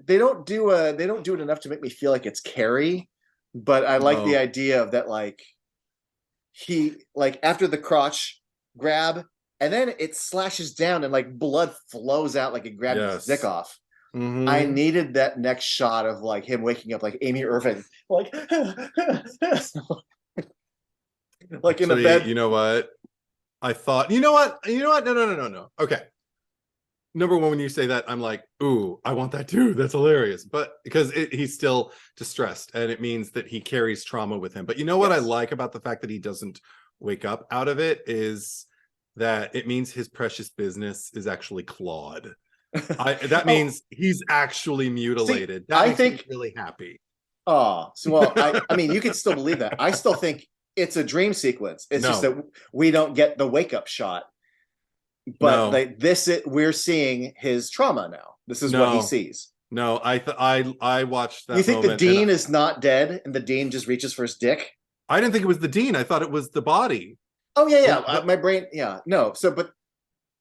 They don't do it enough to make me feel like it's Carrie, but I like the idea of that, like he like after the crotch grab, and then it slashes down and like blood flows out like it grabbed his dick off. I needed that next shot of like him waking up like Amy Irving, like like in the bed. You know what? I thought, you know what? No. Okay. Number one, when you say that, I'm like, ooh, I want that too. That's hilarious. But because he's still distressed, and it means that he carries trauma with him. But you know what I like about the fact that he doesn't wake up out of it is that it means his precious business is actually clawed. That means he's actually mutilated. I think really happy. Oh, so well, I mean, you could still believe that. I still think it's a dream sequence. It's just that we don't get the wake up shot. But like we're seeing his trauma now. This is what he sees. No, I watched that. You think the dean is not dead, and the dean just reaches for his dick? I didn't think it was the dean. I thought it was the body. Oh yeah. My brain, no. So, but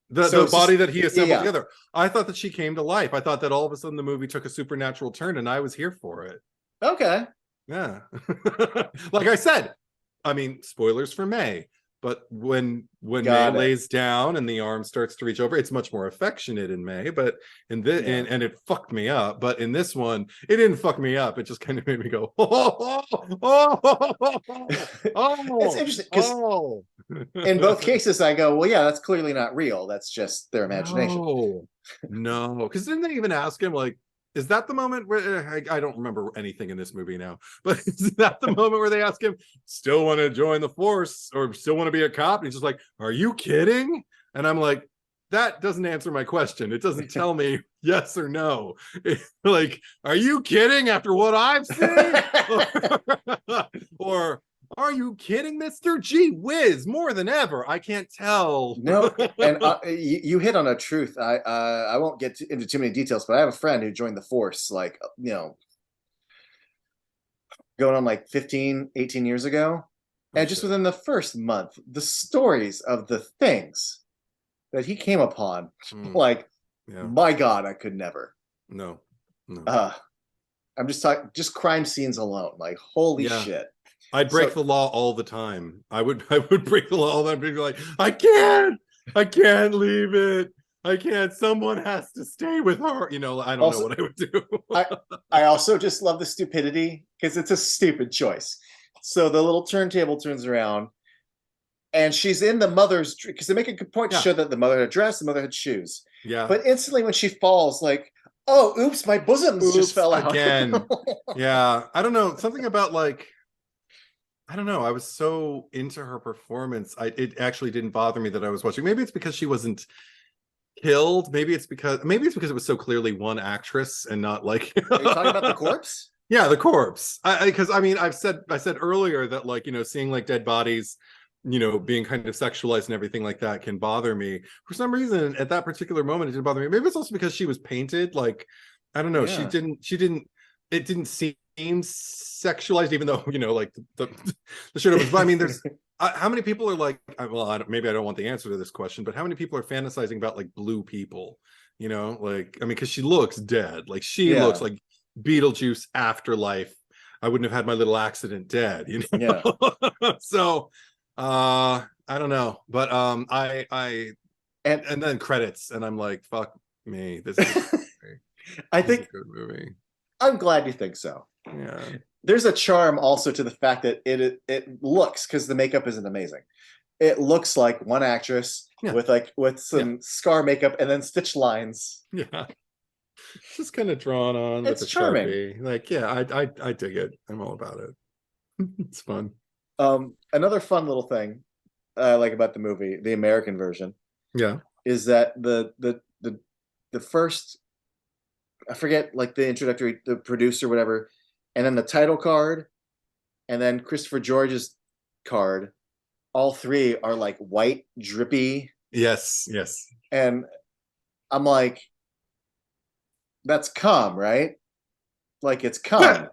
the body that he assembled together. I thought that she came to life. I thought that all of a sudden the movie took a supernatural turn, and I was here for it. Okay. Yeah. Like I said, I mean, spoilers for May, but when May lays down and the arm starts to reach over, it's much more affectionate in May. But in this, and it fucked me up. But in this one, it didn't fuck me up. It just kind of made me go, oh, it's interesting because in both cases, I go, well, yeah, that's clearly not real. That's just their imagination. No, because didn't they even ask him, like, is that the moment where I don't remember anything in this movie now, but is that the moment where they ask him, still want to join the force or still want to be a cop? And he's just like, are you kidding? And I'm like, that doesn't answer my question. It doesn't tell me yes or no. Like, are you kidding after what I've seen? Or are you kidding, Mr. Gee Whiz? More than ever. I can't tell. No, and you hit on a truth. I won't get into too many details, but I have a friend who joined the force, like, you know, going on like 15, 18 years ago. And just within the first month, the stories of the things that he came upon, like, my God, I could never. No. I'm just talking, just crime scenes alone. Like, holy shit. I'd break the law all the time. I would break the law all the time. Be like, I can't leave it. I can't. Someone has to stay with her. You know, I don't know what I would do. I also just love the stupidity because it's a stupid choice. So the little turntable turns around and she's in the mother's, because they make a good point to show that the mother had a dress, the mother had shoes. Yeah. But instantly when she falls, like, oh, oops, my bosoms just fell out. Again. Yeah. I don't know. Something about, like, I don't know. I was so into her performance. It actually didn't bother me that I was watching. Maybe it's because she wasn't killed. Maybe it's because it was so clearly one actress and not like. Are you talking about the corpse? Yeah, the corpse. Because I mean, I said earlier that, like, you know, seeing like dead bodies, you know, being kind of sexualized and everything like that can bother me. For some reason, at that particular moment, it didn't bother me. Maybe it's also because she was painted. Like, I don't know. Yeah. It didn't seem sexualized, even though, you know, like the shirt was. But I mean, there's how many people are like, well, maybe I don't want the answer to this question, but how many people are fantasizing about like blue people? You know, like, I mean, because she looks dead. Like, she looks like Beetlejuice afterlife. I wouldn't have had my little accident dead. You know. Yeah. So, I don't know, but and then credits, and I'm like, fuck me. This is I think a good movie. I'm glad you think so. Yeah. There's a charm also to the fact that it looks, because the makeup isn't amazing. It looks like one actress with some scar makeup and then stitch lines. Yeah. Just kind of drawn on. It's with charming. Sharpie. Like, yeah, I dig it. I'm all about it. It's fun. Another fun little thing I like about the movie, the American version, is that the first, I forget, like the introductory, the producer, whatever, and then the title card, and then Christopher George's card, all three are like white, drippy. Yes. And I'm like, that's cum, right? Like, it's cum.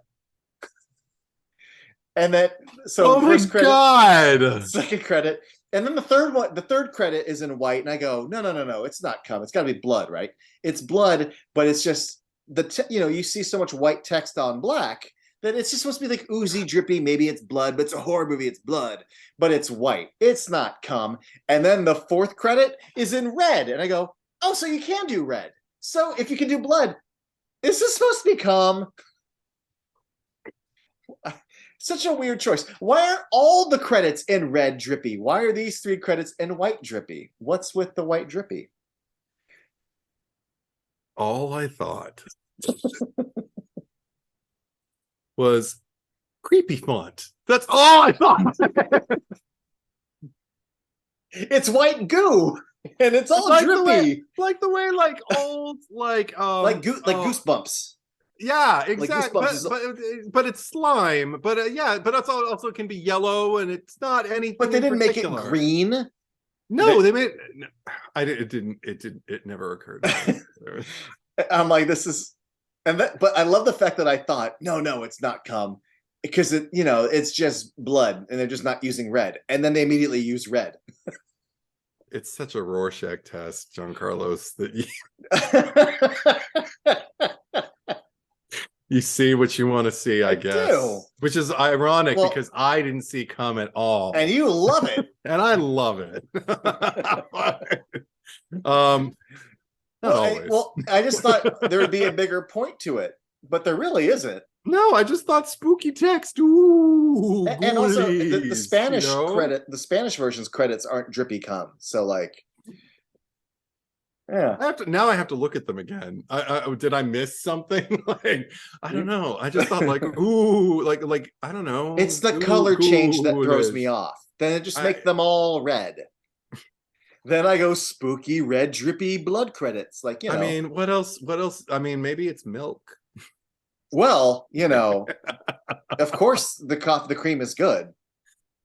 And then, so first credit, second credit, and then the third credit is in white, and I go, no, it's not cum. It's got to be blood, right? It's blood, but it's just you know, you see so much white text on black that it's just supposed to be like oozy, drippy. Maybe it's blood, but it's a horror movie. It's blood, but it's white. It's not cum. And then the fourth credit is in red, and I go, oh, so you can do red. So if you can do blood, is this supposed to be cum? Such a weird choice. Why are all the credits in red drippy? Why are these three credits in white drippy? What's with the white drippy? All I thought was creepy font. That's all I thought. It's white goo, and it's all like drippy. The way like old, like Goosebumps. Yeah, exactly. But it's slime. But but it's also can be yellow, and it's not anything. But they didn't make it green. No, they made. It never occurred to me. I'm like, this is, but I love the fact that I thought, no, it's not cum, because it's just blood, and they're just not using red, and then they immediately use red. It's such a Rorschach test, Giancarlos, that You see what you want to see, I guess. Do. Which is ironic because I didn't see Come at all. And you love it. And I love it. I just thought there would be a bigger point to it, but there really isn't. No, I just thought spooky text. Ooh, and also the Spanish credit, the Spanish version's credits aren't drippy cum. So like, yeah. I have to look at them again. Did I miss something? Like, I don't know. I just thought like, ooh, like I don't know. It's the color change that throws me off. Then it just make them all red. Then I go spooky red drippy blood credits. Like, you know. I mean, what else? I mean, maybe it's milk. Well, you know, of course the cream is good.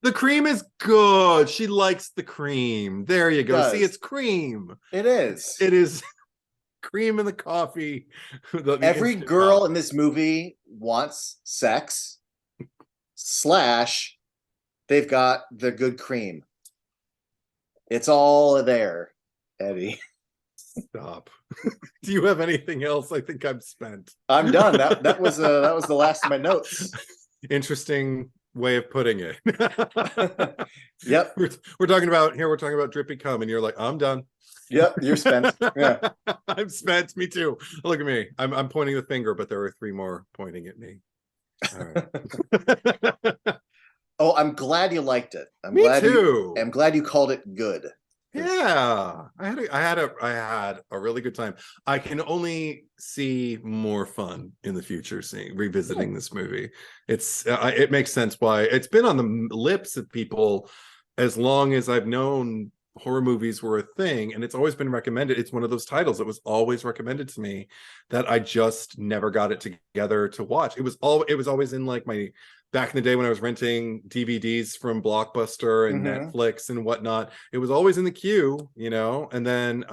The cream is good. She likes the cream. There you go. See, it's cream. It is. It is cream in the coffee. Every girl in this movie wants sex / they've got the good cream. It's all there, Eddie. Stop. Do you have anything else? I think I'm spent. I'm done. That was the last of my notes. Interesting way of putting it. Yep. We're talking about drippy cum, and you're like, I'm done. Yep, you're spent. Yeah. I'm spent. Me too. Look at me. I'm pointing the finger, but there are 3 more pointing at me. All right. Oh, I'm glad you liked it. I'm glad you called it good. Yeah, I had a really good time. I can only see more fun in the future revisiting this movie. It makes sense why it's been on the lips of people as long as I've known horror movies were a thing, and it's always been recommended. It's one of those titles that was always recommended to me that I just never got it together to watch. It was always in like my back in the day when I was renting DVDs from Blockbuster and Netflix and whatnot. It was always in the queue, you know, and then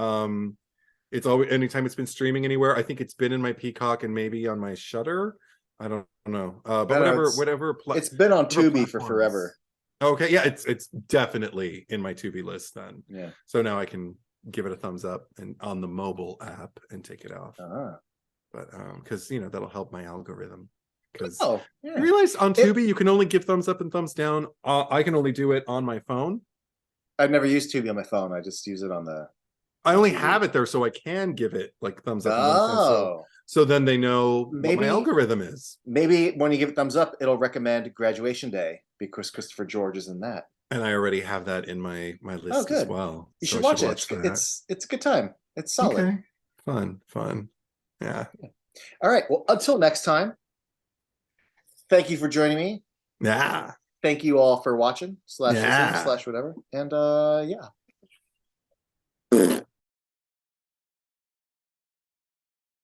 it's always, anytime it's been streaming anywhere. I think it's been in my Peacock and maybe on my Shudder. I don't know, but whatever. It's been on Tubi for forever. Okay, yeah, it's definitely in my Tubi list then. Yeah. So now I can give it a thumbs up and on the mobile app and take it off. But because you know that'll help my algorithm. Because you realize on Tubi you can only give thumbs up and thumbs down. I can only do it on my phone. I've never used Tubi on my phone. I just use it on the. I only have it there, so I can give it like thumbs up. And thumbs down. So then they know what my algorithm is. Maybe when you give it thumbs up, it'll recommend Graduation Day because Christopher George is in that. And I already have that in my list as well. You should watch it. It's a good time. It's solid. Okay. Fun. Yeah. All right. Well, until next time. Thank you for joining me. Yeah. Thank you all for watching /listening / whatever. And yeah.